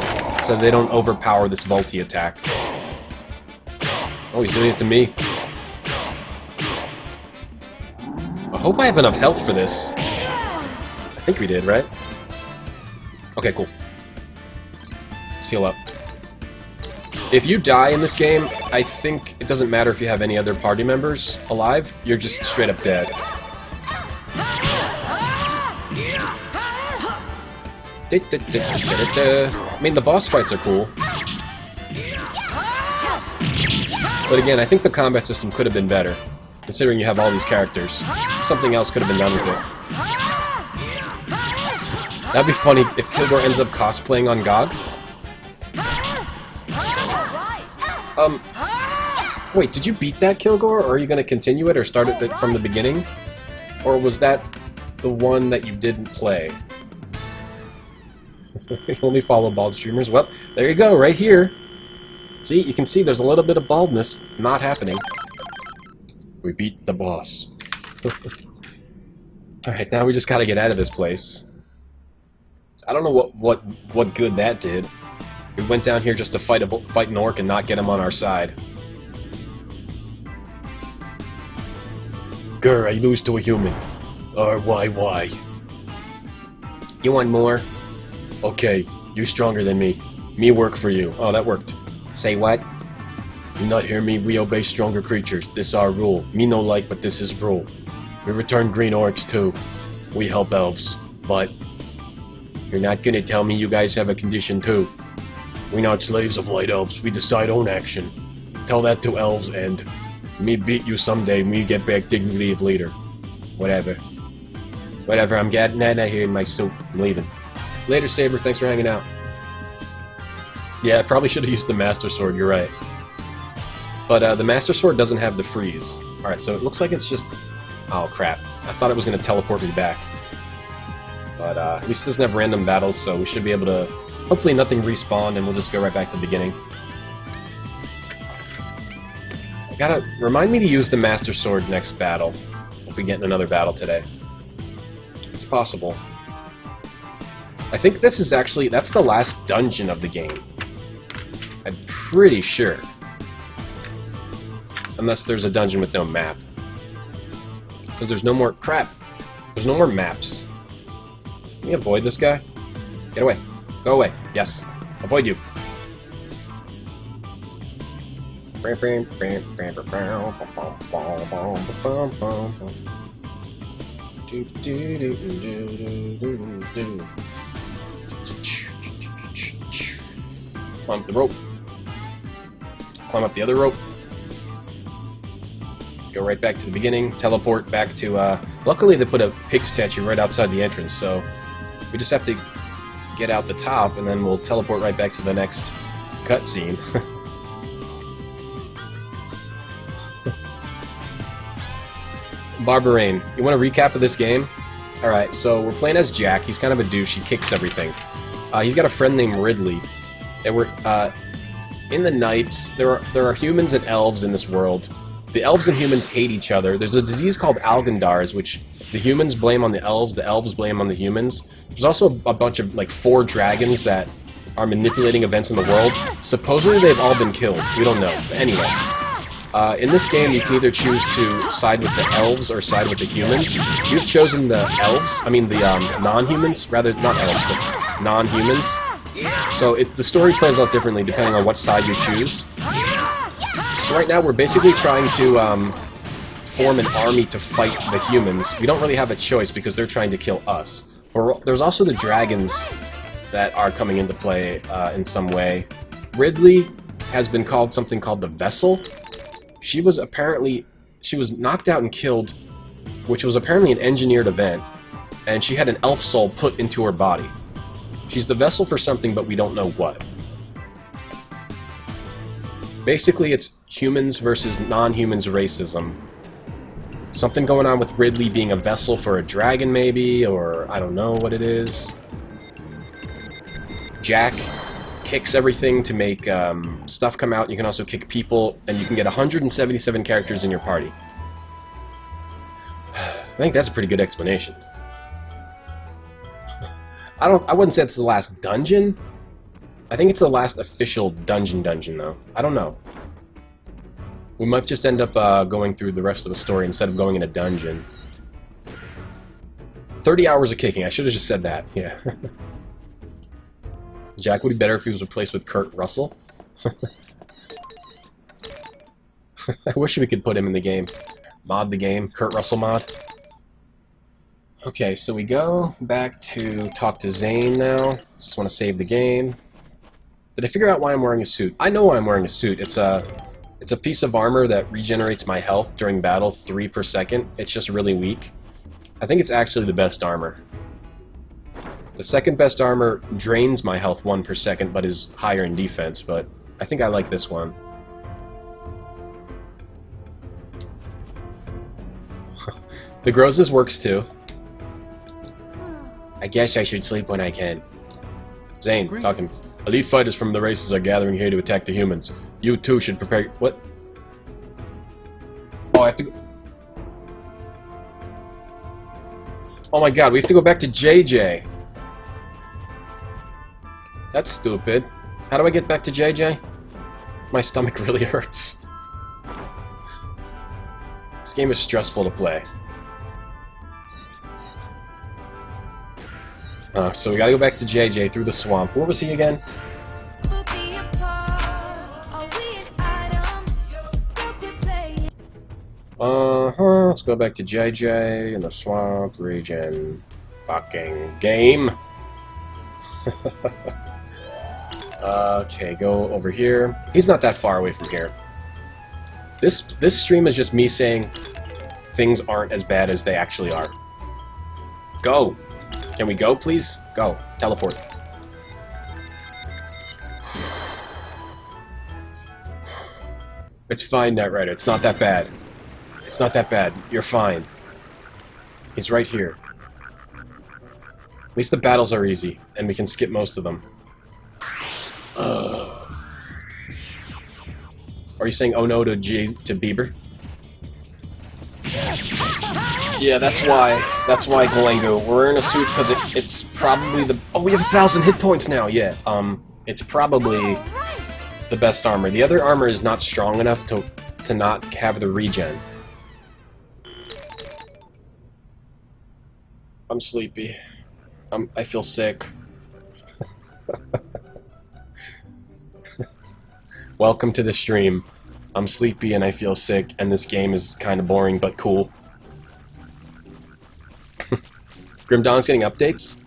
A: So they don't overpower this Volti attack. Oh, he's doing it to me. hope I have enough health for this. I think we did, right? Okay, cool. Let's heal up. If you die in this game, I think it doesn't matter if you have any other party members alive. You're just straight up dead. I mean, the boss fights are cool. But again, I think the combat system could have been better, considering you have all these characters. Something else could have been done with it. That'd be funny if Kilgore ends up cosplaying on God. Wait, did you beat that, Kilgore, or are you going to continue it, or start it from the beginning? Or was that the one that you didn't play? Only follow bald streamers. Well, there you go, right here. See, you can see there's a little bit of baldness not happening. We beat the boss. Alright, now we just gotta get out of this place. I don't know what good that did. We went down here just to fight an orc and not get him on our side.
L: Grr, I lose to a human. RYY.
A: You want more?
L: Okay, you stronger than me. Me work for you.
A: Oh, that worked. Say what?
L: You not hear me? We obey stronger creatures. This our rule. Me no like, but this is rule. We return green orcs too. We help elves. But
A: you're not gonna tell me you guys have a condition too.
L: We not slaves of light elves. We decide own action. Tell that to elves and me beat you someday. Me get back dignity of leader.
A: Whatever. Whatever, I'm getting out of here in my suit. I'm leaving. Later, Saber. Thanks for hanging out. Yeah, I probably should have used the Master Sword, you're right. But the Master Sword doesn't have the freeze. Alright, so it looks like it's just... Oh, crap. I thought it was going to teleport me back. But at least it doesn't have random battles, so we should be able to... Hopefully nothing respawned, and we'll just go right back to the beginning. I gotta... Remind me to use the Master Sword next battle, if we get in another battle today. It's possible. I think this is actually... That's the last dungeon of the game. I'm pretty sure. Unless there's a dungeon with no map. Because there's no more... Crap! There's no more maps. Can we avoid this guy? Get away. Go away. Yes. Avoid you. Climb up the rope. Climb up the other rope. Go right back to the beginning. Teleport back to, luckily they put a pig statue right outside the entrance, so we just have to get out the top, and then we'll teleport right back to the next cutscene. Barbarain, you want a recap of this game? Alright, so we're playing as Jack. He's kind of a douche. He kicks everything. He's got a friend named Ridley. And we're, in the Knights, there are humans and elves in this world. The elves and humans hate each other. There's a disease called Algandars, which the humans blame on the elves blame on the humans. There's also a bunch of, like, 4 dragons that are manipulating events in the world. Supposedly they've all been killed. We don't know. But anyway. In this game, you can either choose to side with the elves or side with the humans. You've chosen the elves. I mean, the non-humans. Rather, not elves, but non-humans. So the story plays out differently depending on what side you choose. So right now we're basically trying to form an army to fight the humans. We don't really have a choice because they're trying to kill us. There's also the dragons that are coming into play in some way. Ridley has been called something called the Vessel. She was knocked out and killed, which was apparently an engineered event, and she had an elf soul put into her body. She's the vessel for something, but we don't know what. Basically, it's humans versus non-humans racism. Something going on with Ridley being a vessel for a dragon, maybe, or I don't know what it is. Jack kicks everything to make stuff come out. You can also kick people, and you can get 177 characters in your party. I think that's a pretty good explanation. I wouldn't say it's the last dungeon. I think it's the last official dungeon though. I don't know. We might just end up going through the rest of the story instead of going in a dungeon. 30 hours of kicking. I should have just said that. Yeah. Jack would be better if he was replaced with Kurt Russell. I wish we could put him in the game. Mod the game. Kurt Russell mod. Okay, so we go back to talk to Zane now. Just want to save the game. Did I figure out why I'm wearing a suit? I know why I'm wearing a suit. It's a piece of armor that regenerates my health during battle 3 per second. It's just really weak. I think it's actually the best armor. The second best armor drains my health 1 per second, but is higher in defense, but I think I like this one. The Groz's works too. I guess I should sleep when I can. Zane, talking. Elite fighters from the races are gathering here to attack the humans. You too should prepare. What? Oh, I have to go. Oh my god, we have to go back to JJ. That's stupid. How do I get back to JJ? My stomach really hurts. This game is stressful to play. So we gotta go back to JJ through the swamp. Where was he again? Let's go back to JJ in the swamp region. Fucking game. Okay, go over here. He's not that far away from here. This stream is just me saying things aren't as bad as they actually are. Go! Can we go, please? Go. Teleport. It's fine, Netrider. It's not that bad. It's not that bad. You're fine. He's right here. At least the battles are easy, and we can skip most of them. Are you saying oh no to Bieber? Yeah, that's why Galengo. We're in a suit because it's probably the... Oh, we have 1,000 hit points now, yeah. It's probably the best armor. The other armor is not strong enough to not have the regen. I'm sleepy. I feel sick. Welcome to the stream. I'm sleepy and I feel sick, and this game is kind of boring but cool. Grim Dawn's getting updates?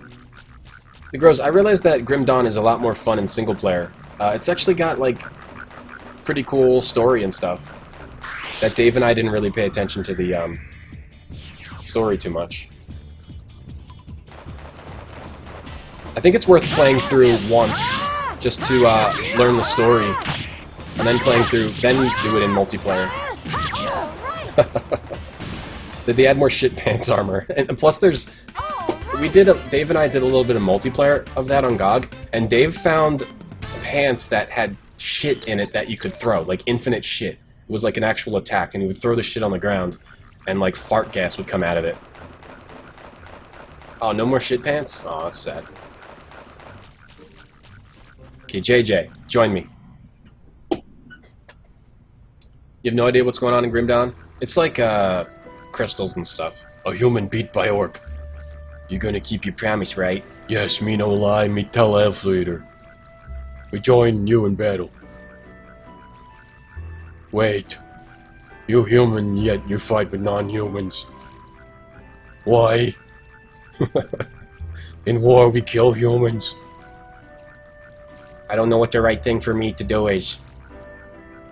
A: The Grows, I realized that Grim Dawn is a lot more fun in single player. It's actually got, like, pretty cool story and stuff. That Dave and I didn't really pay attention to the, story too much. I think it's worth playing through once, just to, learn the story. And then playing through, then do it in multiplayer. Did they add more shit pants armor? And plus there's... Dave and I did a little bit of multiplayer of that on GOG, and Dave found pants that had shit in it that you could throw, like infinite shit. It was like an actual attack, and he would throw the shit on the ground, and like fart gas would come out of it. Oh, no more shit pants? Oh, that's sad. Okay, JJ, join me. You have no idea what's going on in Grim Dawn? It's like, crystals and stuff. A human beat by orc. You're gonna keep your promise, right? Yes, me no lie, me tell elf leader. We join you in battle. Wait. You human, yet you fight with non-humans. Why? In war we kill humans. I don't know what the right thing for me to do is.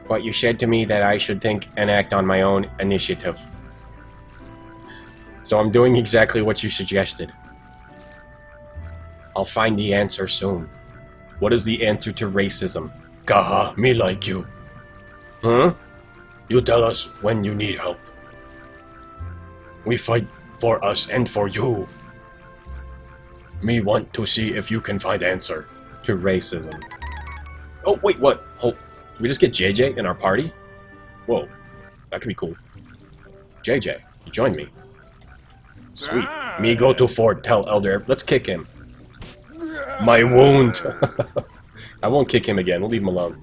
A: But you said to me that I should think and act on my own initiative. So I'm doing exactly what you suggested. I'll find the answer soon. What is the answer to racism? Gaha, me like you. Huh? You tell us when you need help. We fight for us and for you. Me want to see if you can find answer to racism. Oh, wait, what? Hold. Did we just get JJ in our party? Whoa. That could be cool. JJ, you joined me. Sweet. Me go to fort, tell Elder. Let's kick him. My wound. I won't kick him again. We'll leave him alone.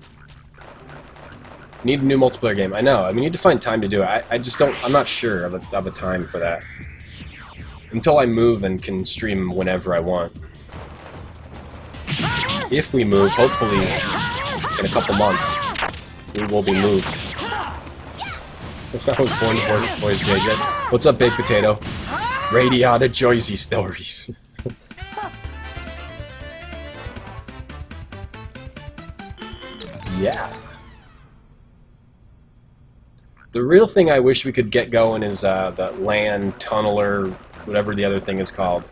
A: Need a new multiplayer game. I know. I mean, you need to find time to do it. I just don't... I'm not sure of a time for that. Until I move and can stream whenever I want. If we move, hopefully in a couple months, we will be moved. I was born for boys, JJ. What's up, Baked Potato? Radiata Joyzy stories. Yeah. The real thing I wish we could get going is the LAN tunneler, whatever the other thing is called.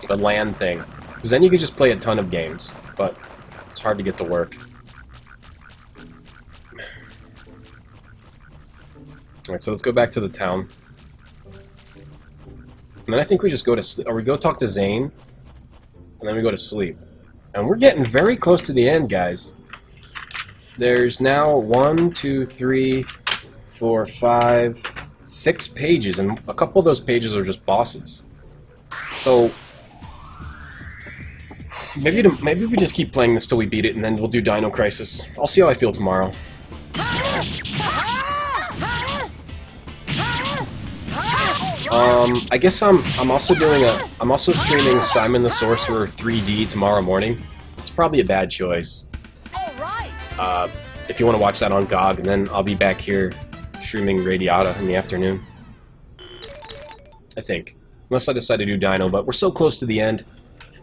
A: The LAN thing. Because then you could just play a ton of games, but it's hard to get to work. Alright, so let's go back to the town. And then I think we just go to sleep, or we go talk to Zane, and then we go to sleep. And we're getting very close to the end, guys. There's now 1, 2, 3, 4, 5, 6 pages, and a couple of those pages are just bosses. So maybe we just keep playing this till we beat it, and then we'll do Dino Crisis. I'll see how I feel tomorrow. I guess I'm also streaming Simon the Sorcerer 3D tomorrow morning. It's probably a bad choice. If you want to watch that on GOG, and then I'll be back here streaming Radiata in the afternoon. I think. Unless I decide to do Dino, but we're so close to the end.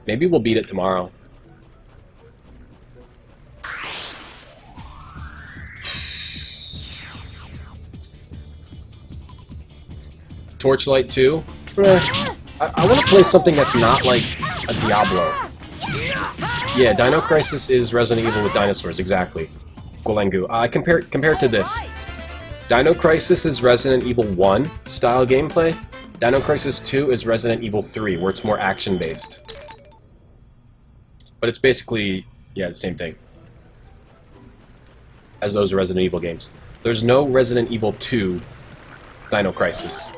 A: Maybe we'll beat it tomorrow. Torchlight 2? I want to play something that's not like a Diablo. Yeah, Dino Crisis is Resident Evil with dinosaurs, exactly. Golengu. Compare it to this. Dino Crisis is Resident Evil 1 style gameplay. Dino Crisis 2 is Resident Evil 3, where it's more action-based. But it's basically, yeah, the same thing as those Resident Evil games. There's no Resident Evil 2 Dino Crisis.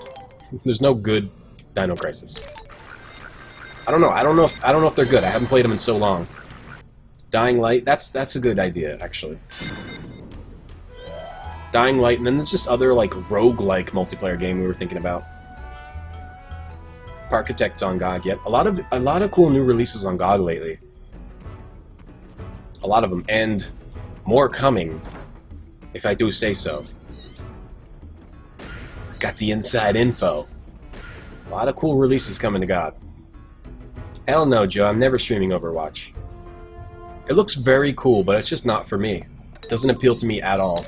A: There's no good Dino Crisis. I don't know if they're good. I haven't played them in so long. Dying Light, that's a good idea, actually. Dying Light, and then there's just other like roguelike multiplayer game we were thinking about. Architects on GOG, yep. A lot of cool new releases on GOG lately. A lot of them, and more coming, if I do say so. Got the inside info. A lot of cool releases coming to GOG. Hell no, Joe, I'm never streaming Overwatch. It looks very cool, but it's just not for me. It doesn't appeal to me at all.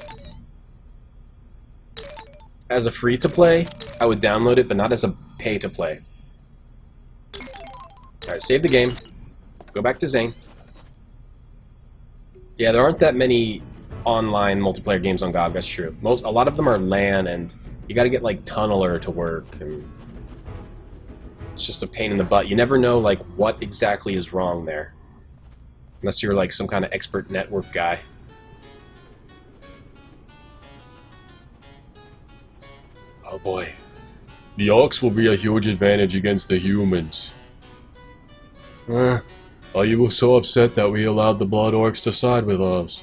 A: As a free-to-play, I would download it, but not as a pay-to-play. Alright, save the game. Go back to Zane. Yeah, there aren't that many online multiplayer games on GOG, that's true. A lot of them are LAN, and you gotta get, like, Tunneler to work, and it's just a pain in the butt. You never know, like, what exactly is wrong there. Unless you're, like, some kind of expert network guy. Oh boy. The orcs will be a huge advantage against the humans. Are you so upset that we allowed the blood orcs to side with us?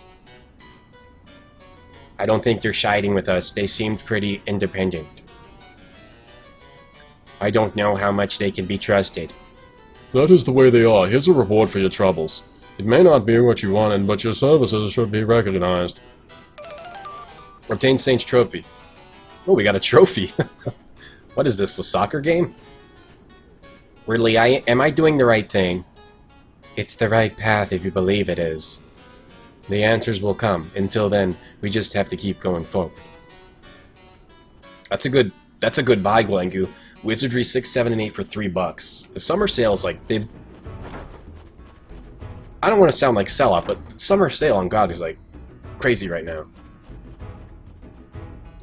A: I don't think they're siding with us. They seemed pretty independent. I don't know how much they can be trusted.
L: That is the way they are. Here's a reward for your troubles. It may not be what you wanted, but your services should be recognized.
A: Obtain Saint's Trophy. Oh, we got a trophy. What is this, the soccer game? Really, am I doing the right thing? It's the right path if you believe it is. The answers will come. Until then, we just have to keep going forward. That's a good buy, Glengu. Wizardry 6, 7, and 8 for $3. The summer sales, like, they've... I don't want to sound like sellout, but the summer sale on GOG is, like, crazy right now.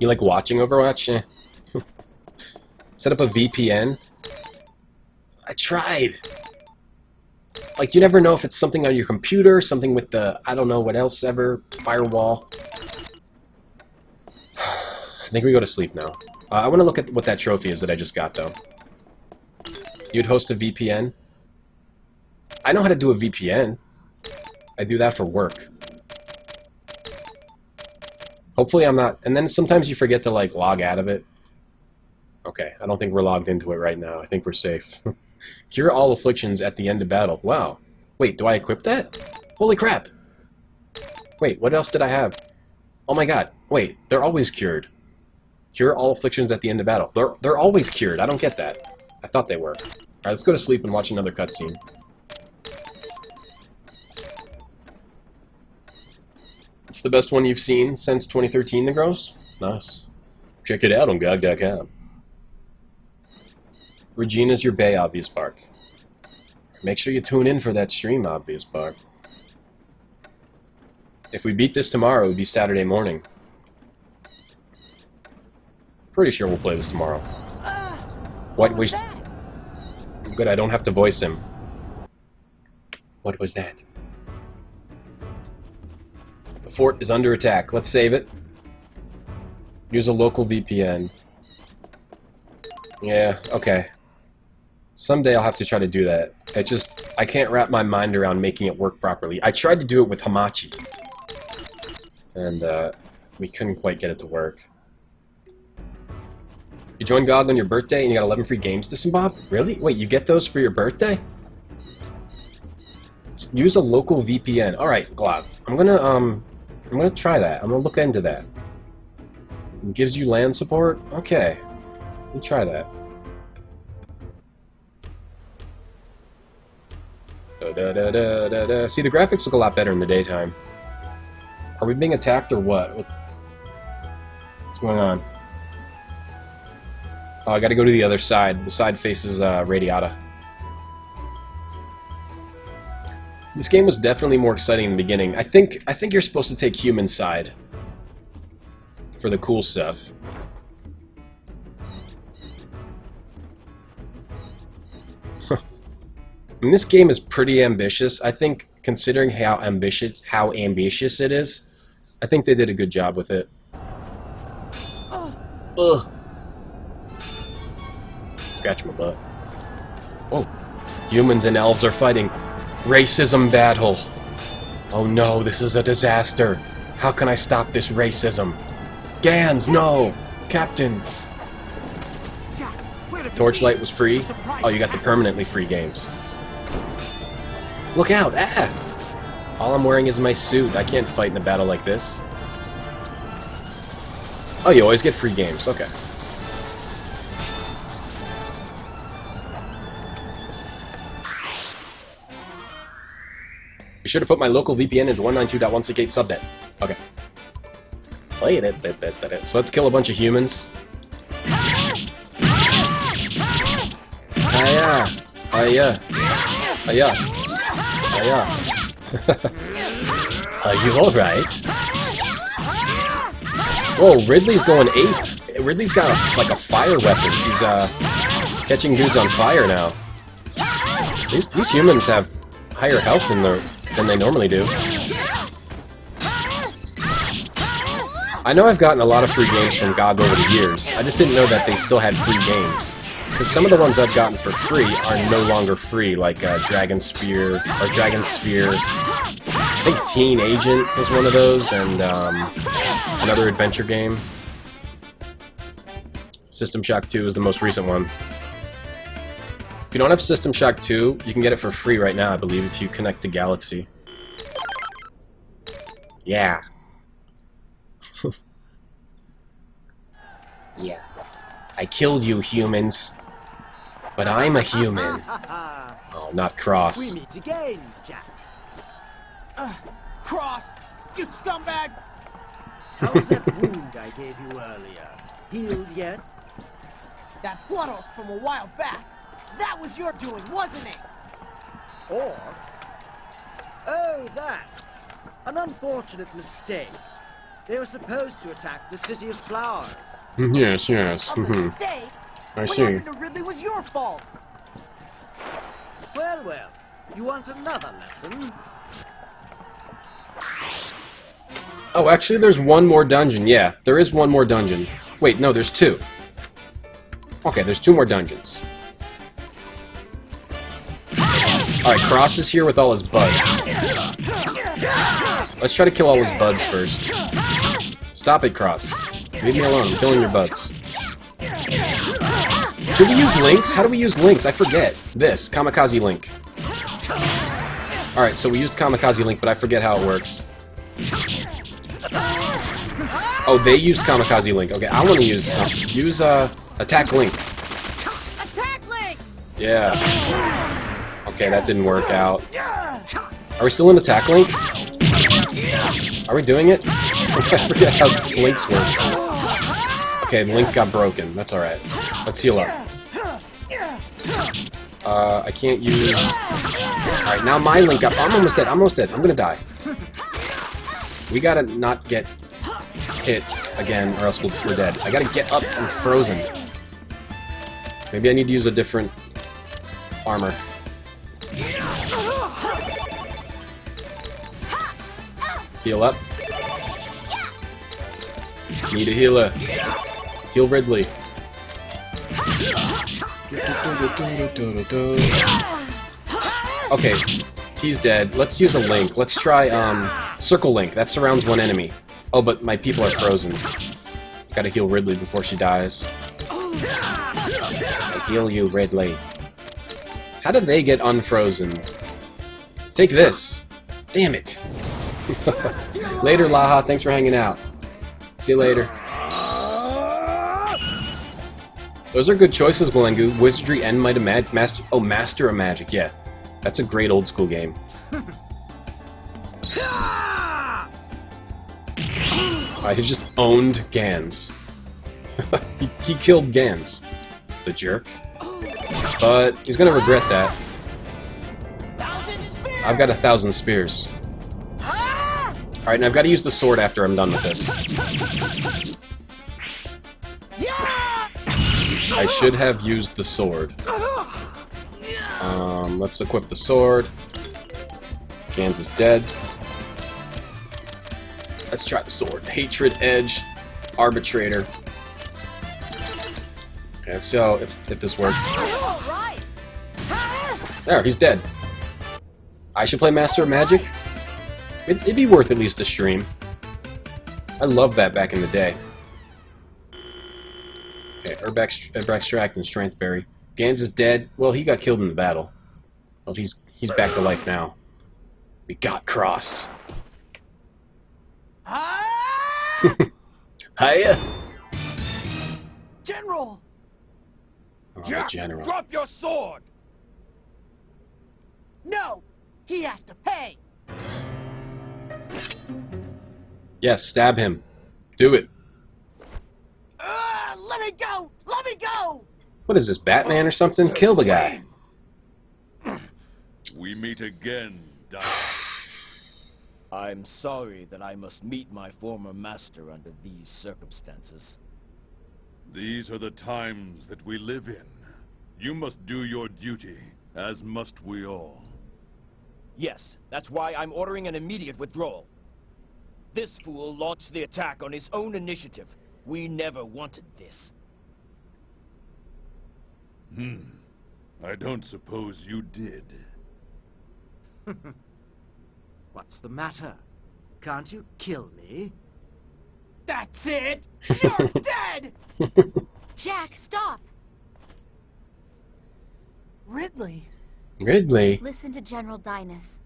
A: You like watching Overwatch? Eh. Set up a VPN? I tried. Like, you never know if it's something on your computer, something with the, I don't know what else ever, firewall. I think we go to sleep now. I want to look at what that trophy is that I just got, though. You'd host a VPN? I know how to do a VPN. I do that for work. Hopefully I'm not... And then sometimes you forget to, like, log out of it. Okay, I don't think we're logged into it right now. I think we're safe. Cure all afflictions at the end of battle. Wow. Wait, do I equip that? Holy crap! Wait, what else did I have? Oh my god. Wait, they're always cured. Cure all afflictions at the end of battle. They're always cured. I don't get that. I thought they were. Alright, let's go to sleep and watch another cutscene. It's the best one you've seen since 2013, the Gross? Nice. Check it out on GOG.com. Regina's your bae, Obvious Bark. Make sure you tune in for that stream, Obvious Bark. If we beat this tomorrow, it would be Saturday morning. Pretty sure we'll play this tomorrow. What was that? Good, I don't have to voice him. What was that? The fort is under attack. Let's save it. Use a local VPN. Yeah, okay. Someday I'll have to try to do that. I can't wrap my mind around making it work properly. I tried to do it with Hamachi. And, we couldn't quite get it to work. You joined GOG on your birthday and you got 11 free games to Bob? Really? Wait, you get those for your birthday? Use a local VPN. Alright, Glob. I'm gonna try that. I'm gonna look into that. It gives you LAN support? Okay. Let me try that. See, the graphics look a lot better in the daytime. Are we being attacked or what? What's going on? Oh, I gotta go to the other side. The side faces Radiata. This game was definitely more exciting in the beginning. I think you're supposed to take human side for the cool stuff. And this game is pretty ambitious. I think, considering how ambitious it is, I think they did a good job with it. Ugh. Scratch my butt. Oh, humans and elves are fighting. Racism battle. Oh no, this is a disaster. How can I stop this racism? Gans, no! Captain! Torchlight was free? Oh, you got the permanently free games. Look out! Ah! All I'm wearing is my suit. I can't fight in a battle like this. Oh, you always get free games. Okay. You should have put my local VPN into 192.168 subnet. Okay. Play it. So let's kill a bunch of humans. Hiya! Hiya! Hiya! Hiya! Are you alright? Whoa, Ridley's going ape. Ridley's got like a fire weapon. She's catching dudes on fire now. These humans have higher health than they normally do. I know I've gotten a lot of free games from GOG over the years. I just didn't know that they still had free games. Because some of the ones I've gotten for free are no longer free, like Dragon Sphere. I think Teen Agent was one of those, and another adventure game. System Shock 2 is the most recent one. If you don't have System Shock 2, you can get it for free right now, I believe, if you connect to Galaxy. Yeah. Yeah. I killed you, humans. But I'm a human. Oh, not Cross.
F: We meet again, Jack.
B: Cross! You scumbag!
F: How's that wound I gave you earlier? Healed yet?
B: That blood oath from a while back. That was your doing, wasn't it?
F: Or... Oh, that. An unfortunate mistake. They were supposed to attack the City of Flowers.
L: Yes.
B: A mistake?
L: I
B: What
L: see.
B: happened to Ridley was your fault.
F: Well. You want another lesson?
A: Oh, actually, there's one more dungeon. Yeah, there is one more dungeon. Wait, no, there's two. Okay, there's two more dungeons. Alright, Cross is here with all his buds. Let's try to kill all his buds first. Stop it, Cross. Leave me alone. I'm killing your buds. Should we use links? How do we use links? I forget. This. Kamikaze link. Alright, so we used Kamikaze link, but I forget how it works. Oh, they used Kamikaze link. Okay, I want to use some. Use, attack link.
B: Attack link!
A: Yeah. Okay, that didn't work out. Are we still in attack link? Are we doing it? I forget how links work. Okay, the link got broken. That's alright. Let's heal up. I can't use... Alright, now my link up. I'm almost dead. I'm almost dead. I'm gonna die. We gotta not get hit again, or else we're dead. I gotta get up from frozen. Maybe I need to use a different armor. Heal up. Need a healer. Heal Ridley. Okay, he's dead. Let's use a link. Let's try, Circle Link. That surrounds one enemy. Oh, but my people are frozen. Gotta heal Ridley before she dies. I heal you, Ridley. How did they get unfrozen? Take this. Damn it. Later, Laha. Thanks for hanging out. See you later. Those are good choices, Glengu. Wizardry and Might of Master... Oh, Master of Magic, yeah. That's a great old school game. He just owned Gans. he killed Gans. The jerk. But he's gonna regret that. I've got 1,000 spears. Alright, now I've got to use the sword after I'm done with this. I should have used the sword. Let's equip the sword. Gans is dead. Let's try the sword. Hatred, Edge, Arbitrator. Okay, let's see how, if this works. There, he's dead. I should play Master of Magic? It'd be worth at least a stream. I loved that back in the day. Okay, Herb Extract and Strength Berry. Gans is dead. Well, he got killed in the battle. Well, he's back to life now. We got Cross. Hiya!
B: General!
A: Oh, the General.
J: Drop your sword!
B: No! He has to pay!
A: Yes, stab him. Do it.
B: Let me go! Let me go!
A: What is this, Batman or something? Kill the guy.
D: We meet again, Dad.
J: I'm sorry that I must meet my former master under these circumstances.
D: These are the times that we live in. You must do your duty, as must we all.
J: Yes, that's why I'm ordering an immediate withdrawal. This fool launched the attack on his own initiative. We never wanted this.
D: I don't suppose you did.
F: What's the matter? Can't you kill me?
B: That's it! You're dead!
C: Jack, stop!
B: Ridley.
A: Ridley?
C: Listen to General Dynas.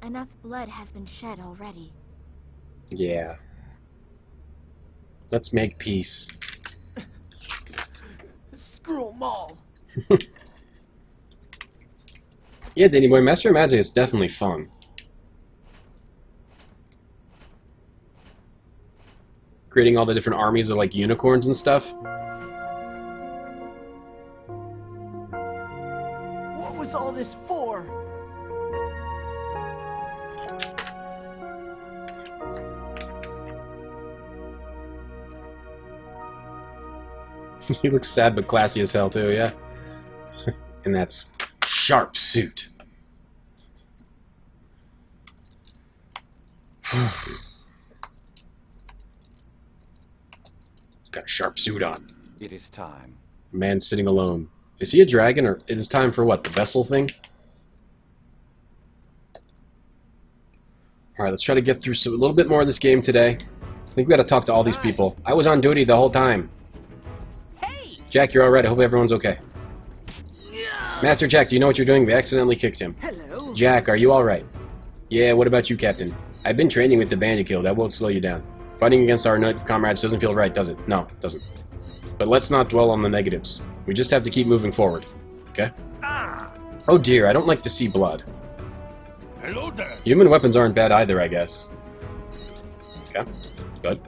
C: Enough blood has been shed already.
A: Yeah. Let's make peace.
B: Screw 'em all.
A: Yeah, Danny Boy, Master of Magic is definitely fun. Creating all the different armies of, like, unicorns and stuff.
B: What was all this for?
A: He looks sad but classy as hell, too, yeah? And that's sharp suit. Got a sharp suit on.
H: It is time.
A: Man sitting alone. Is he a dragon, or is it time for what, the vessel thing? Alright, let's try to get through a little bit more of this game today. I think we gotta talk to all these people. I was on duty the whole time.
B: Hey!
A: Jack, you're alright. I hope everyone's okay. Master Jack, do you know what you're doing? We accidentally kicked him.
B: Hello.
A: Jack, are you alright? Yeah, what about you, Captain? I've been training with the bandit guild. That won't slow you down. Fighting against our knight comrades doesn't feel right, does it? No, it doesn't. But let's not dwell on the negatives. We just have to keep moving forward. Okay? Oh dear, I don't like to see blood.
D: Hello there.
A: Human weapons aren't bad either, I guess. Okay, good.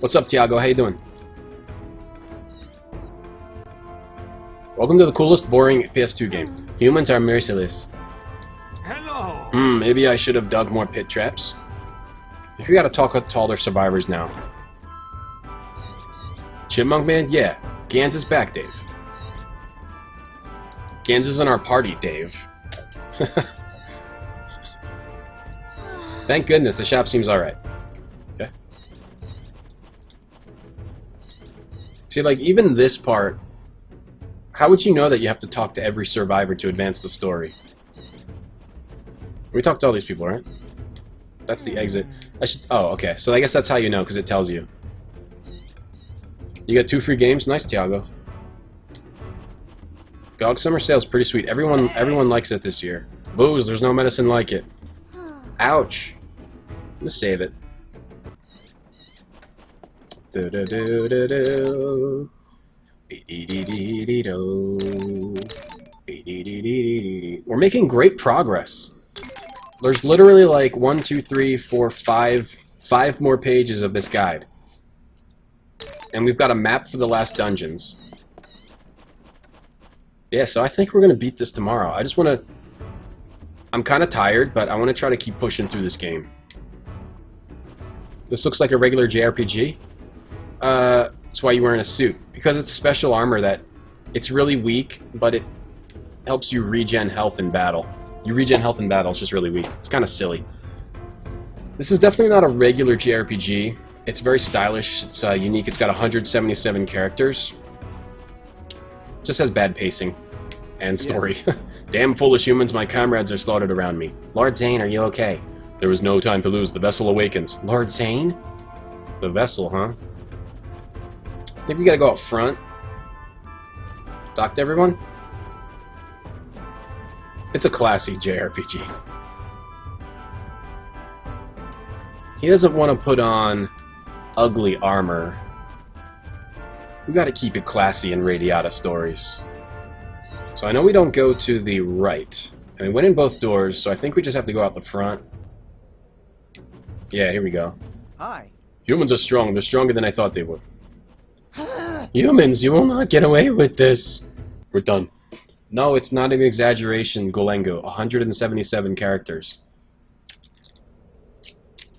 A: What's up, Tiago? How you doing? Welcome to the coolest, boring PS2 game. Humans are merciless.
G: Hello.
A: Maybe I should have dug more pit traps. If you gotta talk with taller survivors now. Chipmunk Man? Yeah. Gans is back, Dave. Gans is in our party, Dave. Thank goodness, the shop seems alright. Okay. See, like, even this part, how would you know that you have to talk to every survivor to advance the story? We talked to all these people, right? That's the exit. Oh, okay. So I guess that's how you know, because it tells you. You got 2 free games? Nice, Tiago. GOG Summer Sale's pretty sweet. Everyone likes it this year. Booze, there's no medicine like it. Ouch. I'm gonna save it. Do-do-do-do-do. Be-dee-dee-dee-dee-do. Be-dee-dee-dee-dee-dee. We're making great progress. There's literally like 1, 2, 3, 4, 5 more pages of this guide. And we've got a map for the last dungeons. Yeah, so I think we're going to beat this tomorrow. I just want to... I'm kind of tired, but I want to try to keep pushing through this game. This looks like a regular JRPG. That's why you're wearing a suit. Because it's special armor that... It's really weak, but it helps you regen health in battle. You regen health in battle, it's just really weak. It's kind of silly. This is definitely not a regular JRPG. It's very stylish, it's unique, it's got 177 characters. Just has bad pacing. And story. Yes. Damn foolish humans, my comrades are slaughtered around me. Lord Zane, are you okay? There is no time to lose, the vessel awakens. Lord Zane? The vessel, huh? Maybe we gotta go up front. Talk to everyone? It's a classy JRPG. He doesn't want to put on ugly armor. We gotta keep it classy in Radiata stories. So I know we don't go to the right. And we went in both doors, so I think we just have to go out the front. Yeah, here we go.
E: Hi.
A: Humans are strong. They're stronger than I thought they would. Humans, you will not get away with this. We're done. No, it's not an exaggeration, Golengo. 177 characters.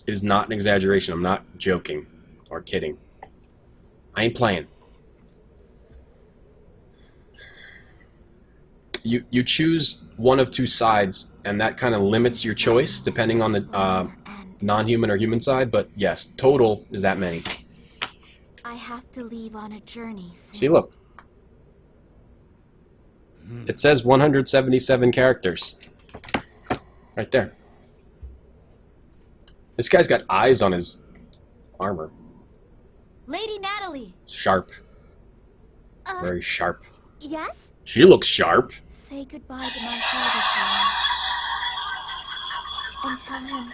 A: It is not an exaggeration. I'm not joking or kidding. I ain't playing. You choose one of 2 sides, and that kind of limits your choice, depending on the non-human or human side, but yes, total is that many.
C: I have to leave on a journey soon.
A: See, look. It says 177 characters. Right there. This guy's got eyes on his armor.
C: Lady Natalie!
A: Sharp. Very sharp.
C: Yes?
A: She looks sharp.
C: Say goodbye to my father for me. And tell him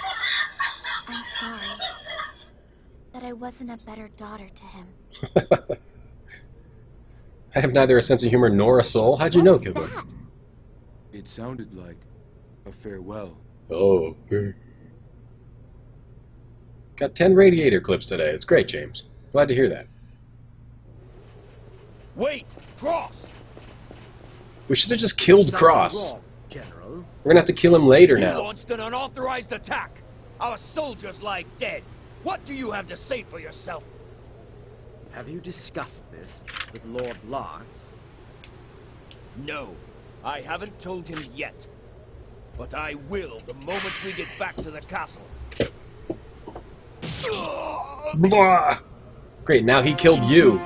C: I'm sorry. That I wasn't a better daughter to him.
A: I have neither a sense of humor nor a soul. How'd you know, Gilbert?
G: It sounded like a farewell.
A: Oh. Got 10 Radiator clips today. It's great, James. Glad to hear that.
J: Wait! Cross!
A: We should have just killed Cross.
F: Wrong, General.
A: We're gonna have to kill him later
J: You
A: now.
J: launched an unauthorized attack! Our soldiers lie dead! What do you have to say for yourself?
F: Have you discussed this with Lord Lars?
J: No, I haven't told him yet. But I will the moment we get back to the castle.
A: Blah. Great, now he killed you.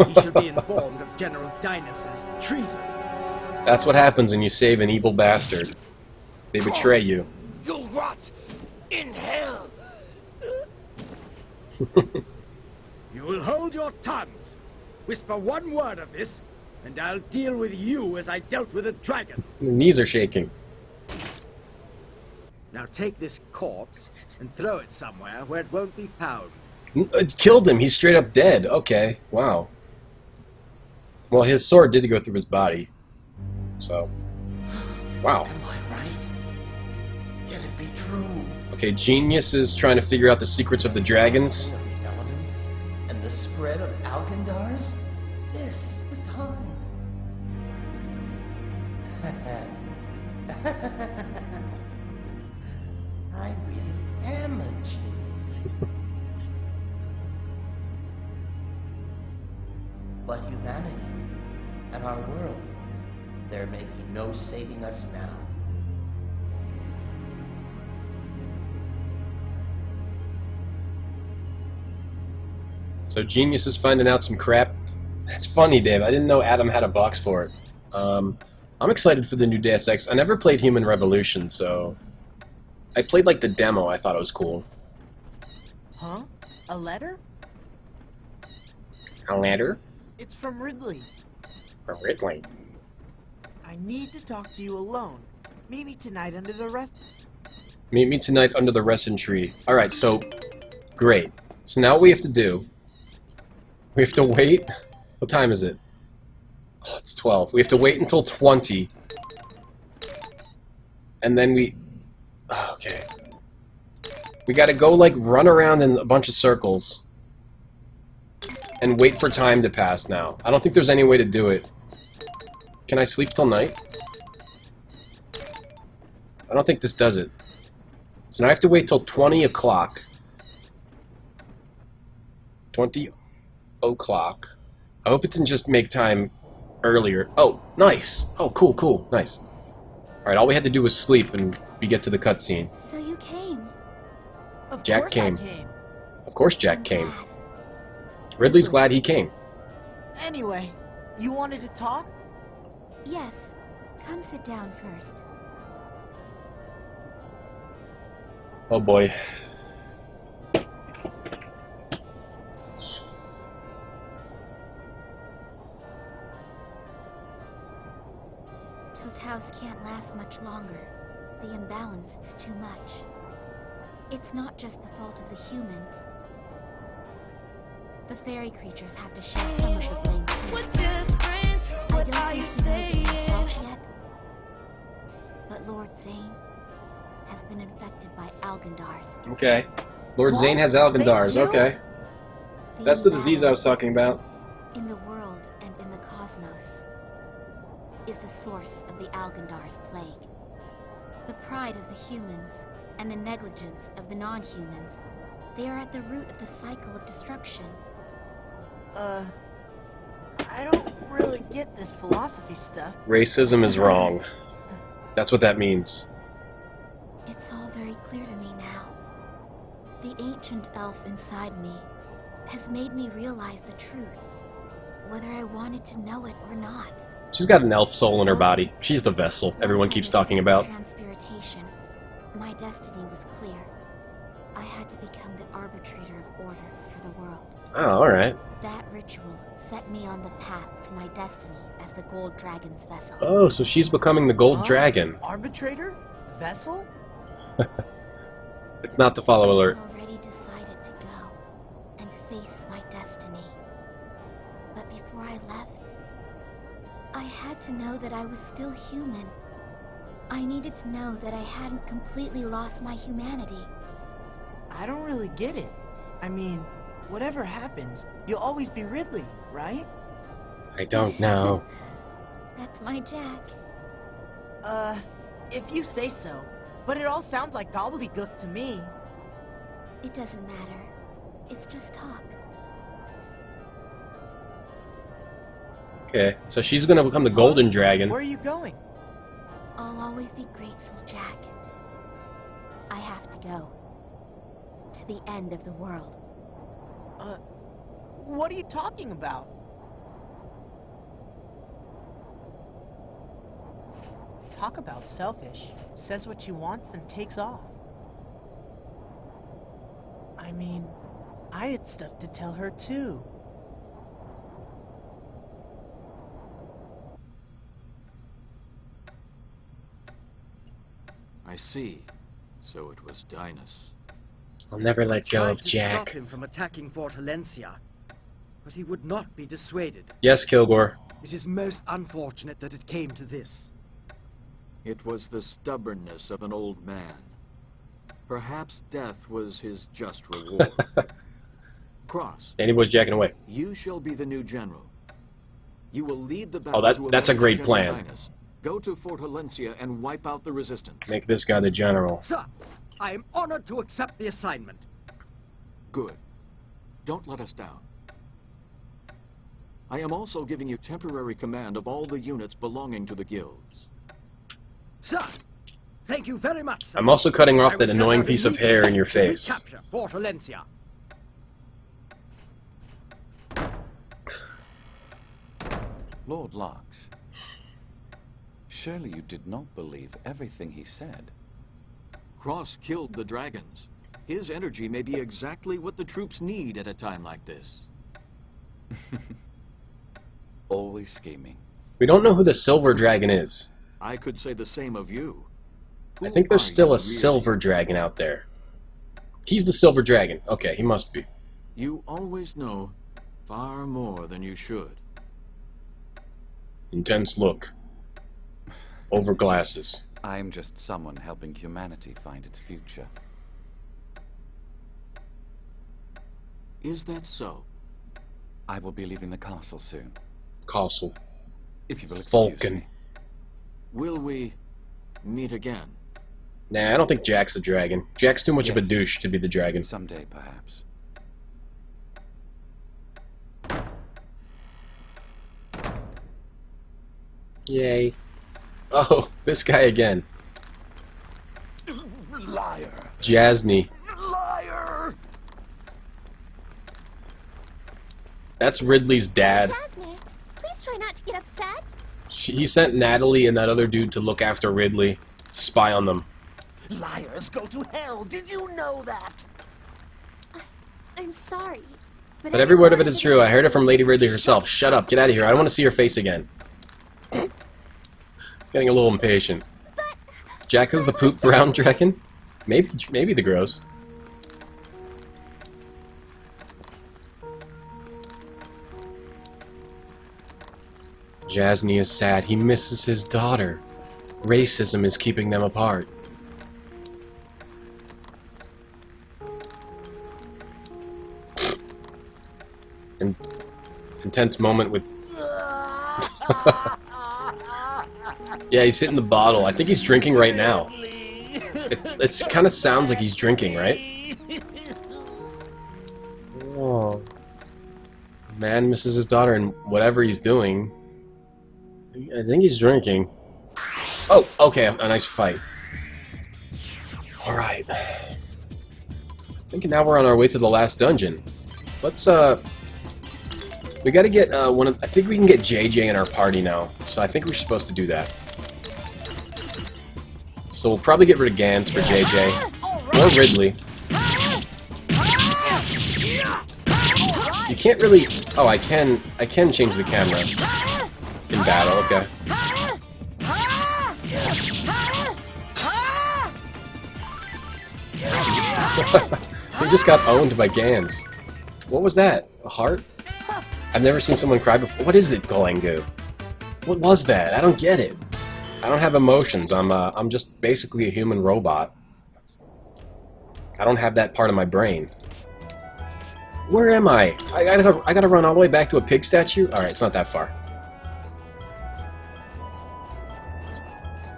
F: He should be informed of General Dynas's treason.
A: That's what happens when you save an evil bastard. They betray you.
J: You'll rot in hell!
F: You will hold your tongues. Whisper one word of this, And I'll deal with you as I dealt with a dragon.
A: Your knees are shaking.
F: Now take this corpse and throw it somewhere where it won't be found.
A: It killed him. He's straight up dead. Okay. Wow. Well, his sword did go through his body. So. Wow.
M: Am I right? Can it be true?
A: Okay, Genius is trying to figure out the secrets of the dragons.
M: Of the elements and the spread of Alkandars? This is the time. I really am a genius. But humanity and our world, there may be no saving us now.
A: So Genius is finding out some crap. That's funny, Dave. I didn't know Adam had a box for it. I'm excited for the new Deus Ex. I never played Human Revolution, so... I played, like, the demo. I thought it was cool.
B: Huh? A letter?
A: A letter?
B: It's from Ridley.
A: From Ridley.
B: I need to talk to you alone. Meet me tonight under the rest.
A: Meet me tonight under the resin tree. Alright, so... Great. So now what we have to do... We have to wait... What time is it? Oh, it's 12. We have to wait until 20. And then we... Oh, okay. We gotta go, like, run around in a bunch of circles. And wait for time to pass now. I don't think there's any way to do it. Can I sleep till night? I don't think this does it. So now I have to wait till 20 o'clock. 20 o'clock. I hope it didn't just make time earlier. Oh, nice. Oh, cool, cool. Nice. Alright, all we had to do was sleep and we get to the cutscene.
C: So you came.
B: Of
A: Jack
B: course
A: came.
B: I came.
A: Of course Jack came. Ridley's glad he came.
B: Anyway, you wanted to talk?
C: Yes. Come sit down first.
A: Oh boy.
C: House can't last much longer. The imbalance is too much. It's not just the fault of the humans. The fairy creatures have to share some of the blame too. I don't think he knows it himself yet, but Lord Zane has been infected by Algandars.
A: Okay. Lord Zane has Algandars, okay. That's the disease I was talking about.
C: In the world and in the cosmos is the source of the Algandar's plague. The pride of the humans and the negligence of the non-humans. They are at the root of the cycle of destruction.
B: I don't really get this philosophy stuff.
A: Racism is wrong. That's what that means.
C: It's all very clear to me now. The ancient elf inside me has made me realize the truth, whether I wanted to know it or not.
A: She's got an elf soul in her body. She's the vessel everyone keeps talking about.
C: Transpiration. My destiny was clear. I had to become the arbitrator of order for the world.
A: Oh, alright.
C: That ritual set me on the path to my destiny as the Gold Dragon's vessel.
A: Oh, so she's becoming the Gold Dragon.
B: Arbitrator? Vessel?
A: It's not the follow alert.
C: I had already decided to go and face my destiny. But before I left, I had to know that I was still human. I needed to know that I hadn't completely lost my humanity.
B: I don't really get it. I mean, whatever happens, you'll always be Ridley, right?
A: I don't know.
C: That's my Jack.
B: If you say so. But it all sounds like gobbledygook to me.
C: It doesn't matter. It's just talk.
A: Okay, so she's gonna become the Golden Dragon.
B: Where are you going?
C: I'll always be grateful, Jack. I have to go. To the end of the world.
B: What are you talking about? Talk about selfish. Says what she wants and takes off. I mean, I had stuff to tell her too.
N: I see. So it was Dinas.
A: I'll never let go
F: Tried
A: of
F: to stop
A: Jack.
F: him from attacking Fort Valencia, but he would not be dissuaded.
A: Yes, Kilgore.
F: It is most unfortunate that it came to this.
N: It was the stubbornness of an old man. Perhaps death was his just reward. Cross.
A: Danny Boy's jacking away.
N: You shall be the new general. You will lead the
A: Oh,
N: battle
A: that's a
N: avenge
A: great
N: General
A: plan.
N: Dinas. Go to Fort Valencia and wipe out the resistance.
A: Make this guy the general.
F: Sir, I am honored to accept the assignment.
N: Good. Don't let us down. I am also giving you temporary command of all the units belonging to the guilds.
F: Sir, thank you very much, sir.
A: I'm also cutting off
F: I
A: that
F: will set
A: annoying
F: out
A: piece of hair in your
F: immediately to
A: face.
F: recapture Fort Valencia.
H: Lord Larks, surely you did not believe everything he said.
N: Cross killed the dragons. His energy may be exactly what the troops need at a time like this.
H: Always scheming.
A: We don't know who the Silver Dragon is.
N: I could say the same of you.
A: I think there's
N: Who are
A: still
N: you
A: a Silver Dragon out there. He's the Silver Dragon. Okay, he must be.
N: You always know far more than you should.
A: Intense look. Over glasses.
H: I am just someone helping humanity find its future.
N: Is that so?
H: I will be leaving the castle soon.
A: Castle.
H: If you will excuse
A: Vulcan.
H: me.
N: Will we meet again?
A: Nah, I don't think Jack's the dragon. Jack's too much of a
H: Yes.
A: douche to be the dragon.
H: Someday, perhaps.
A: Yay. Oh, this guy again.
J: Liar.
A: Jasny.
J: Liar.
A: That's Ridley's dad.
C: Jasmine, please try not to get upset.
A: He sent Natalie and that other dude to look after Ridley, to spy on them.
B: Liars go to hell. Did you know that?
C: I'm sorry.
A: But every word of it is true. I heard it from Lady Ridley herself. Shut up. Get out of here. I don't want to see your face again. Getting a little impatient. Jack is the poop brown dragon? Maybe the gross. Jasny is sad. He misses his daughter. Racism is keeping them apart. Intense moment with... Yeah, he's hitting the bottle. I think he's drinking right now. It kind of sounds like he's drinking, right? Oh. Man misses his daughter and whatever he's doing. I think he's drinking. Oh, okay, a nice fight. Alright. I think now we're on our way to the last dungeon. Let's, we gotta get, I think we can get JJ in our party now. So I think we're supposed to do that. So we'll probably get rid of Gans for JJ. Or Ridley. You can't really... Oh, I can change the camera. In battle, okay. He just got owned by Gans. What was that? A heart? I've never seen someone cry before. What is it, Golangu? What was that? I don't get it. I don't have emotions. I'm just basically a human robot. I don't have that part of my brain. Where am I? I gotta run all the way back to a pig statue? Alright, it's not that far.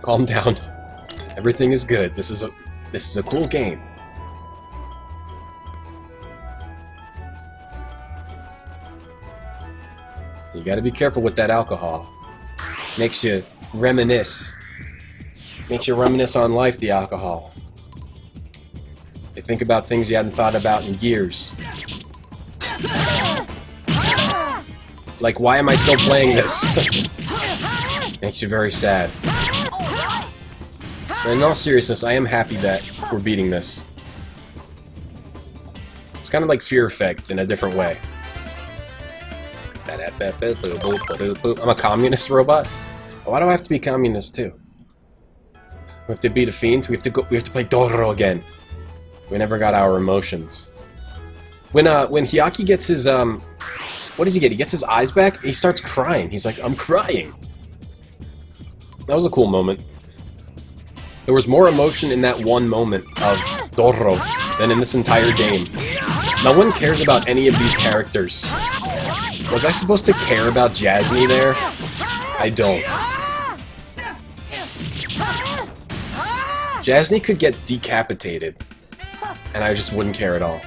A: Calm down. Everything is good. This is a cool game. You gotta be careful with that alcohol. Makes you reminisce. Makes you reminisce on life, the alcohol. You think about things you hadn't thought about in years. Like, why am I still playing this? Makes you very sad. But in all seriousness, I am happy that we're beating this. It's kind of like Fear Effect in a different way. I'm a communist robot? Why do I have to be communist too? We have to beat a fiend. We have to play Doro again. We never got our emotions. When Hyaki gets his what does he get? He gets his eyes back. He starts crying. He's like, I'm crying. That was a cool moment. There was more emotion in that one moment of Doro than in this entire game. No one cares about any of these characters. Was I supposed to care about Jasny there? I don't. Jasny could get decapitated, and I just wouldn't care at all.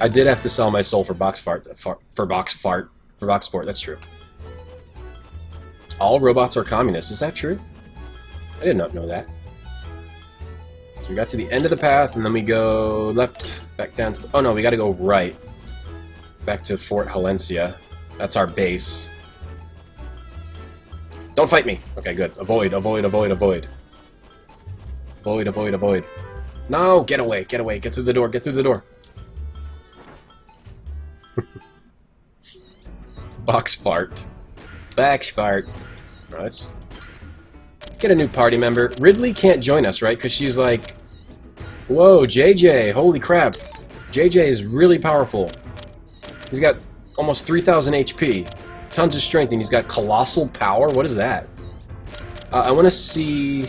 A: I did have to sell my soul for box fart. For box fort. That's true. All robots are communists. Is that true? I did not know that. So we got to the end of the path, and then we go left, back down to the... Oh no, we gotta go right. Back to Fort Halencia. That's our base. Don't fight me! Okay, good. Avoid, avoid, avoid, avoid. Avoid, avoid, avoid. No! Get away, get away. Get through the door, get through the door. Box fart. Box fart. Right, let's get a new party member. Ridley can't join us, right? Because she's like... Whoa, JJ! Holy crap! JJ is really powerful. He's got almost 3,000 HP. Tons of strength, and he's got colossal power? What is that? I want to see...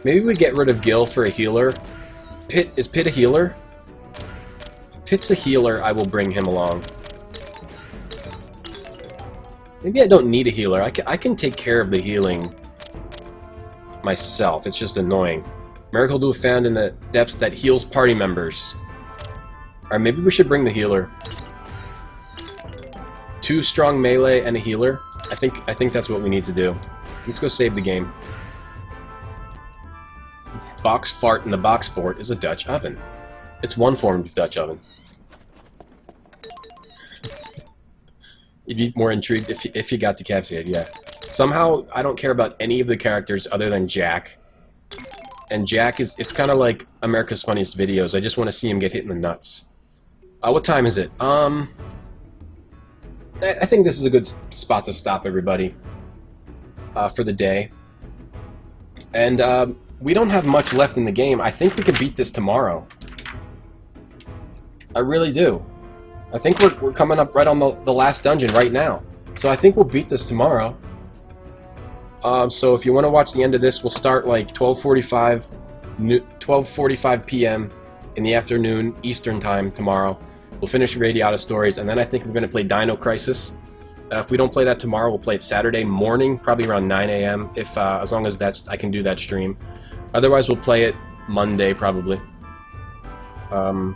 A: Maybe we get rid of Gil for a healer. Is Pit a healer? If Pit's a healer, I will bring him along. Maybe I don't need a healer. I can take care of the healing myself. It's just annoying. Miracle Dew found in the depths that heals party members. Alright, maybe we should bring the healer. 2 strong melee and a healer. I think that's what we need to do. Let's go save the game. Box fart in the box fort is a Dutch oven. It's one form of Dutch oven. You'd be more intrigued if you got decapitated, yeah. Somehow, I don't care about any of the characters other than Jack. And Jack is... It's kind of like America's Funniest Videos. I just want to see him get hit in the nuts. What time is it? I think this is a good spot to stop, everybody. For the day. And, we don't have much left in the game. I think we can beat this tomorrow. I really do. I think we're coming up right on the last dungeon right now. So I think we'll beat this tomorrow. So if you want to watch the end of this, we'll start like 12:45 p.m. in the afternoon Eastern time tomorrow. We'll finish Radiata stories, and then I think we're going to play Dino Crisis. If we don't play that tomorrow, we'll play it Saturday morning, probably around 9 a.m. If as long as I can do that stream. Otherwise, we'll play it Monday probably. So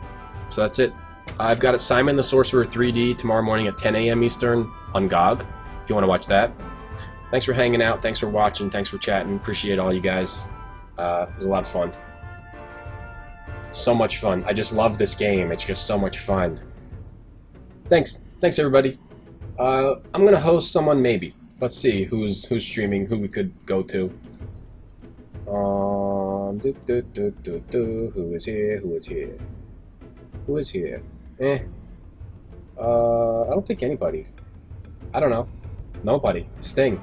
A: that's it. I've got Simon the Sorcerer 3D tomorrow morning at 10 a.m. Eastern on GOG, if you want to watch that. Thanks for hanging out, thanks for watching, thanks for chatting, appreciate all you guys. It was a lot of fun. So much fun. I just love this game, it's just so much fun. Thanks everybody. I'm gonna host someone maybe. Let's see who's streaming, who we could go to. Who is here, who is here? Who is here? I don't think anybody. I don't know. Nobody. Sting.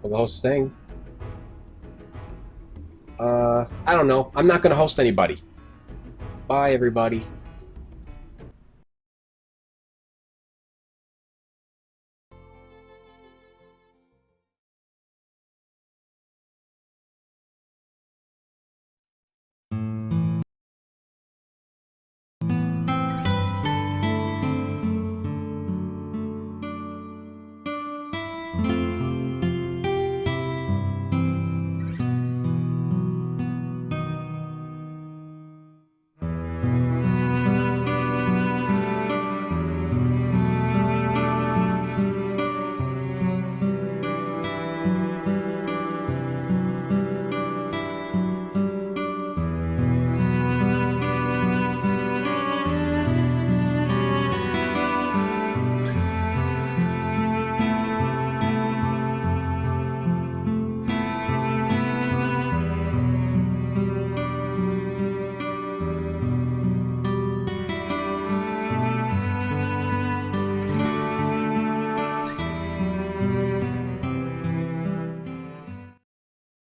A: We'll host Sting. I don't know. I'm not gonna host anybody. Bye, everybody.